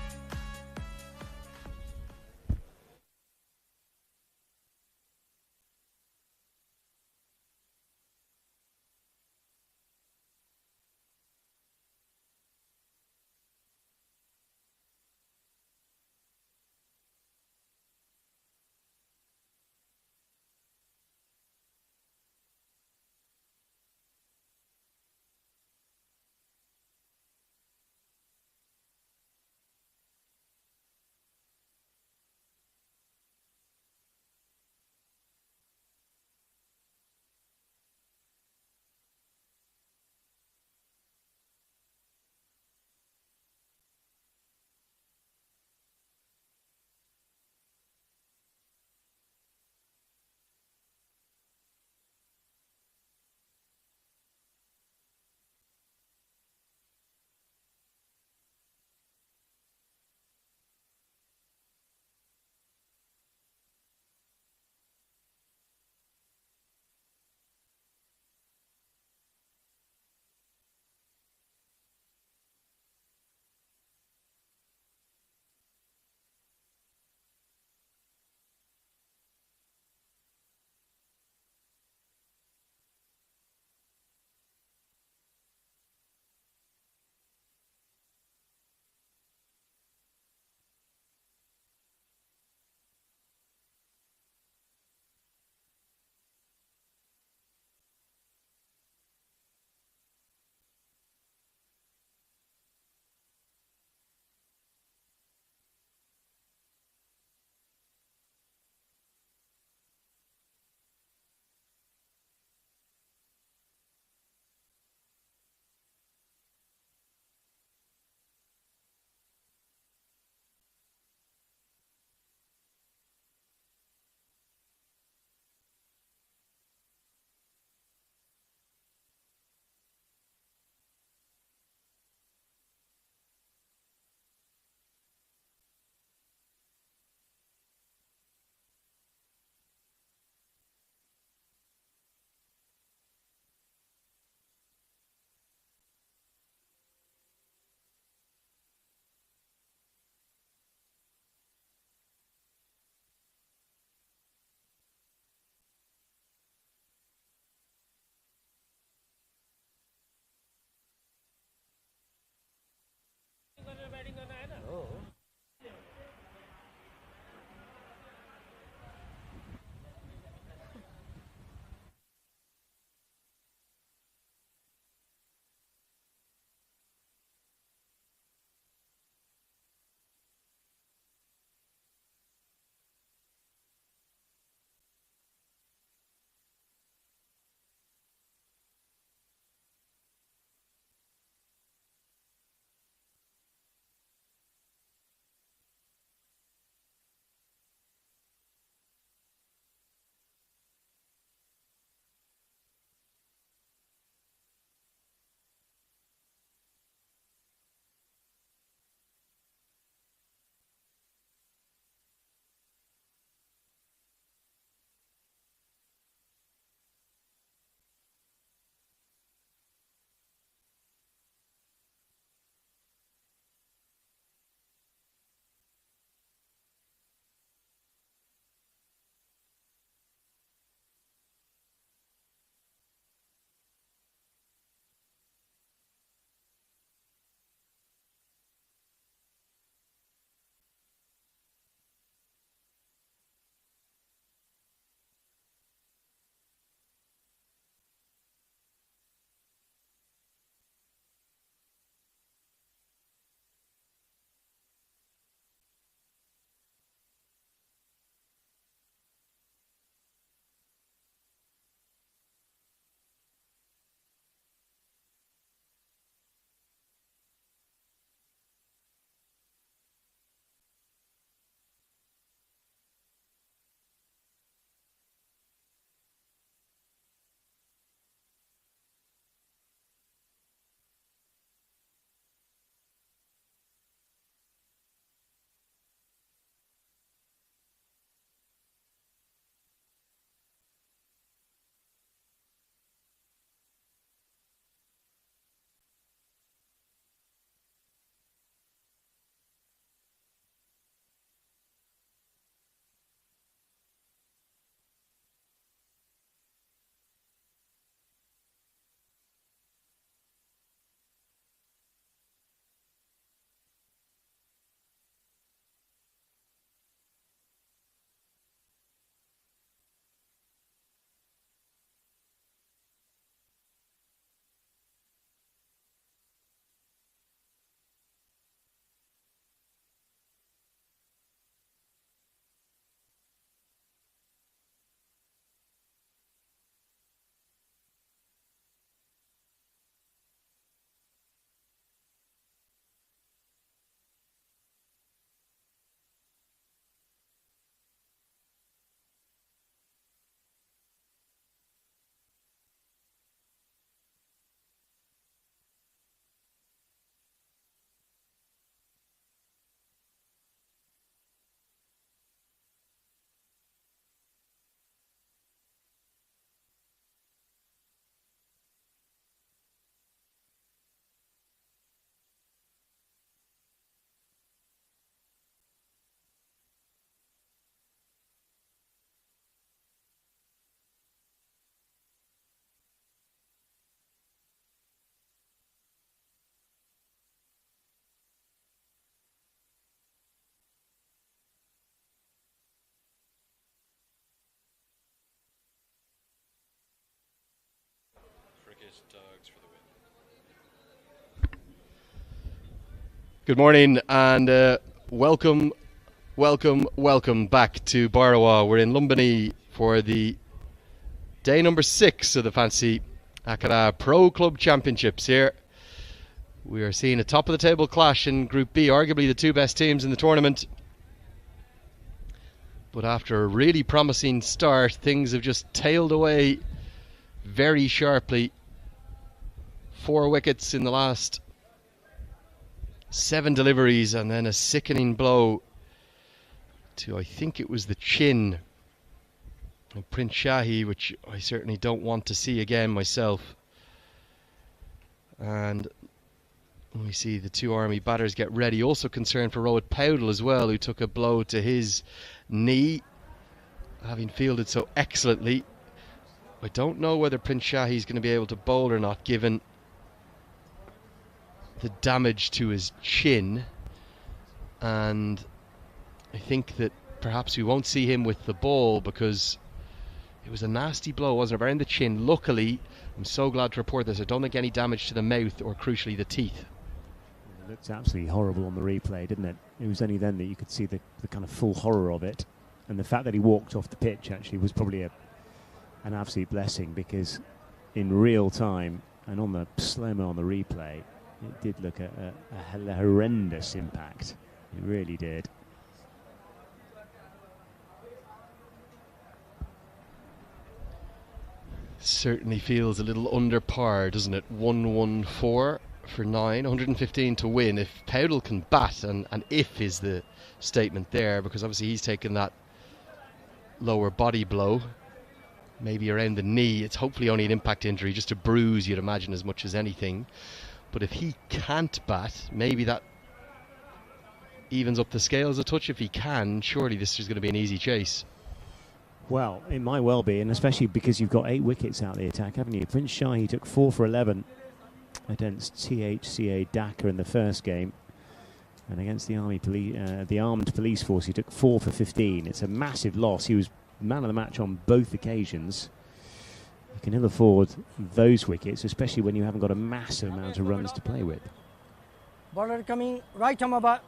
Good morning and welcome back to Barawa. We're in Lumbini for the day number 6 of the Fancy Akara Pro Club Championships here. We are seeing a top of the table clash in Group B, arguably the two best teams in the tournament. But after a really promising start, things have just tailed away very sharply. 4 wickets in the last 7 deliveries, and then a sickening blow to, I think it was the chin of Prince Shahi, which I certainly don't want to see again myself. And we see the two Army batters get ready. Also concerned for Rohit Powdell as well, who took a blow to his knee, having fielded so excellently. I don't know whether Prince Shahi is going to be able to bowl or not, given the damage to his chin, and I think that perhaps we won't see him with the ball because it was a nasty blow, wasn't it, around the chin. Luckily, I'm so glad to report this, I don't think any damage to the mouth or crucially the teeth. It looked absolutely horrible on the replay, didn't it? It was only then that you could see the kind of full horror of it, and the fact that he walked off the pitch actually was probably an absolute blessing, because in real time and on the slow-mo on the replay, it did look a horrendous impact. It really did. Certainly feels a little under par, doesn't it? 114 for 9, 115 to win. If Powdell can bat, and if is the statement there, because obviously he's taken that lower body blow, maybe around the knee. It's hopefully only an impact injury, just a bruise, you'd imagine, as much as anything. But if he can't bat, maybe that evens up the scales a touch. If he can, surely this is going to be an easy chase. Well, it might well be, and especially because you've got 8 wickets out of the attack, haven't you? Prince Shahi took 4 for 11 against THCA Dhaka in the first game, and against the the armed police force, he took 4 for 15. It's a massive loss. He was man of the match on both occasions. You can ill afford those wickets, especially when you haven't got a massive amount of runs to play with. Bowler coming right arm over.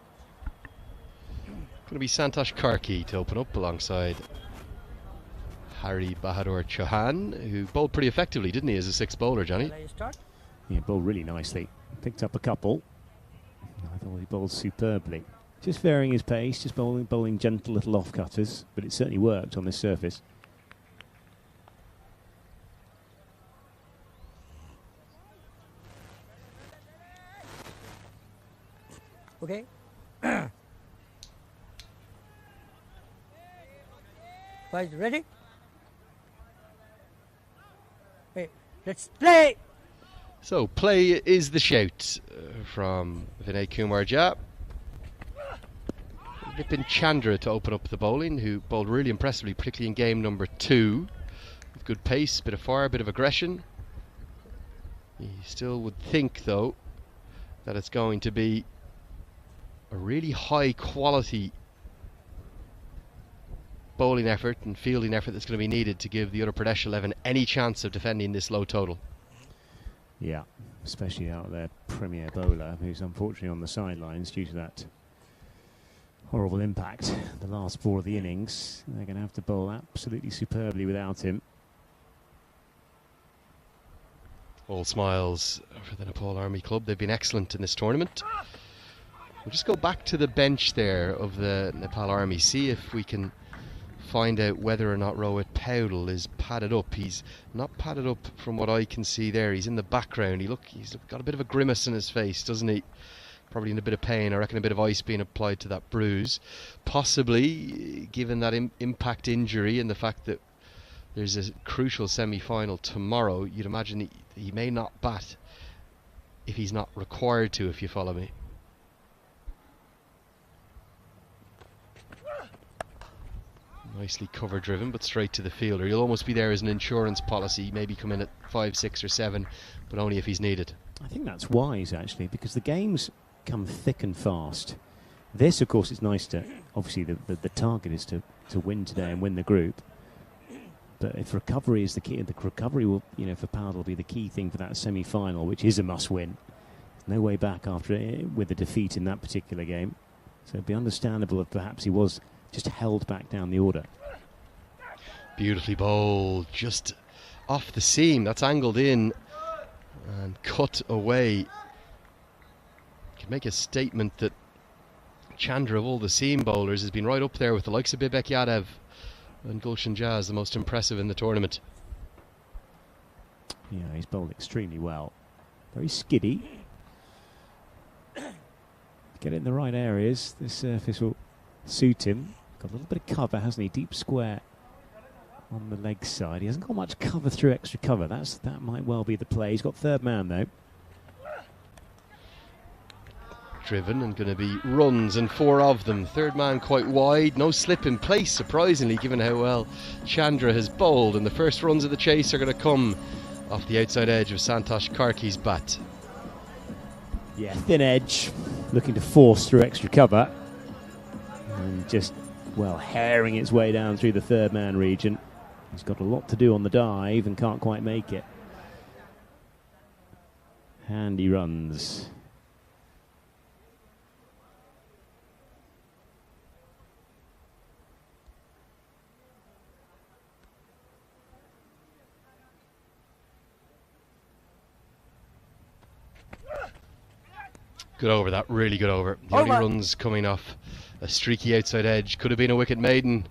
Going to be Santosh Karki to open up alongside Hari Bahadur Chauhan, who bowled pretty effectively, didn't he, as a 6th bowler, Johnny? Yeah, bowled really nicely. Picked up a couple. I thought he bowled superbly. Just varying his pace, just bowling gentle little off-cutters, but it certainly worked on this surface. Okay. Guys, ready? Okay, let's play! So, play is the shout from Vinay Kumar Jha. Vipin Chandra to open up the bowling, who bowled really impressively, particularly in game number 2. With good pace, bit of fire, bit of aggression. You still would think, though, that it's going to be a really high quality bowling effort and fielding effort that's going to be needed to give the Uttar Pradesh 11 any chance of defending this low total. Yeah, especially out of their premier bowler, who's unfortunately on the sidelines due to that horrible impact the last 4 of the innings. They're going to have to bowl absolutely superbly without him. All smiles for the Nepal Army Club. They've been excellent in this tournament. We'll just go back to the bench there of the Nepal Army, see if we can find out whether or not Rohit Powdell is padded up. He's not padded up from what I can see there. He's in the background. He's got a bit of a grimace in his face, doesn't he? Probably in a bit of pain. I reckon a bit of ice being applied to that bruise. Possibly, given that impact injury and the fact that there's a crucial semi-final tomorrow, you'd imagine he may not bat if he's not required to, if you follow me. Nicely cover driven, but straight to the fielder. He'll almost be there as an insurance policy, maybe come in at 5, 6 or 7, but only if he's needed. I think that's wise, actually, because the games come thick and fast. This, of course, is nice to... Obviously, the target is to win today and win the group. But if recovery is the key, the recovery will, for Powdell, will be the key thing for that semi-final, which is a must-win. No way back after with a defeat in that particular game. So it'd be understandable if perhaps he was just held back down the order. Beautifully bowled, just off the seam. That's angled in and cut away. You can make a statement that Chandra, of all the seam bowlers, has been right up there with the likes of Bibek Yadav and Gulshan Jazz, the most impressive in the tournament. Yeah, he's bowled extremely well. Very skiddy. Get it in the right areas. This surface will suit him. Got a little bit of cover, hasn't he? Deep square on the leg side. He hasn't got much cover through extra cover. That might well be the play. He's got third man though. Driven and going to be runs, and 4 of them. Third man quite wide, no slip in place, surprisingly, given how well Chandra has bowled. And the first runs of the chase are going to come off the outside edge of Santosh Karki's bat. Yeah, thin edge, looking to force through extra cover. And just, well, herring its way down through the third man region. He's got a lot to do on the dive and can't quite make it. Handy runs. Good over that, really good over. The only runs coming off a streaky outside edge. Could have been a wicket maiden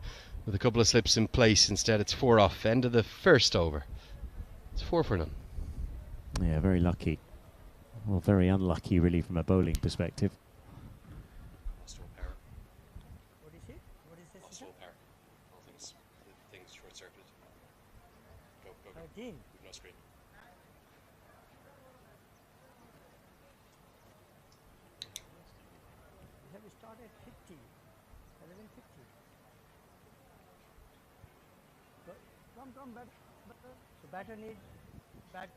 with a couple of slips in place. Instead it's 4 off. End of the first over. It's 4 for none. Yeah, very lucky. Well, very unlucky really from a bowling perspective. What is it? What is this? All things short-circuited. Go. 13. No screen. We have started 50. 11:50. Come, batter. So batter needs bat.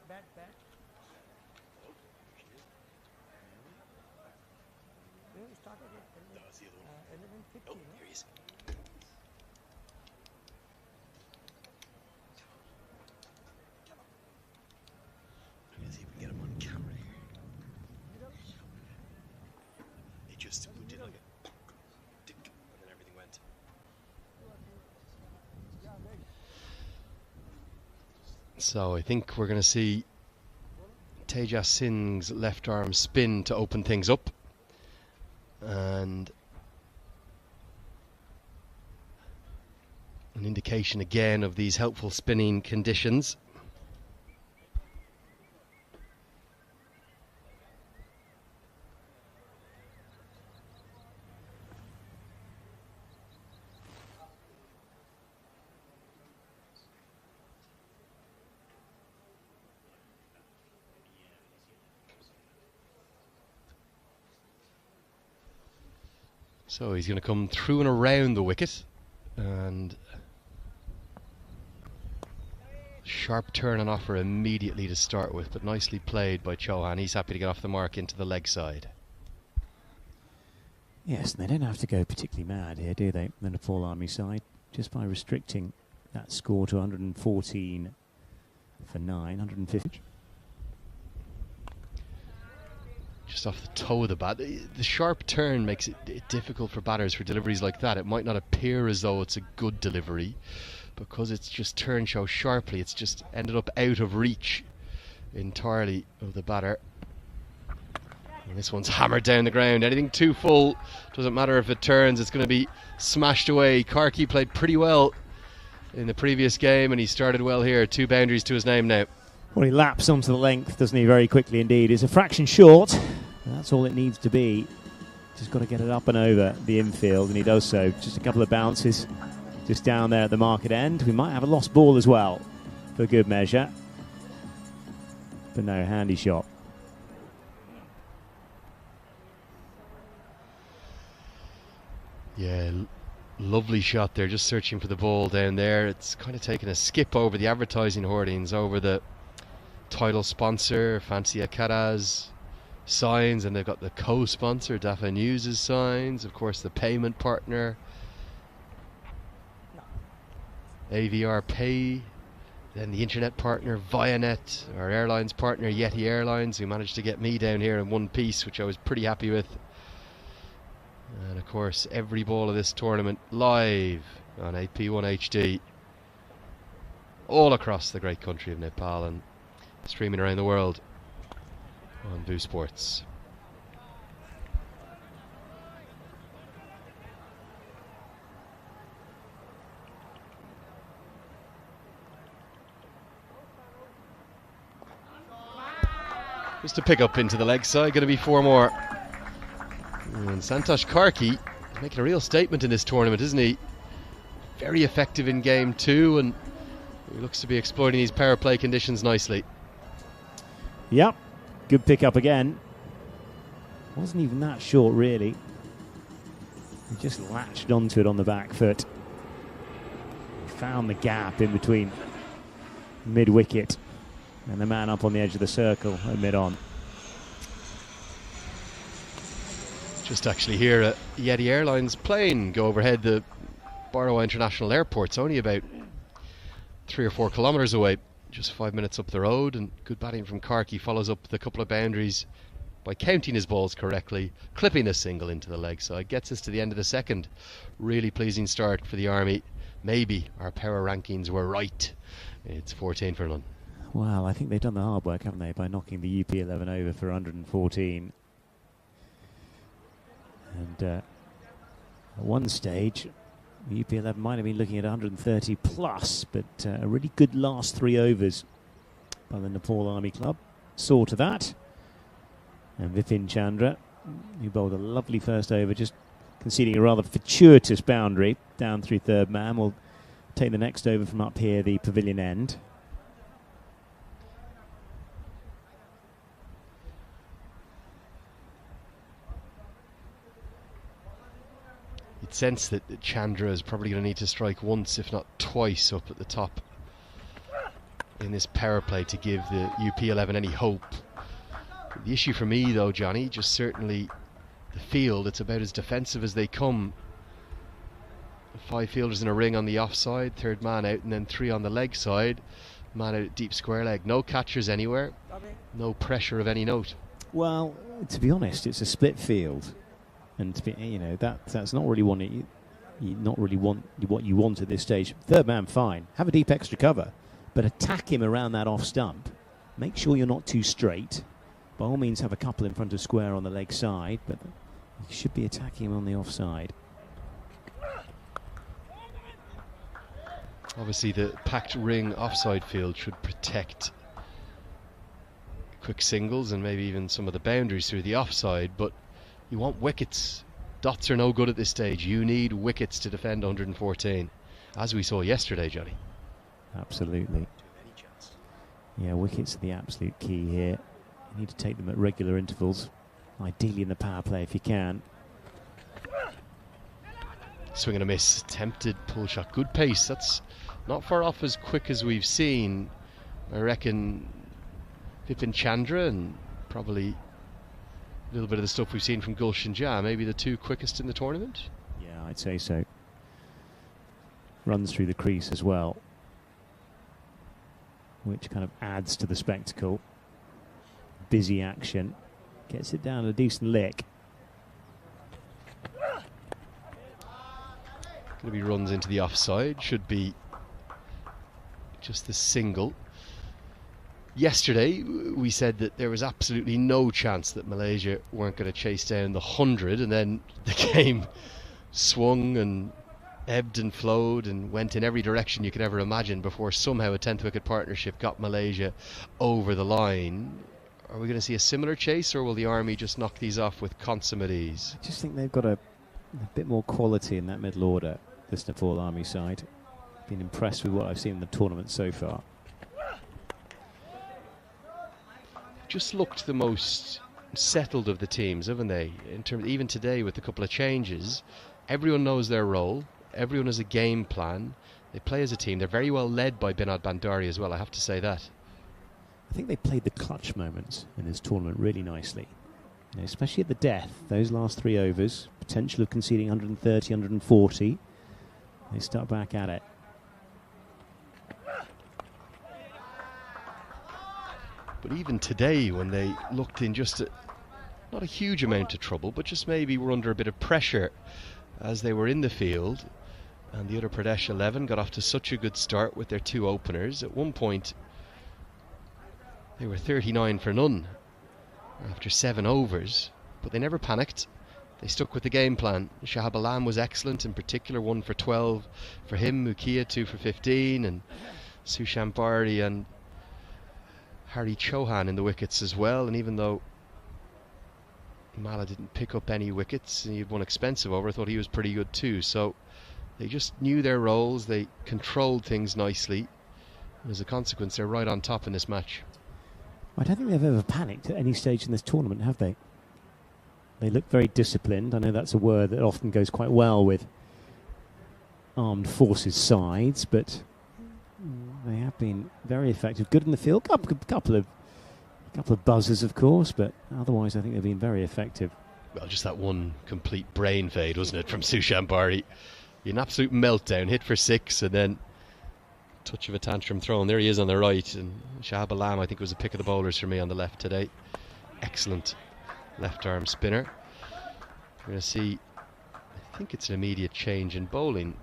We started at 11:50. Oh, here he is. Let's see if we can get him on camera here. He just did like a tick, and then everything went. So I think we're going to see Tejas Singh's left arm spin to open things up. And an indication again of these helpful spinning conditions. So he's going to come through and around the wicket, and sharp turn and offer immediately to start with, but nicely played by Chauhan. He's happy to get off the mark into the leg side. Yes, and they don't have to go particularly mad here, do they? The Nepal Army side, just by restricting that score to 114 for 9, 150. Just off the toe of the bat. The sharp turn makes it difficult for batters for deliveries like that. It might not appear as though it's a good delivery, because it's just turned so sharply. It's just ended up out of reach entirely of the batter. And this one's hammered down the ground. Anything too full, doesn't matter if it turns, it's going to be smashed away. Karki played pretty well in the previous game, and he started well here. 2 boundaries to his name now. Well, he laps onto the length, doesn't he, very quickly indeed. It's a fraction short, and that's all it needs to be. Just got to get it up and over the infield, and he does so. Just a couple of bounces just down there at the market end. We might have a lost ball as well, for good measure. But no, handy shot. Yeah, lovely shot there, just searching for the ball down there. It's kind of taken a skip over the advertising hoardings, over the title sponsor, Fancy Akara's signs, and they've got the co-sponsor, Dafa News' signs, of course the payment partner, AVR Pay, Then the internet partner Vianet, our airlines partner Yeti Airlines, who managed to get me down here in one piece, which I was pretty happy with. And of course, every ball of this tournament live on AP1 HD, all across the great country of Nepal and streaming around the world on Boo Sports. Just to pick up into the leg side, going to be 4 more. And Santosh Karki is making a real statement in this tournament, isn't he? Very effective in game 2, and he looks to be exploiting these power play conditions nicely. Yep, good pick up again. Wasn't even that short, really. He just latched onto it on the back foot. Found the gap in between mid-wicket and the man up on the edge of the circle at mid-on. Just actually hear a Yeti Airlines plane go overhead the Barawa International Airport. It's only about 3 or 4 kilometres away, just 5 minutes up the road, and good batting from Karki follows up the couple of boundaries by counting his balls correctly, clipping a single into the leg side, gets us to the end of the second. Really pleasing start for the Army. Maybe our power rankings were right. It's 14 for none. Well, I think they've done the hard work, haven't they, by knocking the UP11 over for 114. And at one stage, the UP11 might have been looking at 130 plus, but a really good last 3 overs by the Nepal Army Club saw to that. And Vipin Chandra, who bowled a lovely first over, just conceding a rather fortuitous boundary down through third man, will take the next over from up here, the pavilion end. You'd sense that Chandra is probably going to need to strike once, if not twice, up at the top in this power play to give the UP11 any hope. The issue for me, though, Johnny, just certainly the field. It's about as defensive as they come. 5 fielders in a ring on the offside, third man out, and then 3 on the leg side. Man out at deep square leg. No catchers anywhere. No pressure of any note. Well, to be honest, it's a split field. And to be, that's not really what you want at this stage. Third man, fine. Have a deep extra cover, but attack him around that off stump. Make sure you're not too straight. By all means, have a couple in front of square on the leg side, but you should be attacking him on the offside. Obviously, the packed ring offside field should protect quick singles and maybe even some of the boundaries through the offside, but you want wickets. Dots are no good at this stage. You need wickets to defend 114, as we saw yesterday, Johnny. Absolutely. Yeah, wickets are the absolute key here. You need to take them at regular intervals, ideally in the power play if you can. Swing and a miss, attempted pull shot, good pace. That's not far off as quick as we've seen. I reckon Vipin Chandra and probably a little bit of the stuff we've seen from Gulshan Jah, maybe the 2 quickest in the tournament. Yeah, I'd say so. Runs through the crease as well, which kind of adds to the spectacle. Busy action, gets it down a decent lick. Going to be runs into the offside, should be just the single. Yesterday we said that there was absolutely no chance that Malaysia weren't going to chase down the 100, and then the game swung and ebbed and flowed and went in every direction you could ever imagine before somehow a 10th wicket partnership got Malaysia over the line. Are we going to see a similar chase, or will the Army just knock these off with consummate ease? I just think they've got a bit more quality in that middle order, this Nepal Army side. Been impressed with what I've seen in the tournament so far. Just looked the most settled of the teams, haven't they? In terms, even today with a couple of changes, everyone knows their role. Everyone has a game plan. They play as a team. They're very well led by Binod Bandari as well, I have to say that. I think they played the clutch moments in this tournament really nicely. Especially at the death, those last 3 overs, potential of conceding 130, 140. They start back at it. But even today, when they looked in just not a huge amount of trouble, but just maybe were under a bit of pressure as they were in the field, and the Uttar Pradesh 11 got off to such a good start with their two openers. At one point, they were 39 for none after 7 overs, but they never panicked. They stuck with the game plan. Shahab Alam was excellent, in particular 1 for 12 for him, Mukia 2 for 15, and Sushant Bari and Hari Chauhan in the wickets as well. And even though Mala didn't pick up any wickets and he had one expensive over, I thought he was pretty good too. So they just knew their roles, they controlled things nicely, and as a consequence they're right on top in this match. I don't think they've ever panicked at any stage in this tournament, have they? They look very disciplined. I know that's a word that often goes quite well with armed forces sides, but they have been very effective. Good in the field, couple of buzzers, of course, but otherwise I think they've been very effective. Well, just that one complete brain fade, wasn't it, from Sushant Bari? An absolute meltdown, hit for 6, and then touch of a tantrum thrown. There he is on the right, and Shahab Alam, I think, was a pick of the bowlers for me on the left today. Excellent left arm spinner. We're going to see, I think it's an immediate change in bowling.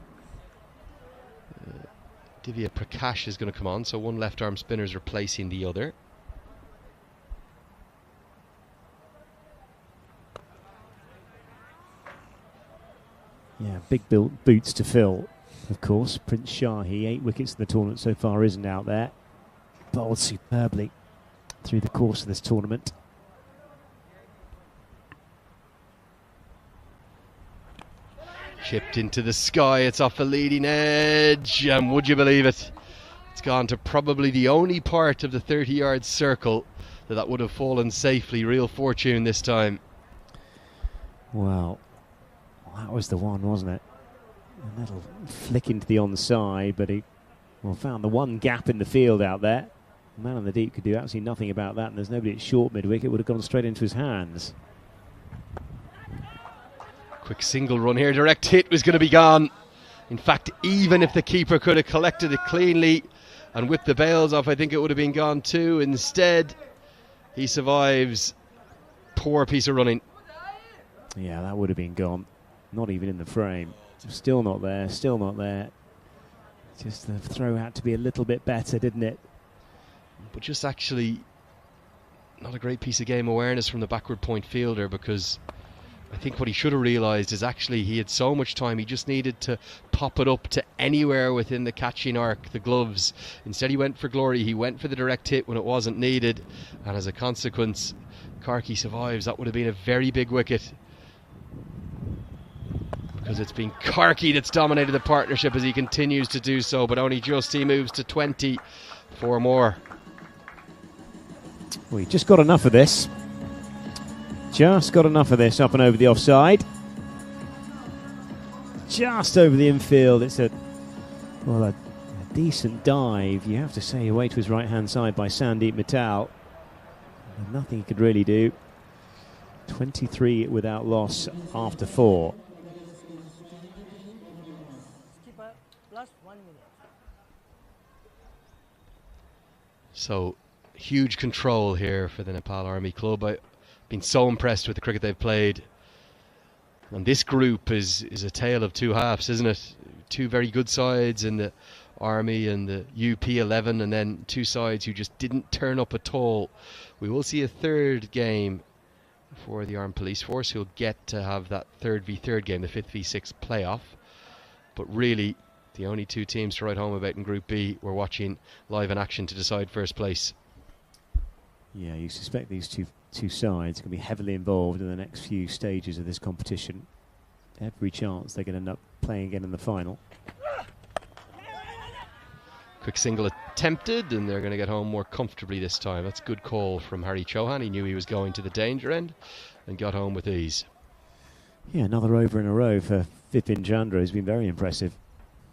Divya Prakash is going to come on, so one left arm spinner is replacing the other. Yeah, big boots to fill, of course. Prince Shahi, 8 wickets in the tournament so far, isn't out there. Bowled superbly through the course of this tournament. Chipped into the sky, it's off the leading edge, and would you believe it? It's gone to probably the only part of the 30-yard circle that would have fallen safely. Real fortune this time. Well, that was the one, wasn't it? A little flick into the onside, but he found the one gap in the field out there. The man on the deep could do absolutely nothing about that, and there's nobody at short mid-wicket. Would have gone straight into his hands. Quick single run here, direct hit was going to be gone. In fact, even if the keeper could have collected it cleanly and whipped the bails off, I think it would have been gone too. Instead, he survives. Poor piece of running. Yeah, that would have been gone. Not even in the frame. Still not there, still not there. Just the throw had to be a little bit better, didn't it? But just actually not a great piece of game awareness from the backward point fielder, because I think what he should have realised is actually he had so much time, he just needed to pop it up to anywhere within the catching arc, the gloves. Instead he went for glory, he went for the direct hit when it wasn't needed, and as a consequence Karki survives. That would have been a very big wicket, because it's been Karki that's dominated the partnership as he continues to do so, but only just. He moves to 20, 4 more. Well, he just got enough of this. Just got enough of this up and over the offside. Just over the infield. It's a decent dive, you have to say, away to his right hand side by Sandeep Mittal. Nothing he could really do. 23 without loss after 4. So huge control here for the Nepal Army Club. I've been so impressed with the cricket they've played. And this group is a tale of two halves, isn't it? Two very good sides in the Army and the UP11, and then two sides who just didn't turn up at all. We will see a third game for the Armed Police Force, who'll get to have that 3v3 game, the 5th v6 playoff. But really, the only two teams to write home about in Group B were watching live in action to decide first place. Yeah, you suspect these two sides can be heavily involved in the next few stages of this competition. Every chance they can end up playing again in the final. Quick single attempted, and they're going to get home more comfortably this time. That's a good call from Hari Chauhan. He knew he was going to the danger end and got home with ease. Yeah, another over in a row for Vipin Chandra. Has been very impressive.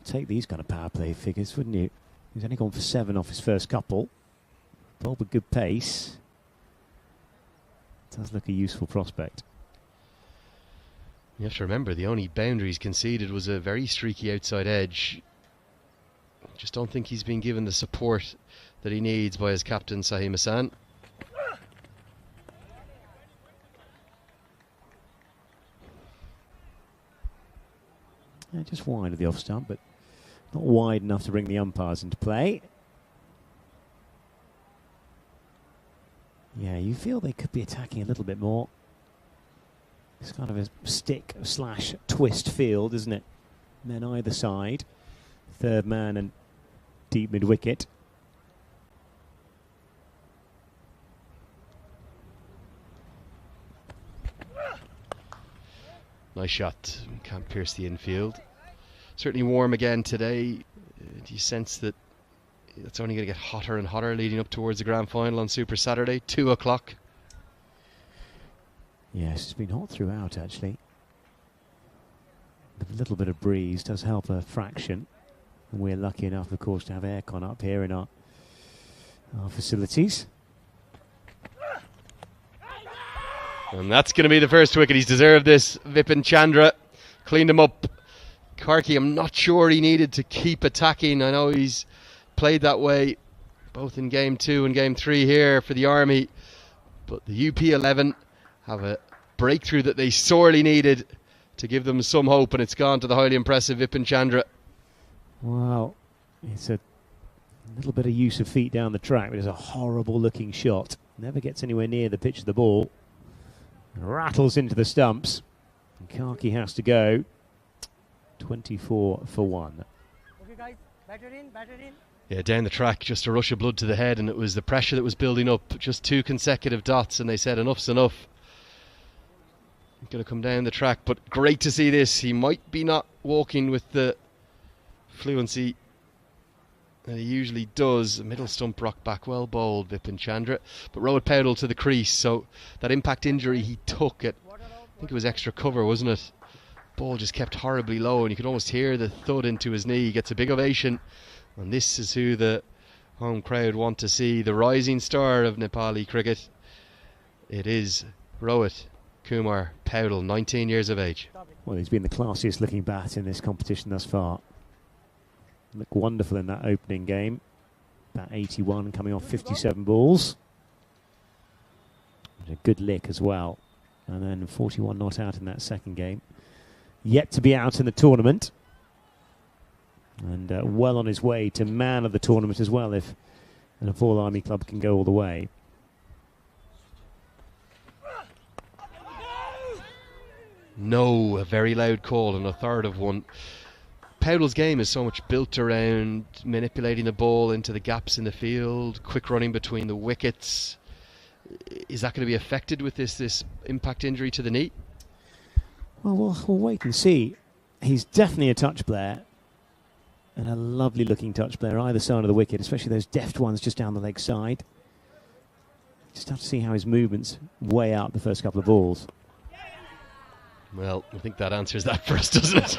Take these kind of power play figures, wouldn't you? He's only gone for 7 off his first couple. Bowled with good pace. Does look a useful prospect. You have to remember, the only boundaries conceded was a very streaky outside edge. Just don't think he's been given the support that he needs by his captain, Sahim Hassan. Yeah, just wide of the off stump, but not wide enough to bring the umpires into play. Yeah, you feel they could be attacking a little bit more. It's kind of a stick slash twist field, isn't it? Men either side. Third man and deep mid wicket. Nice shot. Can't pierce the infield. Certainly warm again today. Do you sense that it's only going to get hotter and hotter leading up towards the grand final on Super Saturday, 2 o'clock? Yes, it's been hot throughout, actually. A little bit of breeze does help a fraction. And we're lucky enough, of course, to have aircon up here in our facilities. And that's going to be the first wicket. He's deserved this. Vipin Chandra cleaned him up. Karki, I'm not sure he needed to keep attacking. I know he's played that way both in game 2 and game 3 here for the Army. But the UP11 have a breakthrough that they sorely needed to give them some hope, and it's gone to the highly impressive Vipin Chandra. Wow, it's a little bit of use of feet down the track, but it's a horrible looking shot. Never gets anywhere near the pitch of the ball. Rattles into the stumps. And Karki has to go. 24 for 1. Okay, guys, batter in, batter in. Yeah, down the track, just a rush of blood to the head, and it was the pressure that was building up. Just 2 consecutive dots, and they said enough's enough. Going to come down the track, but great to see this. He might be not walking with the fluency that he usually does. Middle stump rock back, well bowled, Vipin Chandra. But Rohit Paudel to the crease, so that impact injury he took at, I think it was extra cover, wasn't it? Ball just kept horribly low, and you could almost hear the thud into his knee. He gets a big ovation, and this is who the home crowd want to see, the rising star of Nepali cricket. It is Rohit Kumar Paudel, 19 years of age. Well, he's been the classiest looking bat in this competition thus far. Looked wonderful in that opening game. About 81 coming off 57 balls. And a good lick as well. And then 41 not out in that second game. Yet to be out in the tournament. And well on his way to man of the tournament as well, if the Nepal Army Club can go all the way. No, a very loud call, and a third of one. Paudel's game is so much built around manipulating the ball into the gaps in the field, quick running between the wickets. Is that going to be affected with this impact injury to the knee? Well, we'll wait and see. He's definitely a touch player, and a lovely looking touch player either side of the wicket, especially those deft ones just down the leg side. Just have to see how his movements weigh out the first couple of balls. Well, I think that answers that for us, doesn't it?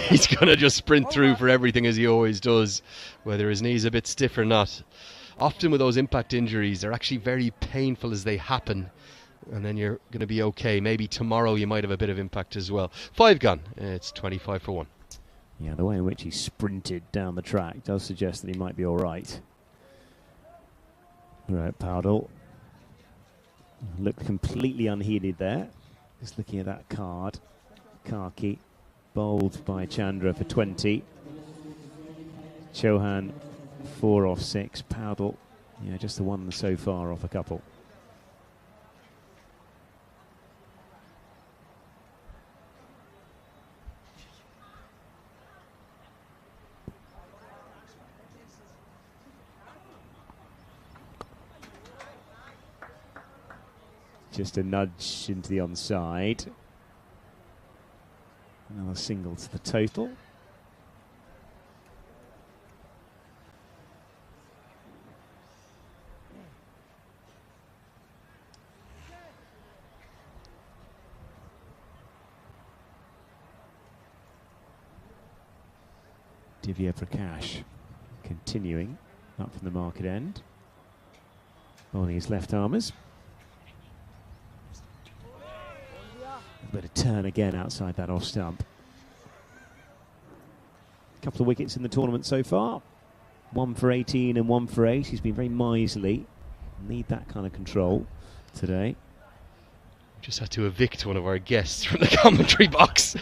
He's going to just sprint through for everything as he always does, whether his knee's a bit stiff or not. Often with those impact injuries, they're actually very painful as they happen, and then you're going to be okay. Maybe tomorrow you might have a bit of impact as well. 5 gone. It's 25 for 1. Yeah, the way in which he sprinted down the track does suggest that he might be all right. Right, Paudel looked completely unheeded there. Just looking at that card. Karki bowled by Chandra for 20. Chauhan 4 off 6. Paudel, yeah, just the one so far off a couple. Just a nudge into the onside. Another single to the total. Divya Prakash continuing up from the market end. Bowling his left armers. A bit of turn again outside that off stump. A couple of wickets in the tournament so far. 1 for 18 and 1 for 8. He's been very miserly. Need that kind of control today. Just had to evict one of our guests from the commentary box.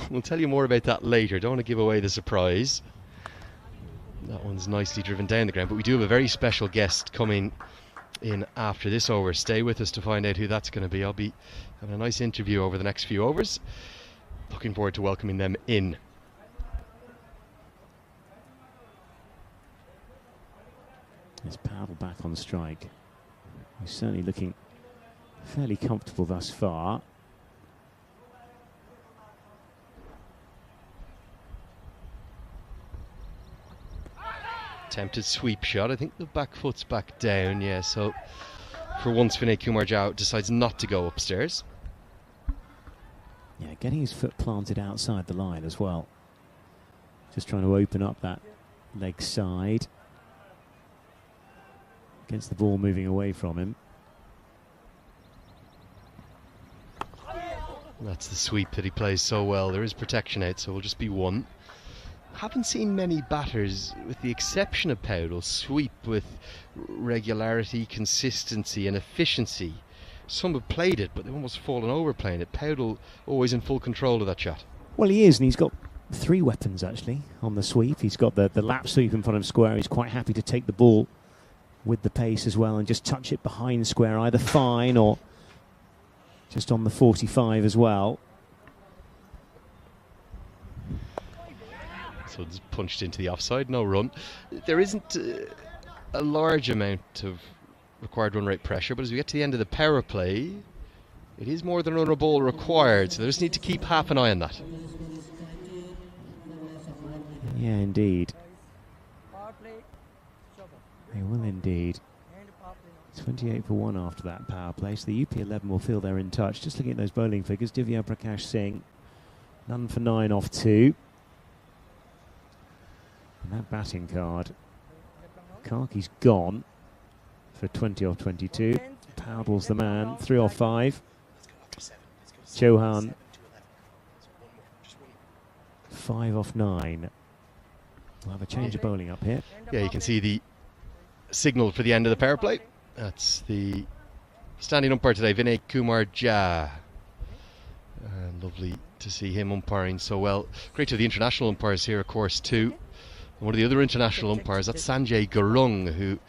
We'll tell you more about that later. Don't want to give away the surprise. That one's nicely driven down the ground, but we do have a very special guest coming in after this over. Stay with us to find out who that's going to be. I'll be having a nice interview over the next few overs. Looking forward to welcoming them in. It's Powell back on strike. He's certainly looking fairly comfortable thus far. Attempted sweep shot. I think the back foot's back down, yeah, so for once Vinay Kumar Jha decides not to go upstairs. Yeah, getting his foot planted outside the line as well. Just trying to open up that leg side. Against the ball moving away from him. That's the sweep that he plays so well. There is protection out, so it'll just be one. Haven't seen many batters, with the exception of Powell, sweep with regularity, consistency and efficiency. Some have played it, but they've almost fallen over playing it. Powell always in full control of that shot. Well, he is, and he's got three weapons actually on the sweep. He's got the lap sweep in front of square. He's quite happy to take the ball with the pace as well and just touch it behind square, either fine or just on the 45 as well. So it's punched into the offside, no run. There isn't a large amount of required run rate pressure, but as we get to the end of the power play, it is more than run a ball required, so they just need to keep half an eye on that. Yeah, indeed. They will indeed. 28 for 1 after that power play, so the UP11 will feel they're in touch. Just looking at those bowling figures, Divya Prakash Singh, none for 9 off 2. And that batting card, Karki's gone for 20 off 22. Powell's the man, 3 off 5. Chauhan, 5 off 9. We'll have a change of bowling up here. Yeah, you can see the signal for the end of the power play. That's the standing umpire today, Vinay Kumar Jha. Lovely to see him umpiring so well. Great to have the international umpires here, of course, too. And one of the other international umpires, that's Sanjay Gurung, who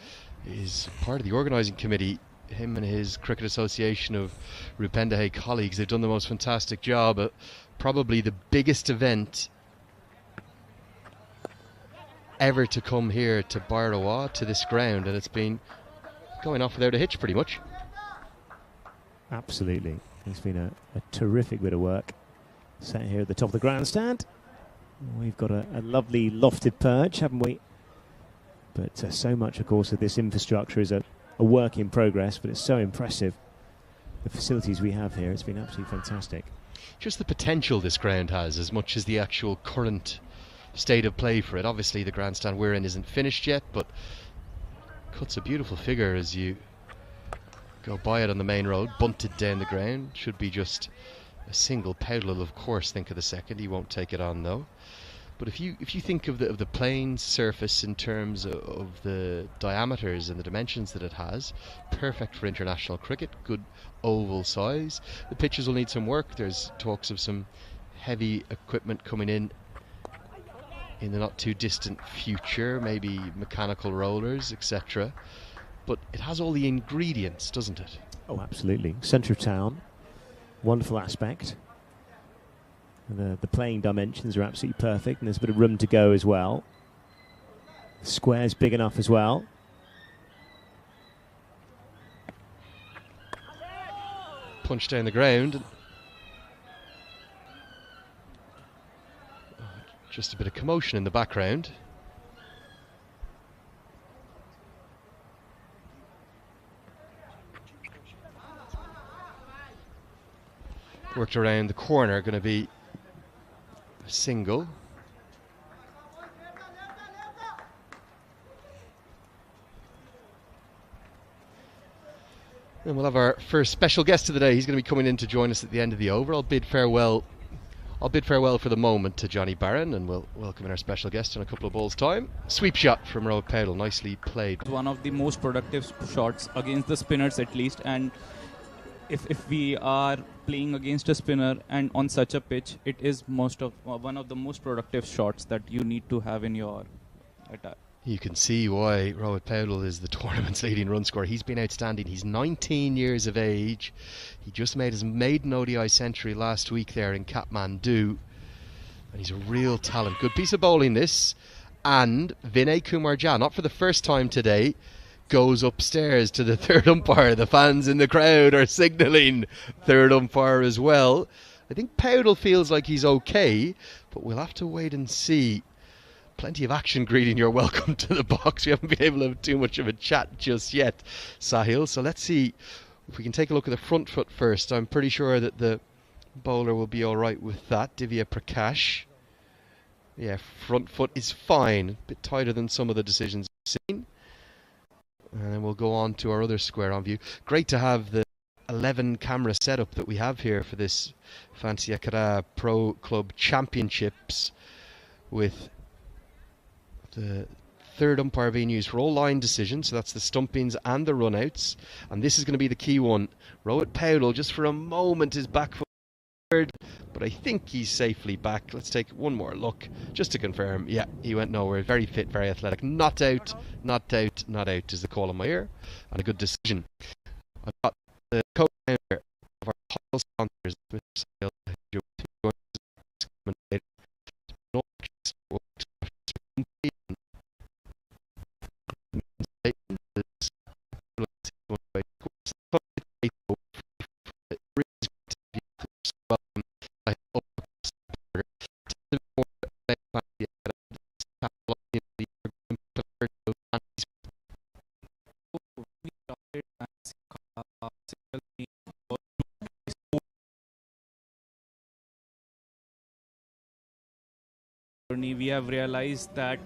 is part of the organising committee. Him and his Cricket Association of Rupendahe colleagues, they've done the most fantastic job. Probably the biggest event ever to come here to Bairoa, to this ground, and it's been going off without a hitch pretty much. Absolutely. It's been a terrific bit of work. Sat here at the top of the grandstand. We've got a lovely lofted perch, haven't we? But so much, of course, of this infrastructure is a work in progress, but it's so impressive. The facilities we have here, it's been absolutely fantastic. Just the potential this ground has, as much as the actual current state of play for it. Obviously, the grandstand we're in isn't finished yet, but cuts a beautiful figure as you go by it on the main road, bunted down the ground. Should be just a single. Powell will, of course, think of the second. He won't take it on, though. But if you think of the playing surface in terms of the diameters and the dimensions that it has, perfect for international cricket, good oval size. The pitches will need some work. There's talks of some heavy equipment coming in the not too distant future, maybe mechanical rollers, etc. But it has all the ingredients, doesn't it? Oh, absolutely. Centre of town, wonderful aspect. The playing dimensions are absolutely perfect, and there's a bit of room to go as well. The square's big enough as well. Punch down the ground. Just a bit of commotion in the background. Worked around the corner, going to be a single. And we'll have our first special guest of the day. He's going to be coming in to join us at the end of the over. I'll bid farewell for the moment to Johnny Barron, and we'll welcome in our special guest in a couple of balls' time. Sweep shot from Rohit Powell, nicely played. One of the most productive shots against the spinners, at least, and if we are playing against a spinner and on such a pitch, it is one of the most productive shots that you need to have in your attack. You can see why Rohit Paudel is the tournament's leading run scorer. He's been outstanding. He's 19 years of age. He just made his maiden ODI century last week there in Kathmandu. And he's a real talent. Good piece of bowling this. And Vinay Kumar Jha, not for the first time today, goes upstairs to the third umpire. The fans in the crowd are signalling third umpire as well. I think Paudel feels like he's okay, but we'll have to wait and see. Plenty of action greeting your welcome to the box. We haven't been able to have too much of a chat just yet, Sahil. So let's see if we can take a look at the front foot first. I'm pretty sure that the bowler will be all right with that. Divya Prakash. Yeah, front foot is fine. A bit tighter than some of the decisions we've seen. And then we'll go on to our other square on view. Great to have the 11 camera setup that we have here for this Fancy Akara Pro Club Championships, with the third umpire being used for all line decisions, so that's the stumpings and the runouts. And this is going to be the key one. Rohit Paudel, just for a moment, is back foot third, but I think he's safely back. Let's take one more look just to confirm. Yeah, he went nowhere. Very fit, very athletic. Not out, not out, not out is the call in my ear, and a good decision. I've got the co-founder of our title sponsors, Mr. Sahil, who we have realized that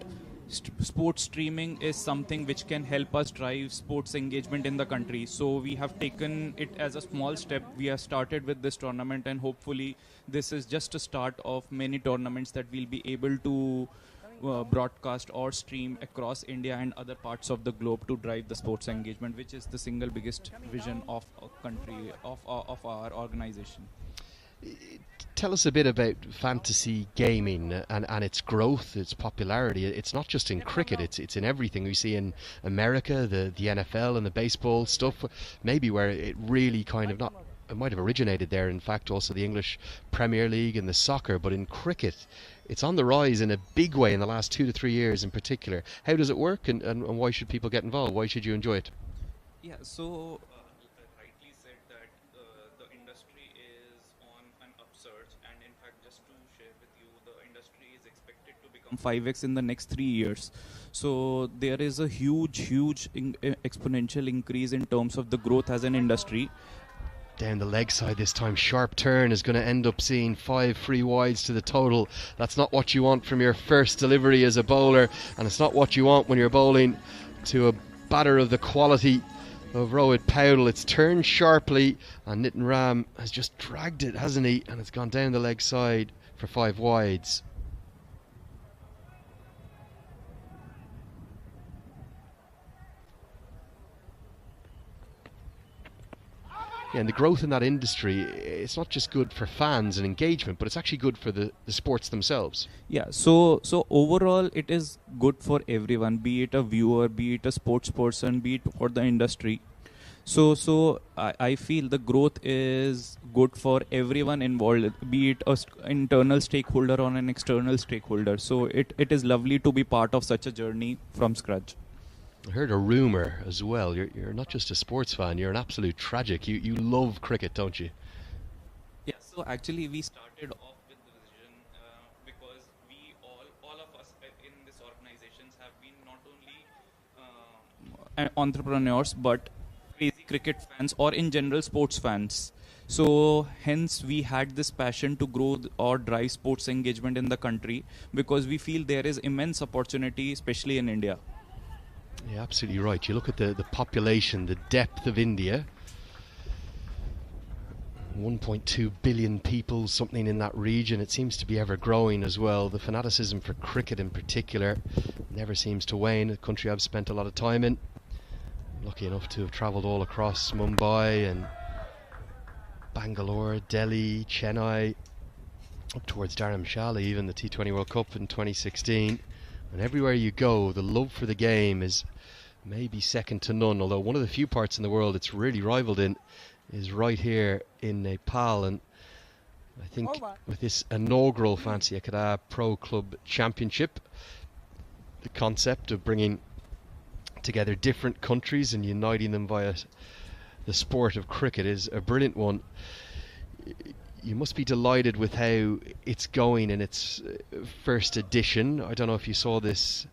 sports streaming is something which can help us drive sports engagement in the country. So we have taken it as a small step. We have started with this tournament, and hopefully this is just a start of many tournaments that we'll be able to broadcast or stream across India and other parts of the globe to drive the sports engagement, which is the single biggest vision of a country, of our organization. Tell us a bit about fantasy gaming and its growth, its popularity. It's not just in cricket, it's in everything we see in America, the NFL and the baseball stuff, maybe where it really kind of it might have originated there, in fact, also the English Premier League and the soccer, but in cricket it's on the rise in a big way in the last 2 to 3 years in particular. How does it work, and why should people get involved? Why should you enjoy it? Yeah, so rightly said that the industry is on an upsurge, and in fact, just to share with you, the industry is expected to become 5x in the next 3 years. So there is a huge exponential increase in terms of the growth as an industry. Down the leg side this time, sharp turn is going to end up seeing 5 free wides to the total. That's not what you want from your first delivery as a bowler, and it's not what you want when you're bowling to a batter of the quality of Rohit Paudel. It's turned sharply, and Nitin Ram has just dragged it, hasn't he? And it's gone down the leg side for 5 wides. Yeah, and the growth in that industry, it's not just good for fans and engagement, but it's actually good for the sports themselves. Yeah, so overall it is good for everyone, be it a viewer, be it a sports person, be it for the industry. So I feel the growth is good for everyone involved, be it an internal stakeholder or an external stakeholder. So it is lovely to be part of such a journey from scratch. I heard a rumour as well. You're not just a sports fan, you're an absolute tragic. You love cricket, don't you? Yeah, so actually we started off with the vision because we all of us in this organizations have been not only entrepreneurs but crazy cricket fans, or in general sports fans. So hence we had this passion to grow or drive sports engagement in the country, because we feel there is immense opportunity, especially in India. Yeah, absolutely right. You look at the population, the depth of India. 1.2 billion people, something in that region. It seems to be ever growing as well. The fanaticism for cricket in particular never seems to wane. A country I've spent a lot of time in. I'm lucky enough to have travelled all across Mumbai and Bangalore, Delhi, Chennai, up towards Dharamshala, even the T20 World Cup in 2016. And everywhere you go, the love for the game is maybe second to none, although one of the few parts in the world it's really rivaled in is right here in Nepal. And I think with this inaugural Fancy Akada Pro Club Championship, the concept of bringing together different countries and uniting them via the sport of cricket is a brilliant one. You must be delighted with how it's going in its first edition. I don't know if you saw this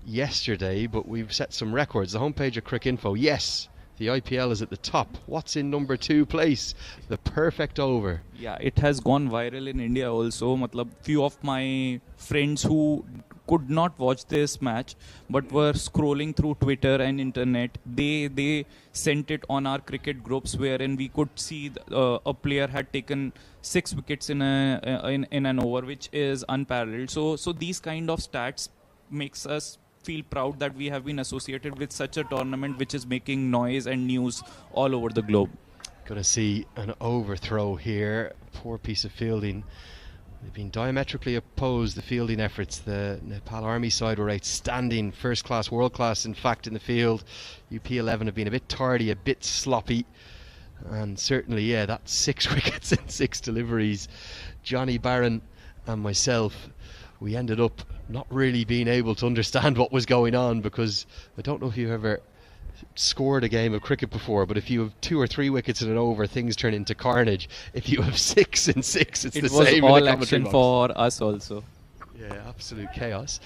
yesterday, but we've set some records. The homepage of Cricinfo, yes, the IPL is at the top. What's in number 2 place? The perfect over. Yeah, it has gone viral in India also. Matlab, few of my friends who could not watch this match but were scrolling through Twitter and internet, they sent it on our cricket groups, wherein we could see a player had taken 6 wickets in an over, which is unparalleled. So these kind of stats makes us feel proud that we have been associated with such a tournament which is making noise and news all over the globe. Gonna see an overthrow here. Poor piece of fielding. They've been diametrically opposed, the fielding efforts. The Nepal Army side were outstanding, first class, world class in fact in the field. UP11 have been a bit tardy, a bit sloppy, and certainly, yeah, that's 6 wickets in 6 deliveries. Johnny Barron and myself, we ended up not really being able to understand what was going on, because I don't know if you've ever scored a game of cricket before, but if you have 2 or 3 wickets in an over, things turn into carnage. If you have 6 in 6, it's the same. It was all action for us also. Yeah, absolute chaos.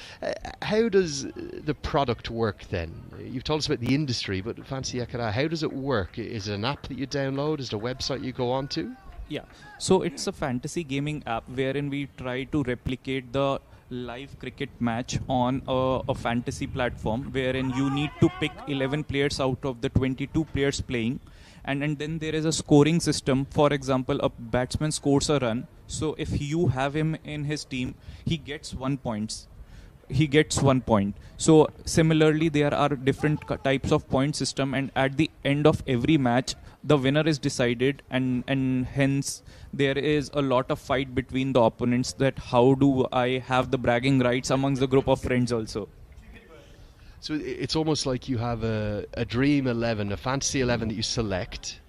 How does the product work then? You've told us about the industry, but Fancy Akada, how does it work? Is it an app that you download? Is it a website you go on to? Yeah, so it's a fantasy gaming app wherein we try to replicate the live cricket match on a fantasy platform, wherein you need to pick 11 players out of the 22 players playing, and then there is a scoring system. For example, a batsman scores a run, so if you have him in his team, he gets 1 point. So similarly, there are different types of point system, and at the end of every match the winner is decided, and hence there is a lot of fight between the opponents, that how do I have the bragging rights amongst the group of friends also. So it's almost like you have a dream 11, a fantasy 11 that you select,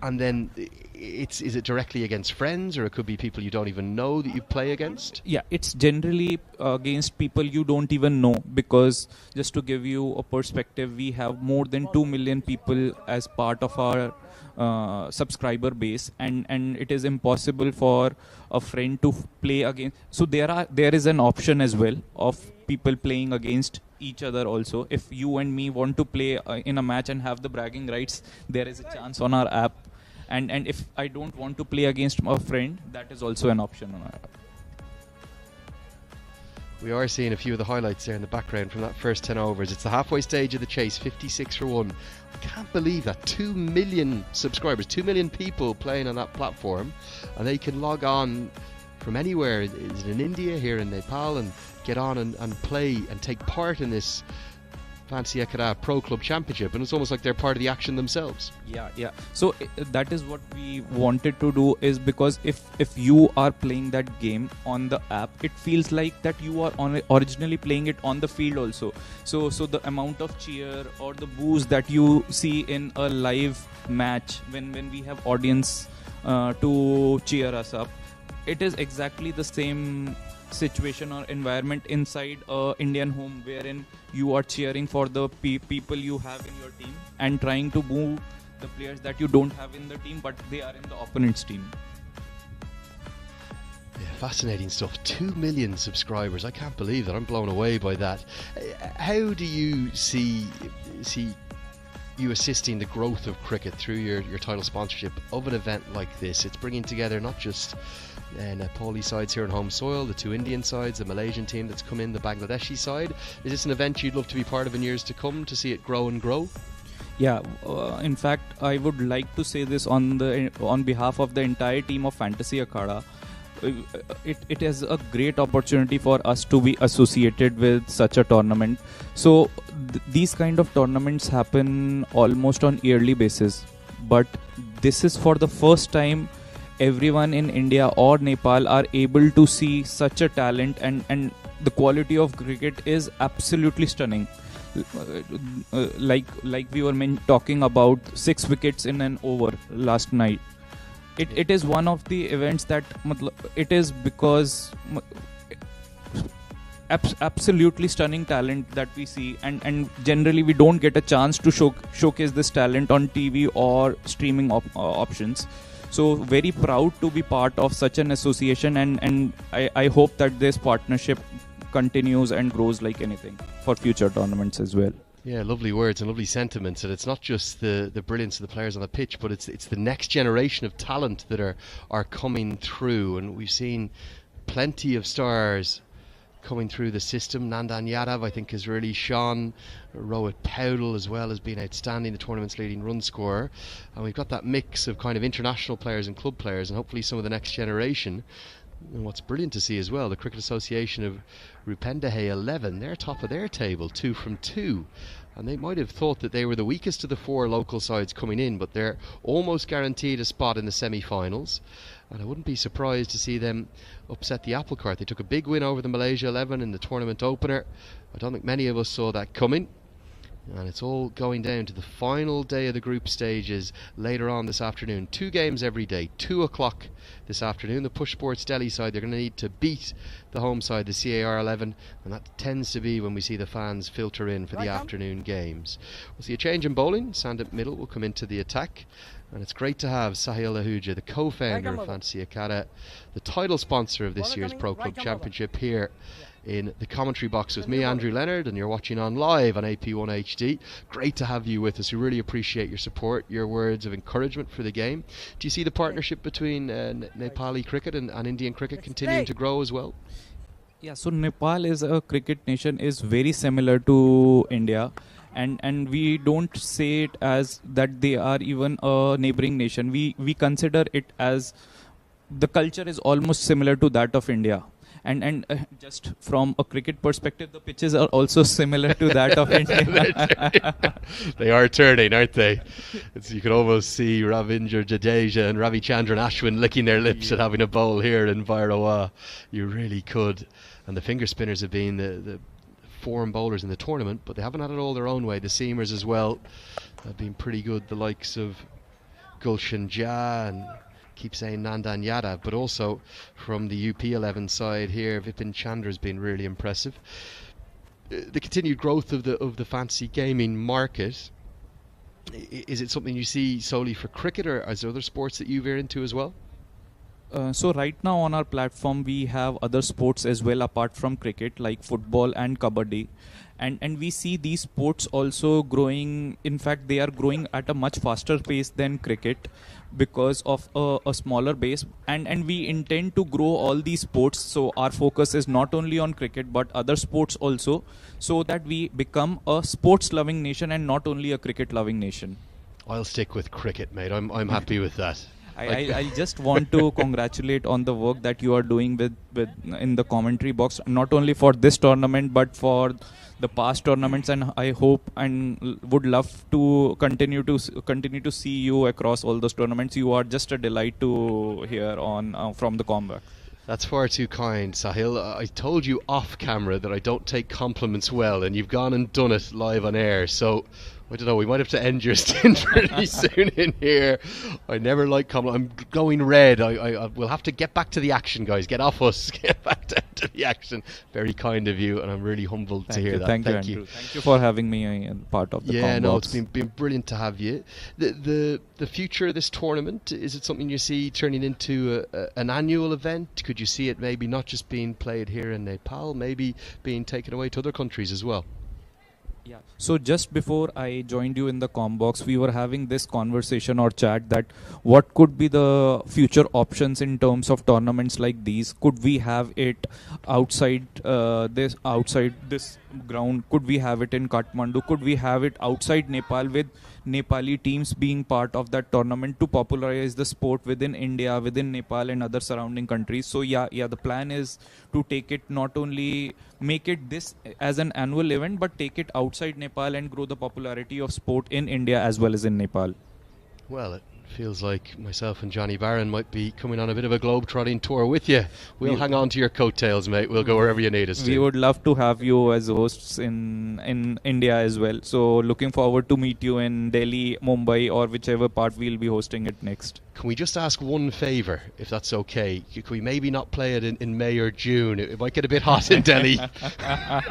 and then is it directly against friends, or it could be people you don't even know that you play against? Yeah, it's generally against people you don't even know, because just to give you a perspective, we have more than 2 million people as part of our subscriber base, and it is impossible for a friend to play against. So there is an option as well of people playing against each other also. If you and me want to play in a match and have the bragging rights, there is a chance on our app. And if I don't want to play against a friend, that is also an option on our app. We are seeing a few of the highlights there in the background from that first 10 overs. It's the halfway stage of the chase, 56 for 1. I can't believe that. 2 million subscribers, 2 million people playing on that platform, and they can log on from anywhere. Is it in India, here in Nepal, and get on and play and take part in this Fancy Akada Pro Club Championship, and it's almost like they're part of the action themselves. Yeah. So that is what we wanted to do, is because if you are playing that game on the app, it feels like that you are originally playing it on the field also. So the amount of cheer or the boos that you see in a live match when we have audience to cheer us up, it is exactly the same situation or environment inside a Indian home, wherein you are cheering for the people you have in your team and trying to boo the players that you don't have in the team but they are in the opponent's team. Yeah, fascinating stuff. 2 million subscribers. I can't believe that. I'm blown away by that. How do you see you assisting the growth of cricket through your title sponsorship of an event like this? It's bringing together not just Nepali sides here on home soil, the 2 Indian sides, the Malaysian team that's come in, the Bangladeshi side. Is this an event you'd love to be part of in years to come, to see it grow and grow? Yeah, in fact, I would like to say this on behalf of the entire team of Fantasy Akada. It is a great opportunity for us to be associated with such a tournament. So these kind of tournaments happen almost on yearly basis, but this is for the first time everyone in India or Nepal are able to see such a talent, and the quality of cricket is absolutely stunning. Like we were talking about 6 wickets in an over last night. It is one of the events that it is because absolutely stunning talent that we see, and generally we don't get a chance to showcase this talent on TV or streaming options. So very proud to be part of such an association, and I hope that this partnership continues and grows like anything for future tournaments as well. Yeah, lovely words and lovely sentiments. And it's not just the brilliance of the players on the pitch, but it's the next generation of talent that are coming through. And we've seen plenty of stars coming through the system. Nandan Yadav, I think, has really shone. Rohit Powdell as well has been outstanding, the tournament's leading run scorer. And we've got that mix of kind of international players and club players, and hopefully some of the next generation. And what's brilliant to see as well, the Cricket Association of Rupendehe 11, they're top of their table, 2 from 2. And they might have thought that they were the weakest of the 4 local sides coming in, but they're almost guaranteed a spot in the semi-finals. And I wouldn't be surprised to see them upset the apple cart. They took a big win over the Malaysia 11 in the tournament opener. I don't think many of us saw that coming. And it's all going down to the final day of the group stages later on this afternoon. 2 games every day, 2 o'clock this afternoon. The Push Sports Delhi side, they're going to need to beat the home side, the CAR 11, and that tends to be when we see the fans filter in for the afternoon games. We'll see a change in bowling. Sandip Middle will come into the attack. And it's great to have Sahil Ahuja, the co-founder of Fantasy Akada, the title sponsor of this year's Pro Club Championship, here in the commentary box with me, Andrew Leonard, and you're watching on live on AP1 HD. Great to have you with us. We really appreciate your support, your words of encouragement for the game. Do you see the partnership between Nepali cricket and Indian cricket continuing to grow as well? Yeah, so Nepal is a cricket nation, is very similar to India. And we don't say it as that they are even a neighboring nation. We consider it as the culture is almost similar to that of India. And just from a cricket perspective, the pitches are also similar to that of India. They are turning, aren't they? You can almost see Ravindra Jadeja and Ravichandran Ashwin licking their lips at having a bowl here in Bhairawa. You really could. And the finger spinners have been the foreign bowlers in the tournament, but they haven't had it all their own way. The seamers as well have been pretty good, the likes of Gulshan Jha and keep saying Nandan Yadav, but also from the UP11 side here, Vipin Chandra's been really impressive. The continued growth of the fantasy gaming market, is it something you see solely for cricket, or is there other sports that you veer into as well? So right now on our platform we have other sports as well apart from cricket, like football and kabaddi, and we see these sports also growing. In fact, they are growing at a much faster pace than cricket because of a smaller base, and we intend to grow all these sports. So our focus is not only on cricket but other sports also, so that we become a sports loving nation and not only a cricket loving nation. I'll stick with cricket, mate. I'm happy with that. I just want to congratulate on the work that you are doing with in the commentary box, not only for this tournament but for the past tournaments, and I hope and would love to continue to see you across all those tournaments. You are just a delight to hear on from the combat. That's far too kind, Sahil. I told you off camera that I don't take compliments well, and you've gone and done it live on air, so I don't know, we might have to end your stint pretty soon in here. I never like compliments. I'm going red. I will have to get back to the action, guys. Get off us. Get back down to the action. Very kind of you, and I'm really humbled to hear that. Thank you, Andrew. Thank you for having me part of the Yeah, no, it's been brilliant to have you. The future of this tournament, is it something you see turning into an annual event? Could you see it maybe not just being played here in Nepal, maybe being taken away to other countries as well? Yeah. So just before I joined you in the Combox, we were having this conversation or chat that what could be the future options in terms of tournaments like these. Could we have it outside this ground? Could we have it in Kathmandu? Could we have it outside Nepal with Nepali teams being part of that tournament to popularize the sport within India, within Nepal and other surrounding countries? So yeah, the plan is to take it, not only make it this as an annual event, but take it outside Nepal and grow the popularity of sport in India as well as in Nepal. Well, Feels like myself and Johnny Barron might be coming on a bit of a globe-trotting tour with you. We'll hang on to your coattails, mate. We'll go wherever you need us to. We would love to have you as hosts in India as well. So looking forward to meet you in Delhi, Mumbai, or whichever part we'll be hosting it next. Can we just ask one favour, if that's okay? Can we maybe not play it in May or June? It might get a bit hot in Delhi. I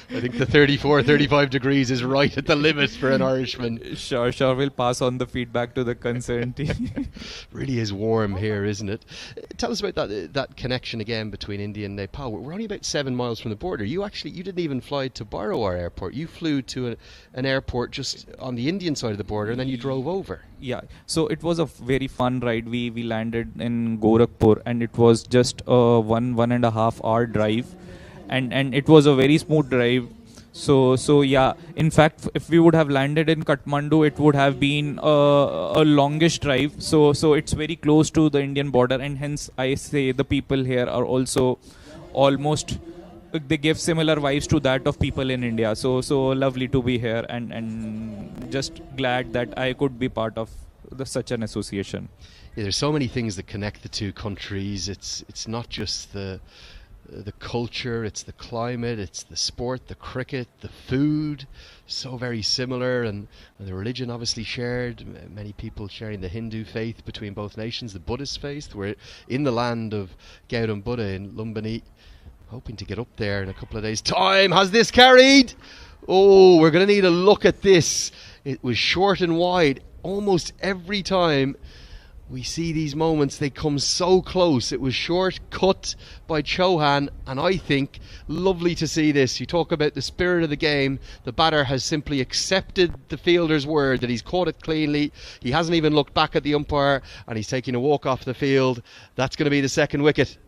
think the 34, 35 degrees is right at the limit for an Irishman. Sure. We'll pass on the feedback to the concerned team. Really is warm here, isn't it? Tell us about that connection again between India and Nepal. We're only about 7 miles from the border. You didn't even fly to Barawar airport. You flew to an airport just on the Indian side of the border, and then you drove over. Yeah, so it was a very fun ride. We landed in Gorakhpur, and it was just a 1.5 hour drive, and it was a very smooth drive. So yeah, in fact, if we would have landed in Kathmandu, it would have been a longish drive. So it's very close to the Indian border, and hence I say the people here are also almost, they give similar vibes to that of people in India. So lovely to be here, and just glad that I could be part of such an association. Yeah, there's so many things that connect the two countries. It's not just the culture, it's the climate, it's the sport, the cricket, the food, so very similar, and the religion obviously shared, many people sharing the Hindu faith between both nations, the Buddhist faith. We're in the land of Gautam Buddha in Lumbini, hoping to get up there in a couple of days' time. Has this carried? Oh, we're going to need a look at this. It was short and wide. Almost every time we see these moments, they come so close. It was short, cut by Chauhan, and I think lovely to see this. You talk about the spirit of the game. The batter has simply accepted the fielder's word that he's caught it cleanly. He hasn't even looked back at the umpire, and he's taking a walk off the field. That's going to be the second wicket.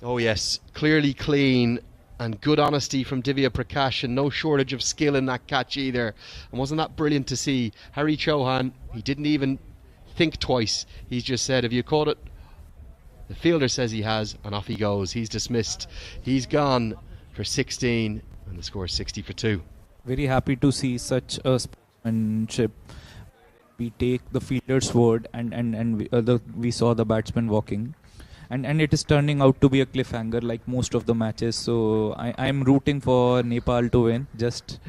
Oh yes, clearly clean, and good honesty from Divya Prakash, and no shortage of skill in that catch either. And wasn't that brilliant to see? Harry Chauhan, he didn't even think twice. He just said, have you caught it? The fielder says he has, and off he goes. He's dismissed. He's gone for 16, and the score is 60 for 2. Very happy to see such a sportsmanship. We take the fielder's word, and we saw the batsman walking. And it is turning out to be a cliffhanger like most of the matches. So I'm rooting for Nepal to win, just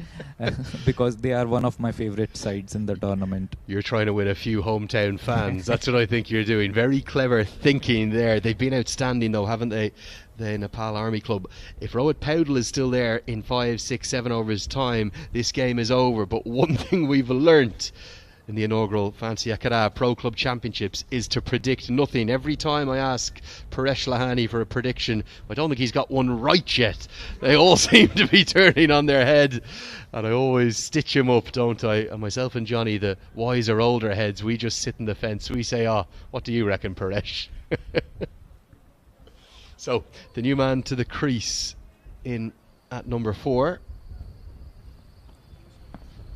because they are one of my favorite sides in the tournament. You're trying to win a few hometown fans. That's what I think you're doing. Very clever thinking there. They've been outstanding though, haven't they? The Nepal Army Club. If Rohit Paudel is still there in 5, 6, 7 overs time, this game is over. But one thing we've learnt in the inaugural Fancy Akara Pro Club Championships is to predict nothing. Every time I ask Paresh Lahani for a prediction, I don't think he's got one right yet. They all seem to be turning on their head, and I always stitch him up, don't I? And myself and Johnny, the wiser older heads, we just sit in the fence. We say, what do you reckon, Paresh? So the new man to the crease in at number 4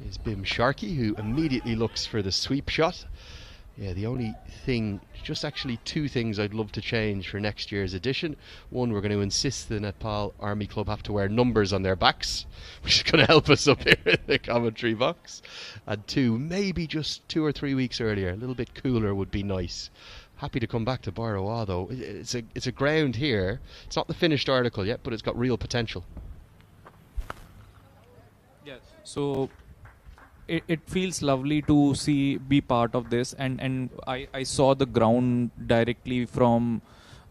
is Bim Sharkey, who immediately looks for the sweep shot. Yeah, the only thing, just actually 2 things I'd love to change for next year's edition. One, we're going to insist the Nepal Army Club have to wear numbers on their backs, which is going to help us up here in the commentary box. And 2, maybe just 2 or 3 weeks earlier, a little bit cooler would be nice. Happy to come back to Barawar though. It's a ground here. It's not the finished article yet, but it's got real potential. Yes. So it feels lovely to be part of this, and I saw the ground directly from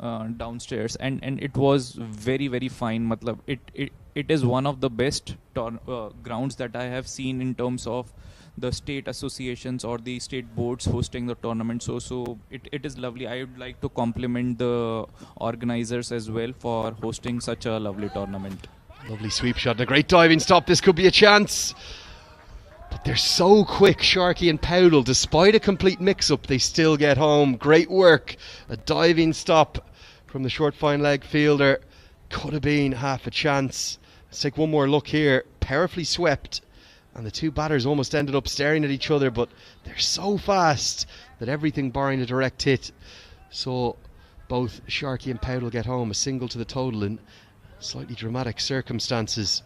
downstairs, and it was very, very fine. Matlab, it is one of the best grounds that I have seen in terms of the state associations or the state boards hosting the tournament. So it is lovely. I would like to compliment the organizers as well for hosting such a lovely tournament. Lovely sweep shot and a great diving stop. This could be a chance. But they're so quick, Sharkey and Powdell. Despite a complete mix-up, they still get home. Great work. A diving stop from the short fine leg fielder. Could have been half a chance. Let's take one more look here. Powerfully swept. And the 2 batters almost ended up staring at each other, but they're so fast that everything barring a direct hit. So both Sharkey and Powdell get home. A single to the total in slightly dramatic circumstances.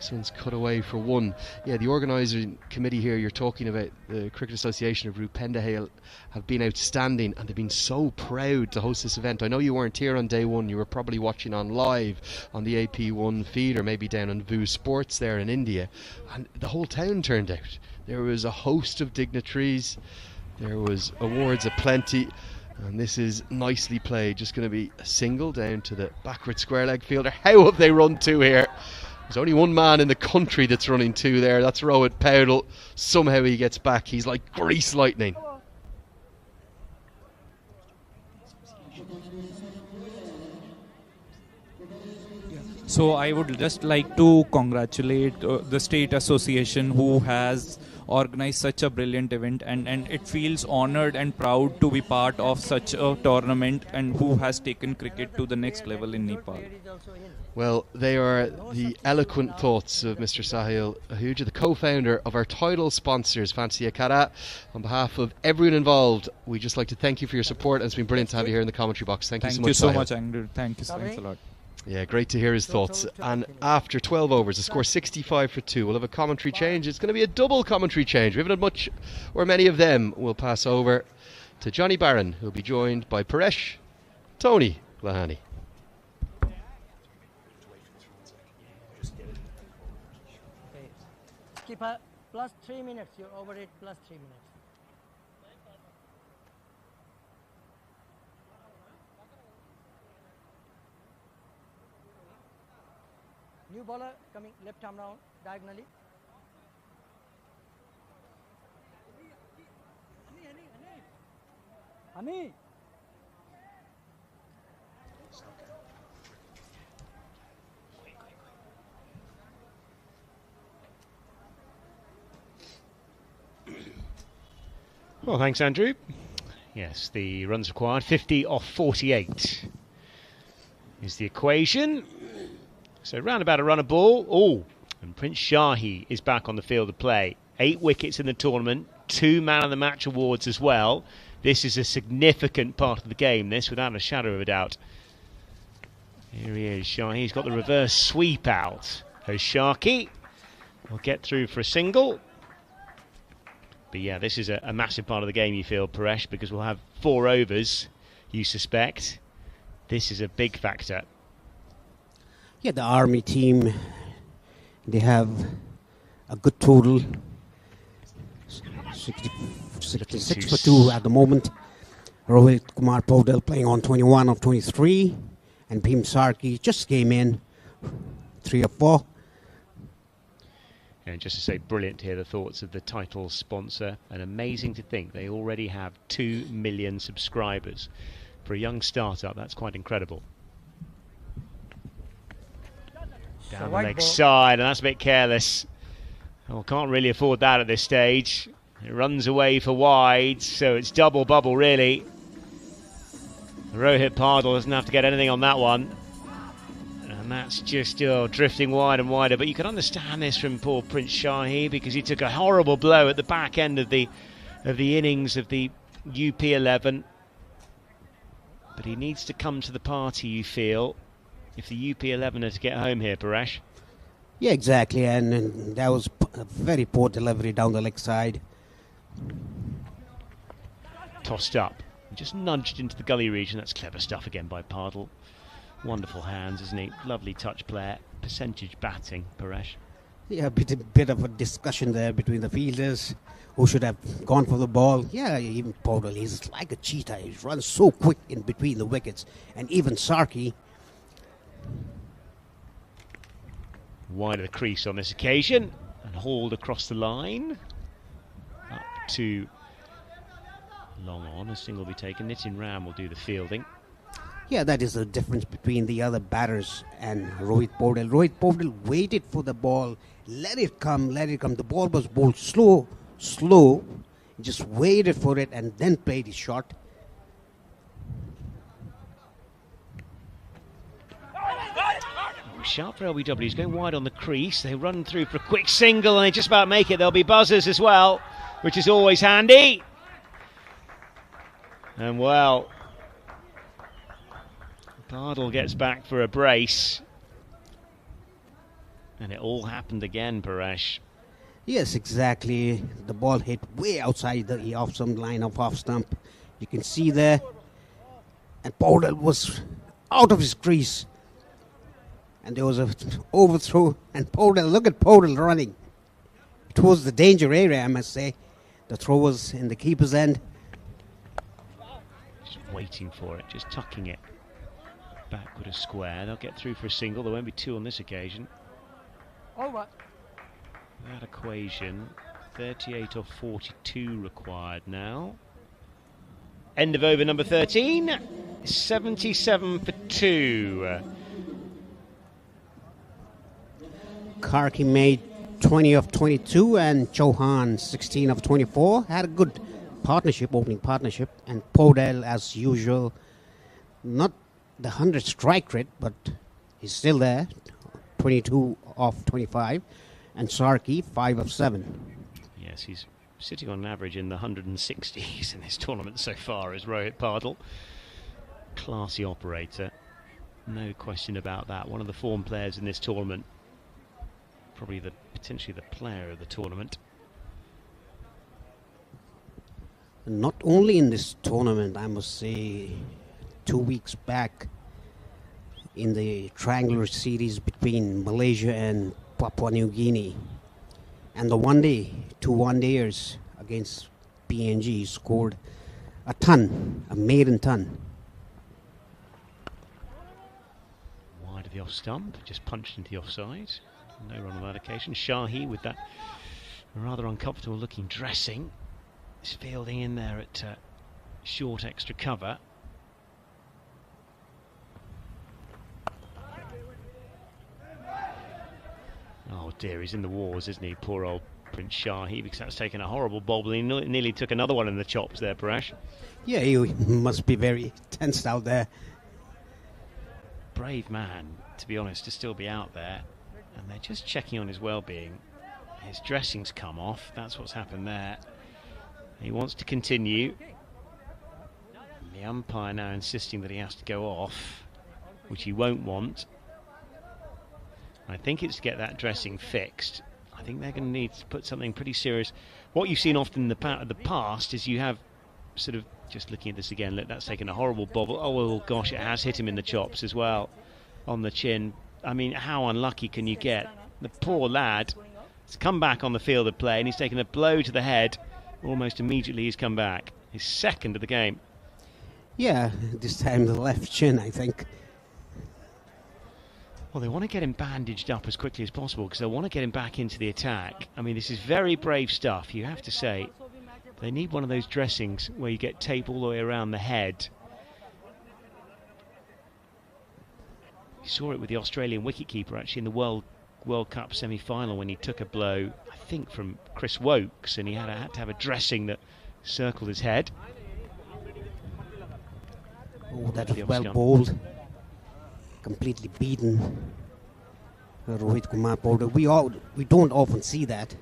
This one's cut away for one. Yeah, the organising committee here you're talking about, the Cricket Association of Rupendahale, have been outstanding, and they've been so proud to host this event. I know you weren't here on day one, you were probably watching on live on the AP1 feed, or maybe down on VU Sports there in India, and the whole town turned out. There was a host of dignitaries, there was awards aplenty, and this is nicely played. Just going to be a single down to the backward square leg fielder. How have they run two here? There's only one man in the country that's running two there. That's Rohit Paudel. Somehow he gets back. He's like grease lightning. So I would just like to congratulate the state association who has organized such a brilliant event, and it feels honored and proud to be part of such a tournament and who has taken cricket to the next level in Nepal. Well, they are the eloquent thoughts of Mr. Sahil Ahuja, the co-founder of our title sponsors, Fancy Akara. On behalf of everyone involved, we'd just like to thank you for your support, and it's been brilliant to have you here in the commentary box. Thank you so much, Thank you so Sahil. much, Andrew. Thank you. Thanks a lot. Yeah, great to hear his thoughts. And after 12 overs, the score 65 for 2. We'll have a commentary change. It's going to be a double commentary change. We haven't had much or many of them. We'll pass over to Johnny Barron, who'll be joined by Paresh, Tony Lahani. Skipper, plus 3 minutes. You're over it, plus 3 minutes. New bowler coming left arm round diagonally. Ani. Well, thanks, Andrew. Yes, the runs required, 50 off 48 is the equation. So round about a run a ball. Oh, and Prince Shahi is back on the field of play. 8 wickets in the tournament, 2 man of the match awards as well. This is a significant part of the game, this, without a shadow of a doubt. Here he is, Shahi. He's got the reverse sweep out. Sharky will get through for a single. But yeah, this is a massive part of the game, you feel, Paresh, because we'll have 4 overs, you suspect. This is a big factor. Yeah, the Army team, they have a good total. 66 for 2 at the moment. Rohit Kumar Paudel playing on 21 of 23. And Bhim Sarki just came in, 3 of 4. And just to say, brilliant to hear the thoughts of the title sponsor. And amazing to think they already have 2 million subscribers. For a young startup, that's quite incredible. Down the leg side, and that's a bit careless. Oh, can't really afford that at this stage. It runs away for wide, so it's double bubble, really. Rohit Paudel doesn't have to get anything on that one. And that's just drifting wide and wider. But you can understand this from poor Prince Shahi, because he took a horrible blow at the back end of the innings of the UP11. But he needs to come to the party, you feel, if the UP11 are to get home here, Paresh. Yeah, exactly. And that was a very poor delivery down the leg side. Tossed up. Just nudged into the gully region. That's clever stuff again by Paudel. Wonderful hands, isn't he? Lovely touch player. Percentage batting, Paresh. Yeah, a bit of a discussion there between the fielders who should have gone for the ball. Yeah, even Paudel, he's like a cheetah. He runs so quick in between the wickets. And even Sarki. Wide of the crease on this occasion and hauled across the line. Up to long on. A single will be taken. Nitin Ram will do the fielding. Yeah, that is the difference between the other batters and Rohit Paudel. Rohit Paudel waited for the ball, let it come. The ball was bowled slow. He just waited for it and then played his shot. Sharp for LBW. He's going wide on the crease. They run through for a quick single and they just about make it. There'll be buzzers as well, which is always handy. And well, Paudel gets back for a brace. And it all happened again, Paresh. Yes, exactly. The ball hit way outside the off-stump line of off-stump. You can see there. And Podell was out of his crease. And there was an overthrow. And Podell, look at Podell running. It was the danger area, I must say. The throw was in the keeper's end. Just waiting for it, just tucking it backward a square. They'll get through for a single. There won't be two on this occasion. Over. That equation, 38 or 42 required now. End of over number 13, 77 for 2. Karki made 20 of 22 and Chauhan 16 of 24. Had a good partnership, opening partnership. And Podell, as usual, not the 100 strike rate, but he's still there, 22 of 25. And Sarki, 5 of 7. Yes, he's sitting on average in the 160s in this tournament so far, is Rohit Padel. Classy operator, no question about that. One of the form players in this tournament. Probably potentially the player of the tournament. Not only in this tournament, I must say, 2 weeks back in the triangular series between Malaysia and Papua New Guinea, and the two one-dayers against PNG, scored a ton, a maiden ton. Wide of the off stump, just punched into the offside. No run on that occasion. Shahi with that rather uncomfortable looking dressing. Is fielding in there at short extra cover. Oh dear, he's in the wars, isn't he? Poor old Prince Shahi, because that's taken a horrible bobble. He nearly took another one in the chops there, Paresh. Yeah, he must be very tensed out there. Brave man, to be honest, to still be out there. And they're just checking on his well-being. His dressing's come off. That's what's happened there. He wants to continue. And the umpire now insisting that he has to go off, which he won't want. I think it's to get that dressing fixed. I think they're going to need to put something pretty serious. What you've seen often in the past is you have sort of, just looking at this again, look, that's taken a horrible bobble. Oh, well, gosh, it has hit him in the chops as well, on the chin. I mean, how unlucky can you get? The poor lad has come back on the field of play and he's taken a blow to the head. Almost immediately he's come back. His second of the game. Yeah, this time the left chin, I think. Well, they want to get him bandaged up as quickly as possible because they want to get him back into the attack. I mean, this is very brave stuff, you have to say. They need one of those dressings where you get tape all the way around the head. You saw it with the Australian wicketkeeper actually in the World Cup semi-final when he took a blow, I think, from Chris Wokes, and he had to have a dressing that circled his head. Oh, that was well bowled. Completely beaten. Rohit Kumar Podell. We don't often see that.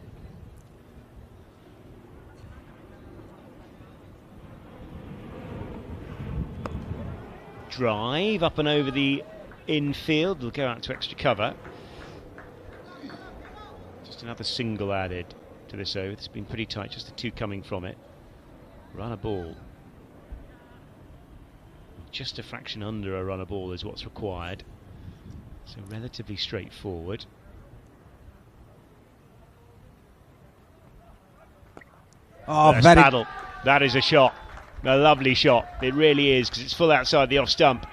Drive up and over the infield. They'll go out to extra cover. Just another single added to this over. It's been pretty tight, just the two coming from it. Run a ball. Just a fraction under a run a ball is what's required. So relatively straightforward. Oh, Paddle. That is a shot. A lovely shot. It really is, because it's full outside the off stump.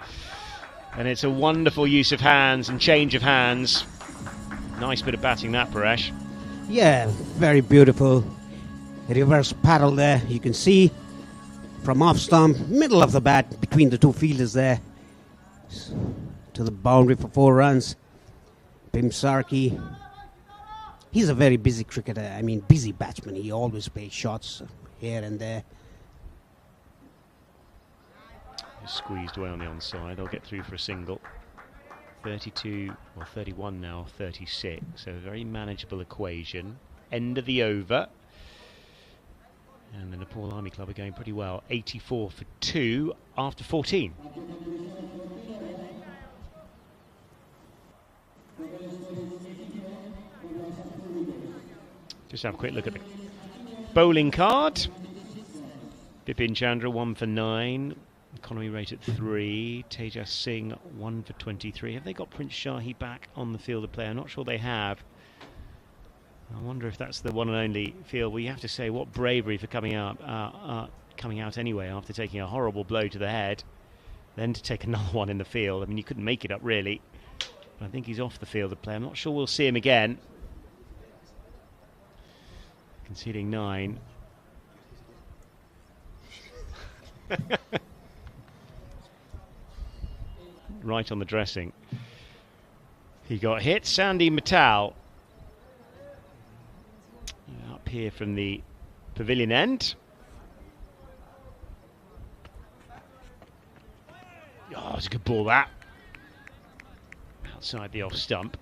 And it's a wonderful use of hands and change of hands. Nice bit of batting that, Paresh. Yeah, very beautiful. Reverse paddle there. You can see from off stump, middle of the bat, between the two fielders there, to the boundary for 4 runs. Pim Sarki. He's a very busy cricketer. I mean, busy batsman. He always plays shots here and there. Squeezed away on the onside. They'll get through for a single. 32 or 31 now, 36. So a very manageable equation. End of the over. And the Nepal Army Club are going pretty well. 84 for 2 after 14. Just have a quick look at the bowling card. Bipin Chandra 1 for 9. Economy rate at 3. Tejas Singh 1 for 23. Have they got Prince Shahi back on the field of play? I'm not sure they have. I wonder if that's the one and only field. We have to say, what bravery for coming out anyway after taking a horrible blow to the head, then to take another one in the field. I mean, you couldn't make it up really. But I think he's off the field of play. I'm not sure we'll see him again. Conceding 9. Right on the dressing. He got hit. Sandy Mittal up here from the pavilion end. Oh, it's a good ball that. Outside the off stump.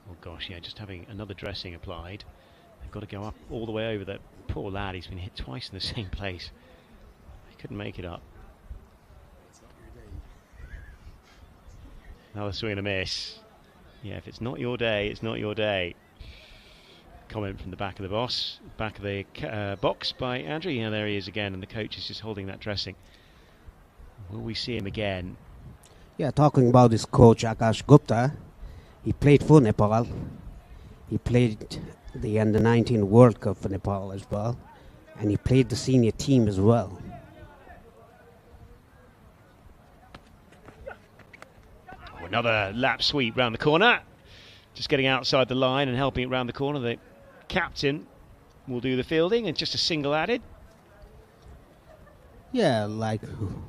Oh gosh, yeah, just having another dressing applied. They've got to go up all the way over that poor lad. He's been hit twice in the same place. He couldn't make it up. Another swing and a miss. Yeah, if it's not your day, it's not your day. Comment from the back of the box by Andrew. Yeah, there he is again, and the coach is just holding that dressing. Will we see him again? Yeah, talking about this coach, Akash Gupta, he played for Nepal. He played the Under-19 World Cup for Nepal as well. And he played the senior team as well. Oh, another lap sweep round the corner. Just getting outside the line and helping it round the corner. The captain will do the fielding, and just a single added. Yeah, like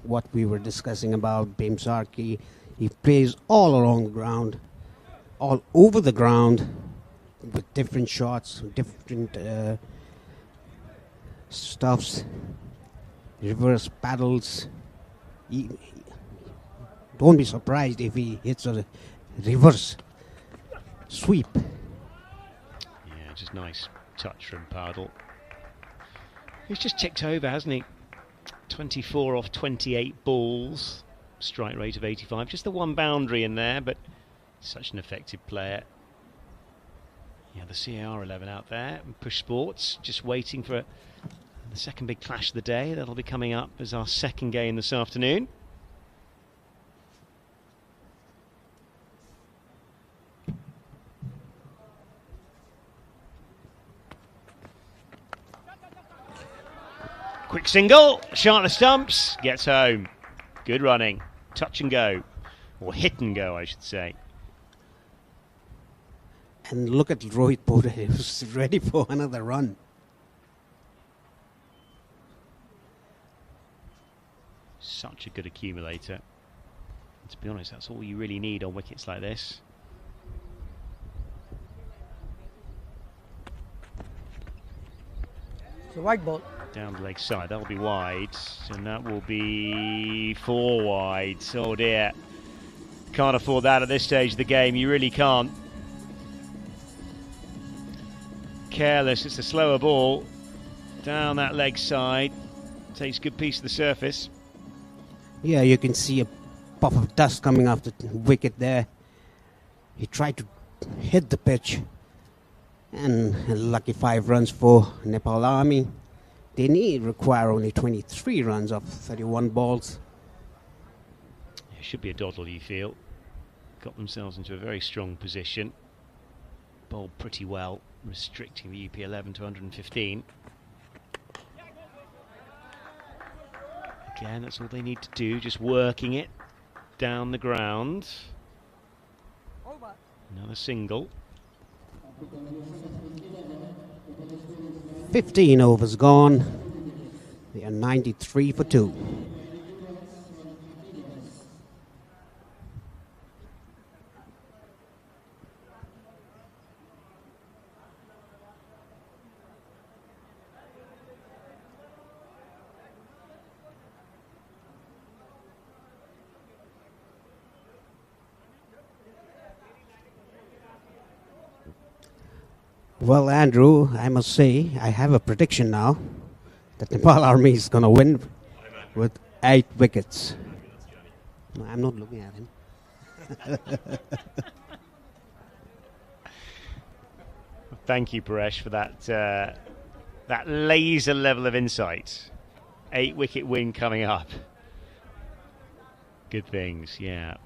what we were discussing about Bim Sarki. He plays all along the ground, all over the ground, with different shots, different stuffs, reverse paddles. Don't be surprised if he hits a reverse sweep. Yeah, just nice touch from Paddle. He's just ticked over, hasn't he? 24 off 28 balls, strike rate of 85. Just the one boundary in there, but such an effective player. Yeah, the CAR 11 out there. And Push Sports just waiting for the second big clash of the day. That'll be coming up as our second game this afternoon. Quick single, shot the stumps, gets home. Good running, touch and go, or hit and go, I should say. And look at Rohit Pore, he was ready for another run. Such a good accumulator. And to be honest, that's all you really need on wickets like this. So white ball. Down the leg side, that'll be wide, and that will be 4 wide. Oh dear. Can't afford that at this stage of the game, you really can't. Careless, it's a slower ball. Down that leg side, takes a good piece of the surface. Yeah, you can see a puff of dust coming off the wicket there. He tried to hit the pitch, and a lucky 5 runs for Nepal Army. They require only 23 runs off 31 balls. It should be a doddle, you feel. Got themselves into a very strong position. Bowled pretty well, restricting the UP11 to 115. Again, that's all they need to do, just working it down the ground. Another single. 15 overs gone. They are 93 for 2. Well, Andrew, I must say, I have a prediction now that Nepal Army is going to win with 8 wickets. No, I'm not looking at him. Thank you, Paresh, for that laser level of insight. 8-wicket win coming up. Good things, yeah.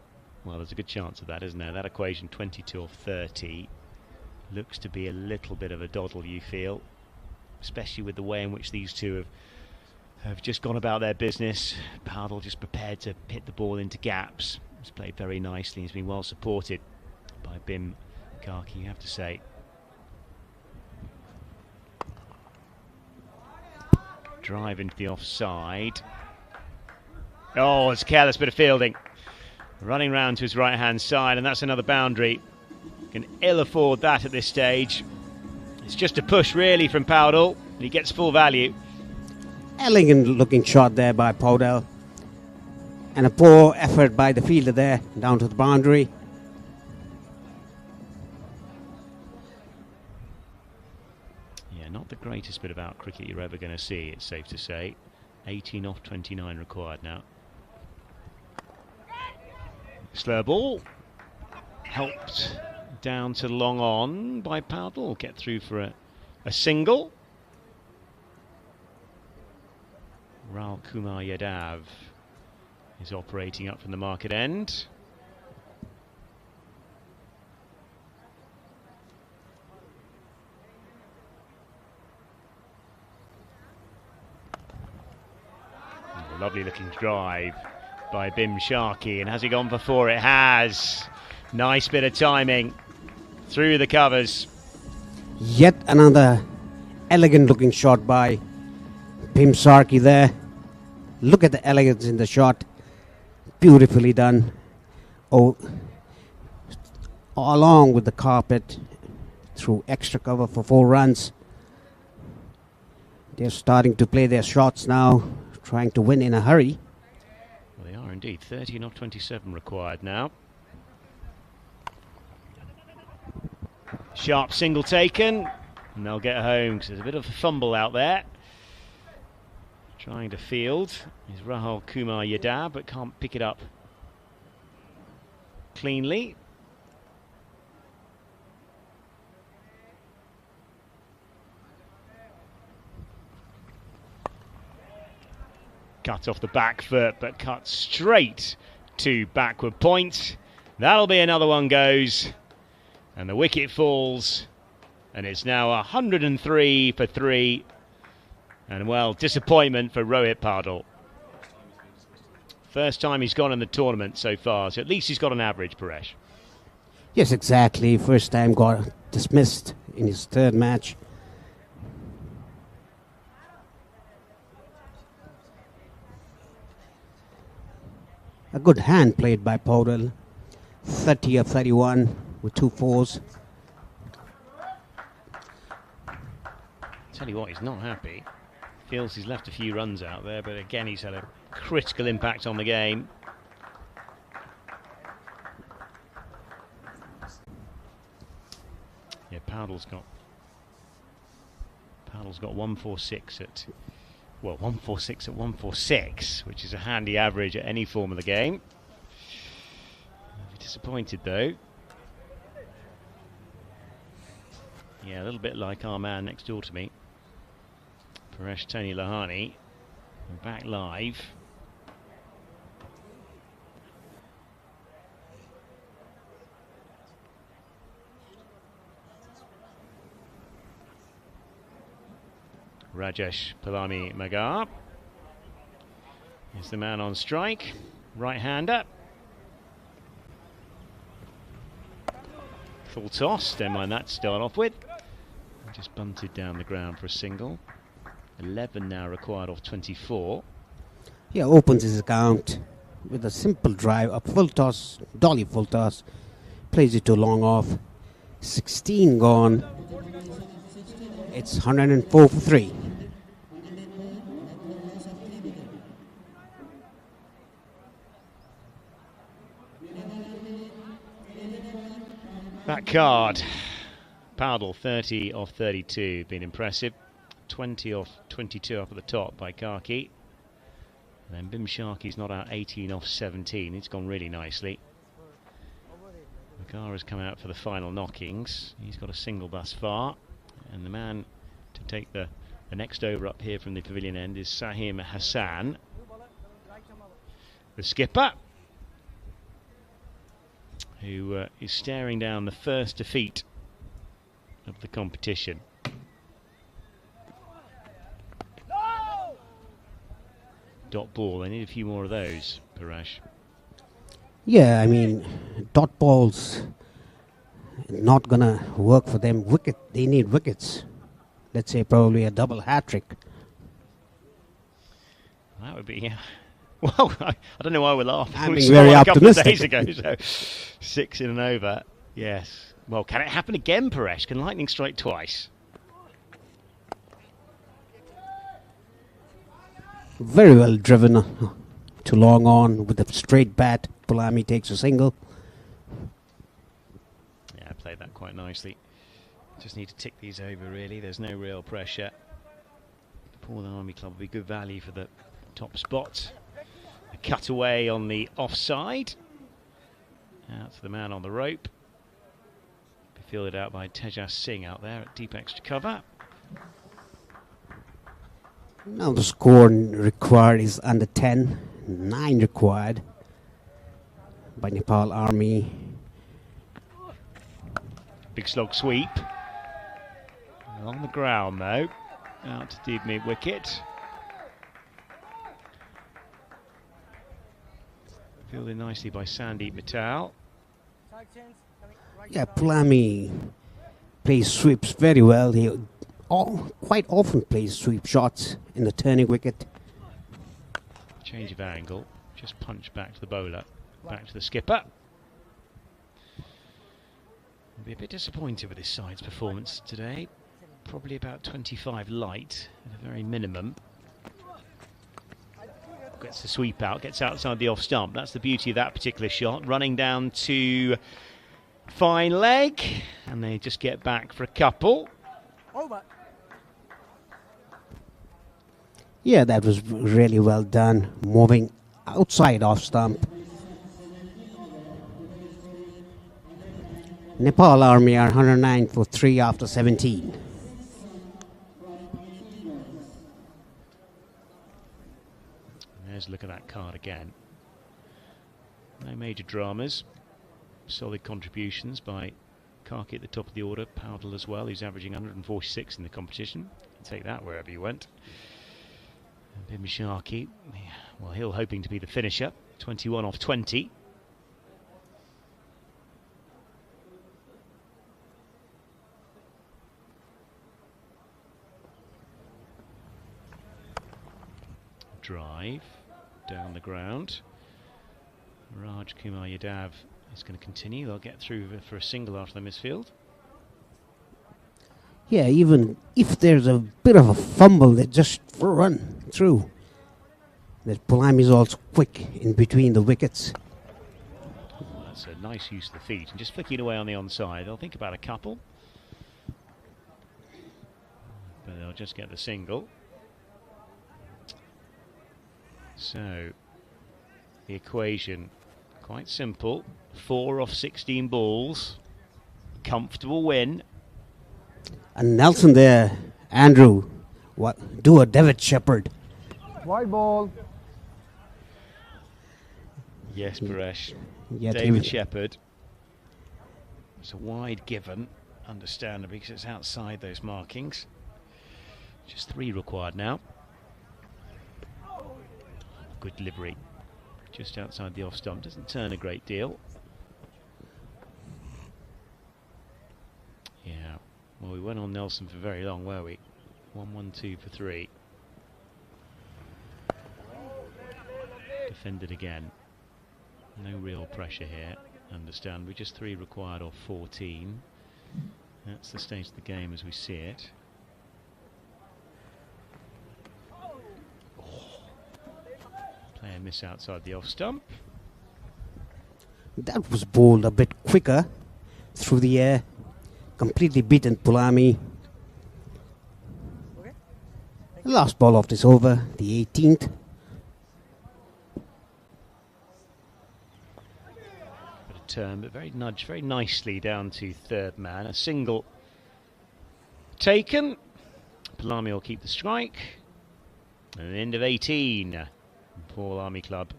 Well, there's a good chance of that, isn't there? That equation, 22 off 30, looks to be a little bit of a doddle, you feel, especially with the way in which these two have just gone about their business. Pardal just prepared to hit the ball into gaps. He's played very nicely. He's been well supported by Bim Karki, you have to say. Drive into the offside. Oh, it's a careless bit of fielding. Running round to his right-hand side, and that's another boundary. Can ill afford that at this stage. It's just a push, really, from Powdell. He gets full value. Elegant-looking shot there by Powdell. And a poor effort by the fielder there, down to the boundary. Yeah, not the greatest bit of out cricket you're ever going to see, it's safe to say. 18 off 29 required now. Slow ball. Helped down to long on by Powdell. Get through for a single. Rahul Kumar Yadav is operating up from the market end. Oh, lovely looking drive by Bim Sharkey, and has he gone for 4? It has. Nice bit of timing through the covers. Yet another elegant looking shot by Bim Sharkey there. Look at the elegance in the shot. Beautifully done. Oh, along with the carpet through extra cover for 4 runs. They're starting to play their shots now, trying to win in a hurry. Well, they are indeed. 13 off 27 required now. Sharp single taken, and they'll get home because there's a bit of a fumble out there. Trying to field is Rahul Kumar Yadav, but can't pick it up cleanly. Cut off the back foot, but cut straight to backward point. That'll be another one goes. And the wicket falls. And it's now 103 for 3. And, well, disappointment for Rohit Pardal. First time he's gone in the tournament so far, so at least he's got an average, Paresh. Yes, exactly. First time got dismissed in his 3rd match. A good hand played by Powdell. 30 of 31 with 2 fours. Tell you what, he's not happy. Feels he's left a few runs out there, but again he's had a critical impact on the game. Yeah, Powdell's got 146 at 146, which is a handy average at any form of the game. Disappointed though. Yeah, a little bit like our man next door to me, Paresh Tony Lahani. Back live. Rajesh Palami Magar is the man on strike. Right-hander. Full toss, don't mind that to start off with. Just bunted down the ground for a single. 11 now required off 24. Yeah, opens his account with a simple drive, a full toss, dolly full toss. Plays it to long off. 16 gone. It's 104 for 3. That card. Powdle, 30 off 32, been impressive. 20 off 22 up at the top by Karki. And then Bim Sharkey's not out, 18 off 17. It's gone really nicely. Magara's come out for the final knockings. He's got a single thus far. And the man to take the next over up here from the pavilion end is Sahim Hassan, the skipper, who is staring down the first defeat of the competition. Dot ball, they need a few more of those, Paresh. Yeah, I mean, dot balls not gonna work for them. They need wickets. Let's say probably a double hat-trick. That would be, well, I don't know why we're laughing. I'm We being saw very one a couple of optimistic. days ago, so 6 in and over. Yes. Well, can it happen again, Paresh? Can lightning strike twice? Very well driven to long on with a straight bat. Pulami takes a single. Yeah, played that quite nicely. Just need to tick these over, really. There's no real pressure. Paul Army Club will be good value for the top spot. A cutaway on the offside. Out to the man on the rope. Be fielded out by Tejas Singh out there at deep extra cover. Now the score required is under 10. 9 required by Nepal Army. Big slog sweep. On the ground though. Out to deep mid wicket. Fielded nicely by Sandeep Mittal. Yeah, Pulami plays sweeps very well. He quite often plays sweep shots in the turning wicket. Change of angle. Just punch back to the bowler. Back to the skipper. I'll be a bit disappointed with this side's performance today. Probably about 25 light at a very minimum. Gets the sweep out, gets outside the off stump. That's the beauty of that particular shot. Running down to fine leg, and they just get back for a couple. Over. Yeah, that was really well done. Moving outside off stump. Nepal Army are 109 for 3 after 17. There's a look at that card again. No major dramas. Solid contributions by Karki at the top of the order. Powdle as well, who's averaging 146 in the competition. Take that wherever you went. And Bim Sharkey, well, he'll hoping to be the finisher. 21 off 20. Drive down the ground. Raj Kumar Yadav is going to continue. They'll get through for a single after the misfield. Yeah, even if there's a bit of a fumble, they just run through. That Pulami is also quick in between the wickets. That's a nice use of the feet. And just flicking away on the onside. They'll think about a couple. But they'll just get the single. So, the equation, quite simple. 4 off 16 balls. Comfortable win. And Nelson there, Andrew, do a David Shepherd. White ball. Yes, Paresh. Yeah, David Shepherd. It's a wide given, understandably, because it's outside those markings. Just 3 required now. Good delivery. Just outside the off stump. Doesn't turn a great deal. Yeah. Well, we went on Nelson for very long, were we? 1-1-2 for 3. Defended again. No real pressure here. Understand. We just 3 required off 14. That's the stage of the game as we see it. Player miss outside the off stump. That was bowled a bit quicker through the air. completely beaten Pulami. The last ball of this over, the 18th. Bit of turn, but nudged very nicely down to third man. A single taken. Pulami will keep the strike. And an end of 18. Paul Army Club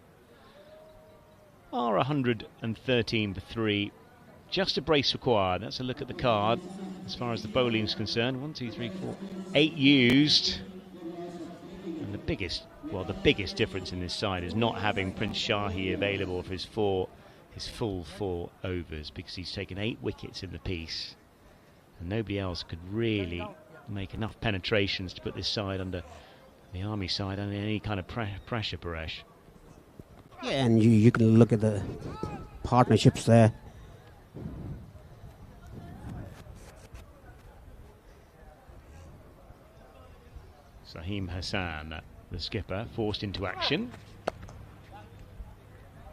are 113 for 3. Just a brace required. That's a look at the card as far as the bowling is concerned. 1, 2, 3, 4, 8 used. And the biggest difference in this side is not having Prince Shahi available for his full 4 overs, because he's taken 8 wickets in the piece, and nobody else could really make enough penetrations to put this side under the Army side under any kind of pressure, Paresh. Yeah, and you can look at the partnerships there. Saheem Hassan, the skipper, forced into action.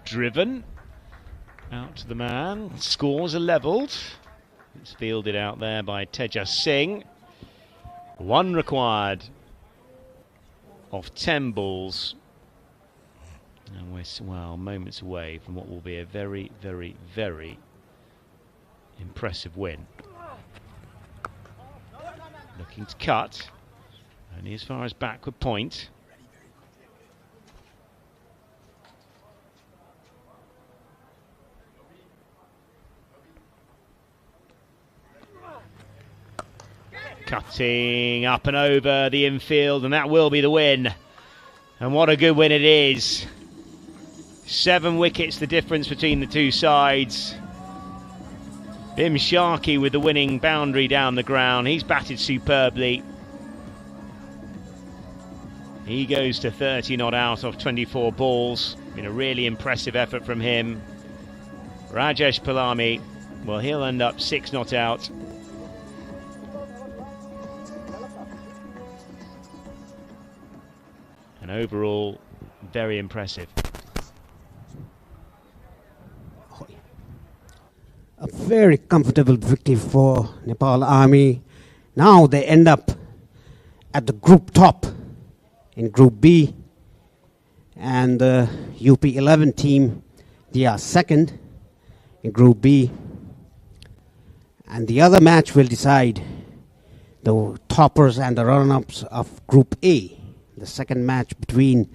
Driven out to the man. Scores are levelled. It's fielded out there by Tejas Singh. 1 required of 10 balls. And we're, moments away from what will be a very, very, very impressive win. Looking to cut. Only as far as backward point. Cutting up and over the infield, and that will be the win. And what a good win it is. 7 wickets the difference between the two sides. Bim Sharkey with the winning boundary down the ground. He's batted superbly. He goes to 30 not out of 24 balls. Been a really impressive effort from him. Rajesh Pulami, well, he'll end up 6 not out. And overall, very impressive. A very comfortable victory for Nepal Army. Now they end up at the group top in Group B, and the UP11 team, they are second in Group B, and the other match will decide the toppers and the run-ups of Group A. The second match between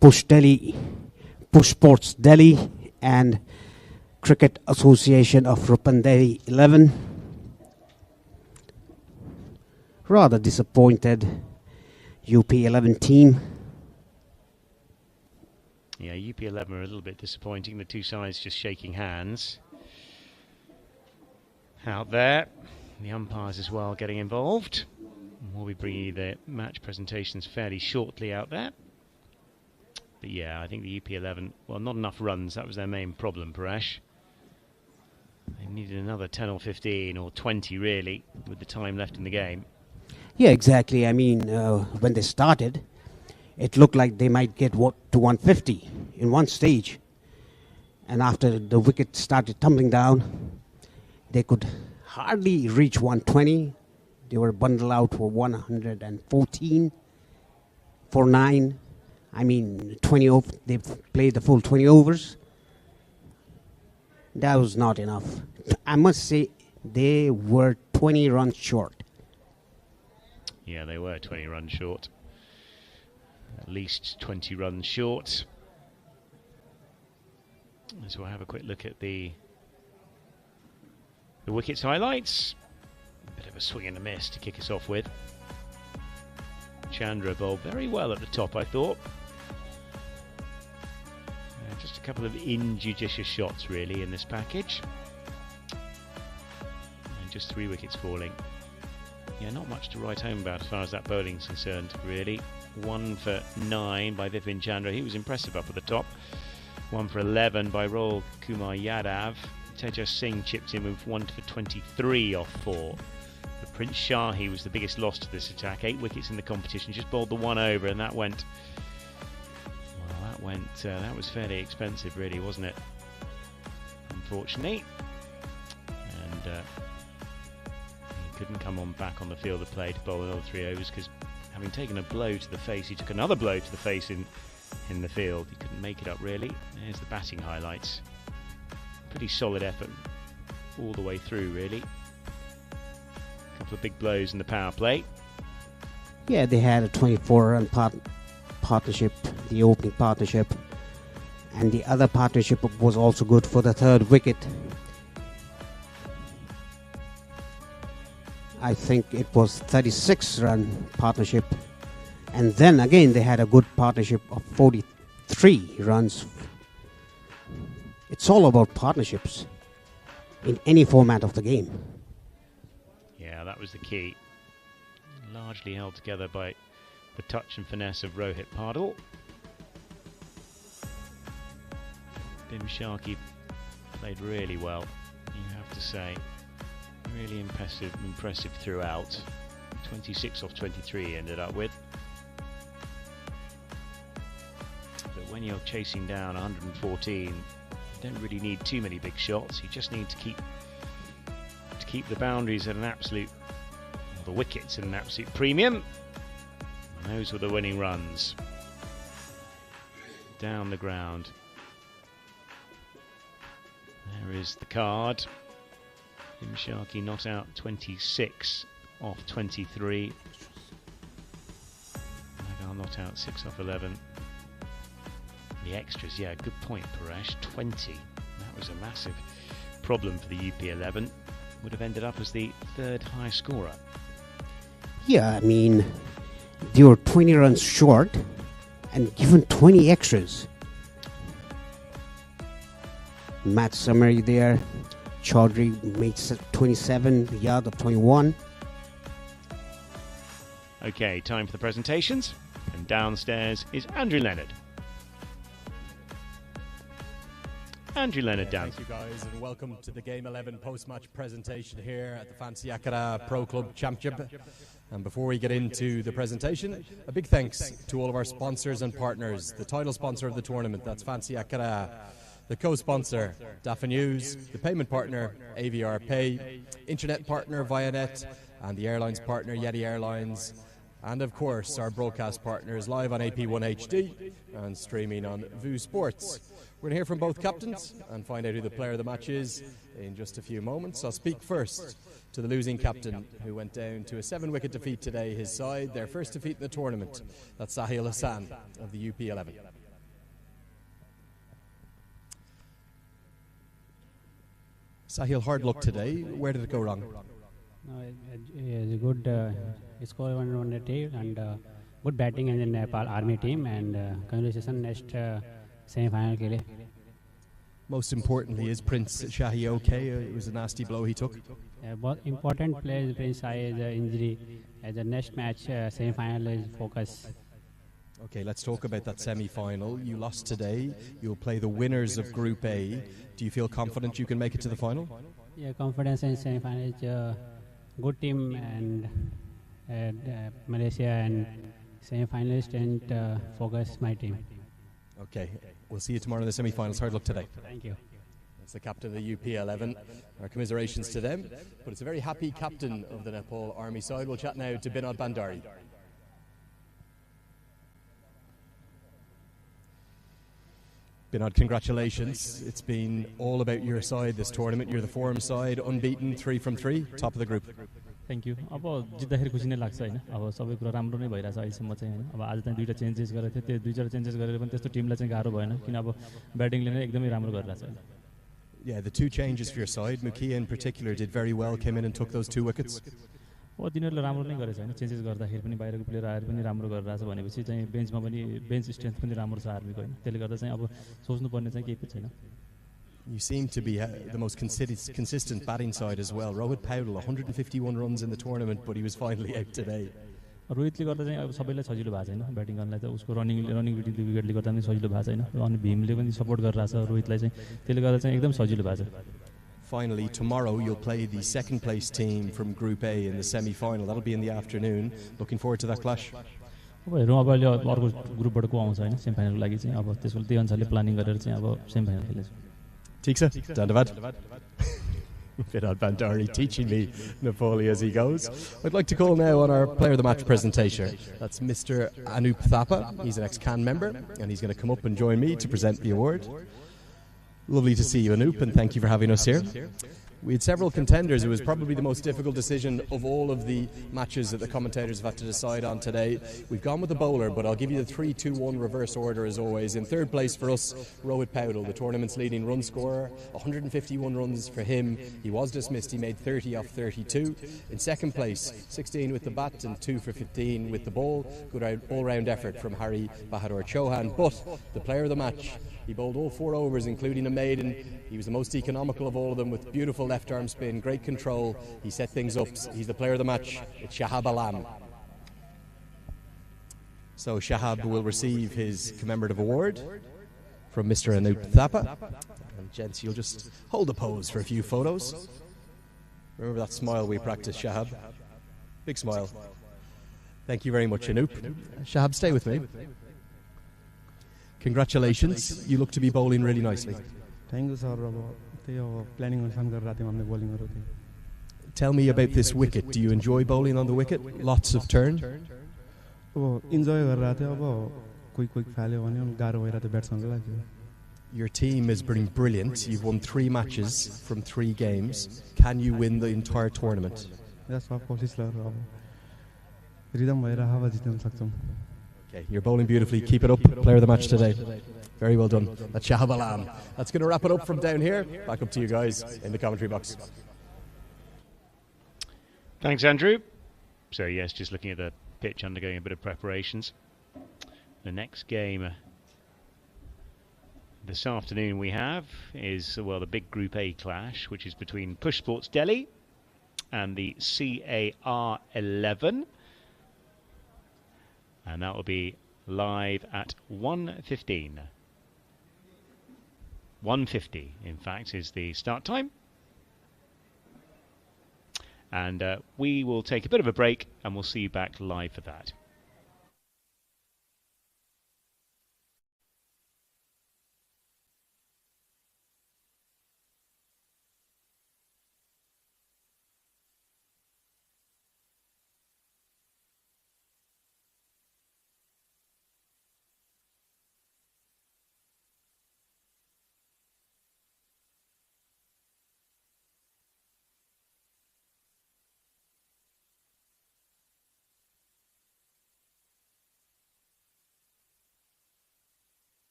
Push Sports Delhi and Cricket Association of Rupandehi 11. Rather disappointed UP11 team. Yeah, UP11 are a little bit disappointing. The two sides just shaking hands. Out there, the umpires as well getting involved. We'll be bringing you the match presentations fairly shortly out there. But yeah, I think the UP11, well, not enough runs. That was their main problem, Paresh. They needed another 10 or 15 or 20, really, with the time left in the game. Yeah, exactly. I mean, when they started, it looked like they might get to 150 in one stage. And after the wicket started tumbling down, they could hardly reach 120. They were bundled out for 114 for 9. I mean, 20 they played the full 20 overs. That was not enough. I must say, they were 20 runs short. Yeah, they were 20 runs short. At least 20 runs short. So we'll have a quick look at the wickets highlights. A bit of a swing and a miss to kick us off with. Chandra bowled very well at the top, I thought. Just a couple of injudicious shots, really, in this package. And just 3 wickets falling. Yeah, not much to write home about as far as that bowling is concerned, really. 1 for 9 by Vipin Chandra. He was impressive up at the top. 1 for 11 by Rohil Kumar Yadav. Tejas Singh chipped in with 1 for 23 off 4. But Prince Shahi was the biggest loss to this attack. 8 wickets in the competition. Just bowled the 1 over, and that went... that was fairly expensive, really, wasn't it? Unfortunately. And couldn't come back on the field of play to bowl another 3 overs because having taken a blow to the face, he took another blow to the face in the field. He couldn't make it up really. There's the batting highlights. Pretty solid effort all the way through really. A couple of big blows in the power play. Yeah, they had a 24-run partnership, the opening partnership, and the other partnership was also good for the third wicket. I think it was 36-run partnership, and then again they had a good partnership of 43 runs. It's all about partnerships in any format of the game. Yeah, that was the key. Largely held together by the touch and finesse of Rohit Pardal. Bim Sharkey played really well, you have to say. Really impressive throughout. 26 off 23 he ended up with. But when you're chasing down 114, you don't really need too many big shots. You just need to keep the boundaries at an absolute, the wickets at an absolute premium. And those were the winning runs. Down the ground. There is the card. Bim Sharkey not out 26 off 23. Nagar not out 6 off 11. The extras, yeah, good point, Paresh. 20. That was a massive problem for the UP11. Would have ended up as the third highest scorer. Yeah, I mean, they were 20 runs short and given 20 extras. Matt Summary there. Chaudhary made 27, Yard of 21. Okay, time for the presentations. And downstairs is Andrew Leonard. Andrew Leonard down. Thank you guys and welcome to the Game 11 post-match presentation here at the Fancy Akara Pro Club Championship. And before we get into the presentation, a big thanks to all of our sponsors and partners. The title sponsor of the tournament, that's Fancy Akara. The co-sponsor, Dafa News, the payment partner, AVR Pay, internet partner, Vianet, and the airlines partner, Yeti Airlines, and of course our broadcast partners live on AP1 HD and streaming on VU Sports. We're going to hear from both captains and find out who the player of the match is in just a few moments. I'll speak first to the losing captain who went down to a 7-wicket defeat today, his side, their first defeat in the tournament. That's Sahil Hassan of the UP11. Sahil, hard luck today. Where did it go wrong? No, it's a good score 180 and good batting in the Nepal Army team and congratulations next semi-final ke liye. Most importantly, is Prince Shahi okay? It was a nasty blow he took. But important players, Prince Shahi is injury. As the next match semi-final is focus. Okay, let's talk about that semi-final. You lost today. You'll play the winners of Group A. Do you feel confident you can make it to the final? Yeah, confidence in semi-final is a good team and Malaysia and semi-finalist and focus my team. Okay, we'll see you tomorrow in the semi-finals. Hard luck today. Thank you. That's the captain of the UP11. Our commiserations to them. But it's a very happy captain of the Nepal Army side. We'll chat now to Binod Bandari. Binod, congratulations. It's been all about your side this tournament. You're the form side, unbeaten, 3 from 3, top of the group. Thank you. अब जित्दाखेरि खुसी नै लाग्छ हैन अब सबै कुरा राम्रो नै भइराछ अहिलेसम्म चाहिँ हैन अब आज चाहिँ दुईटा चेन्जेस गरेको थियो त्यो दुईटा चेन्जेस गरेर पनि त्यस्तो टिमलाई चाहिँ गाह्रो भएन किन अब ब्याटिङले नै एकदमै राम्रो गरिरहेछ हैन Yeah, the two changes for your side, Mukia in particular did very well, came in and took those 2 wickets. अब तिनीहरूले राम्रो नै गरेछ हैन चेन्जेस गर्दाखेरि पनि बाहिरको प्लेयर आएर पनि राम्रो गरिरहेछ भनेपछि चाहिँ बेन्चमा पनि बेन्च स्ट्रेन्थ पनि राम्रो छ आर्मीको हैन त्यसले गर्दा चाहिँ अब सोच्नुपर्ने चाहिँ केही पनि छैन. You seem to be the most consistent batting side as well. Rohit Pardal, 151 runs in the tournament, but he was finally out today. रोहितले गर्दा चाहिँ अब सबैलाई सजिलो भएको छैन ब्याटिङ गर्नलाई त उसको रनिङ बिटिङ 2 विकेटले गर्दा पनि सजिलो भएको छैन अनि भीमले पनि सपोर्ट गरिरहेछ रोहितलाई चाहिँ त्यसले गर्दा चाहिँ एकदम सजिलो भएको छ. Finally, tomorrow you'll play the second place team from Group A in the semi-final. That'll be in the afternoon. Looking forward to that clash. अब हेरौँ अब अहिले अर्को ग्रुपबाट को आउँछ हैन सेमी फाइनलको लागि चाहिँ अब त्यसको त्यही अनुसारले प्लानिङ गरेर चाहिँ अब सेमी फाइनल खेल्नेछौँ. Tiksa, Dandavad. Vidal Bandari teaching me Nepali as he goes. I'd like to call now on our player of the match presentation. That's Mr. Anup Thapa. He's an ex-CAN member, and he's going to come up and join me to present the award. Lovely to see you, Anup, and thank you for having us here. We had several contenders. It was probably the most difficult decision of all of the matches that the commentators have had to decide on today. We've gone with the bowler, but I'll give you the 3-2-1 reverse order as always. In third place for us, Rohit Paudel, the tournament's leading run scorer. 151 runs for him. He was dismissed. He made 30 off 32. In second place, 16 with the bat and 2 for 15 with the ball. Good all-round effort from Hari Bahadur Chauhan. But the player of the match, he bowled all 4 overs, including a maiden. He was the most economical of all of them with beautiful left arm spin, great control. He set things up. He's the player of the match. It's Shahab Alam. So Shahab will receive his commemorative award from Mr. Anup Thapa. And gents, you'll just hold the pose for a few photos. Remember that smile we practiced, Shahab? Big smile. Thank you very much, Anup. Shahab, stay with me. Congratulations. You look to be bowling really nicely. Thank you, sir. Planning on Tell me about this wicket. Do you enjoy bowling on the wicket? Lots of turn? Your team is been brilliant. You've won 3 matches from 3 games. Can you win the entire tournament? Yes, of course. Okay, you're bowling beautifully. Keep it up. Player of the match today. Very well done. That's Shahab Alam. That's going to wrap it up from down here. Back up to you guys in the commentary box. Thanks, Andrew. So, yes, just looking at the pitch, undergoing a bit of preparations. The next game this afternoon we have is, well, the big Group A clash, which is between Push Sports Delhi and the CAR 11. And that will be live at 1:15. 1:50, in fact, is the start time. And we will take a bit of a break and we'll see you back live for that.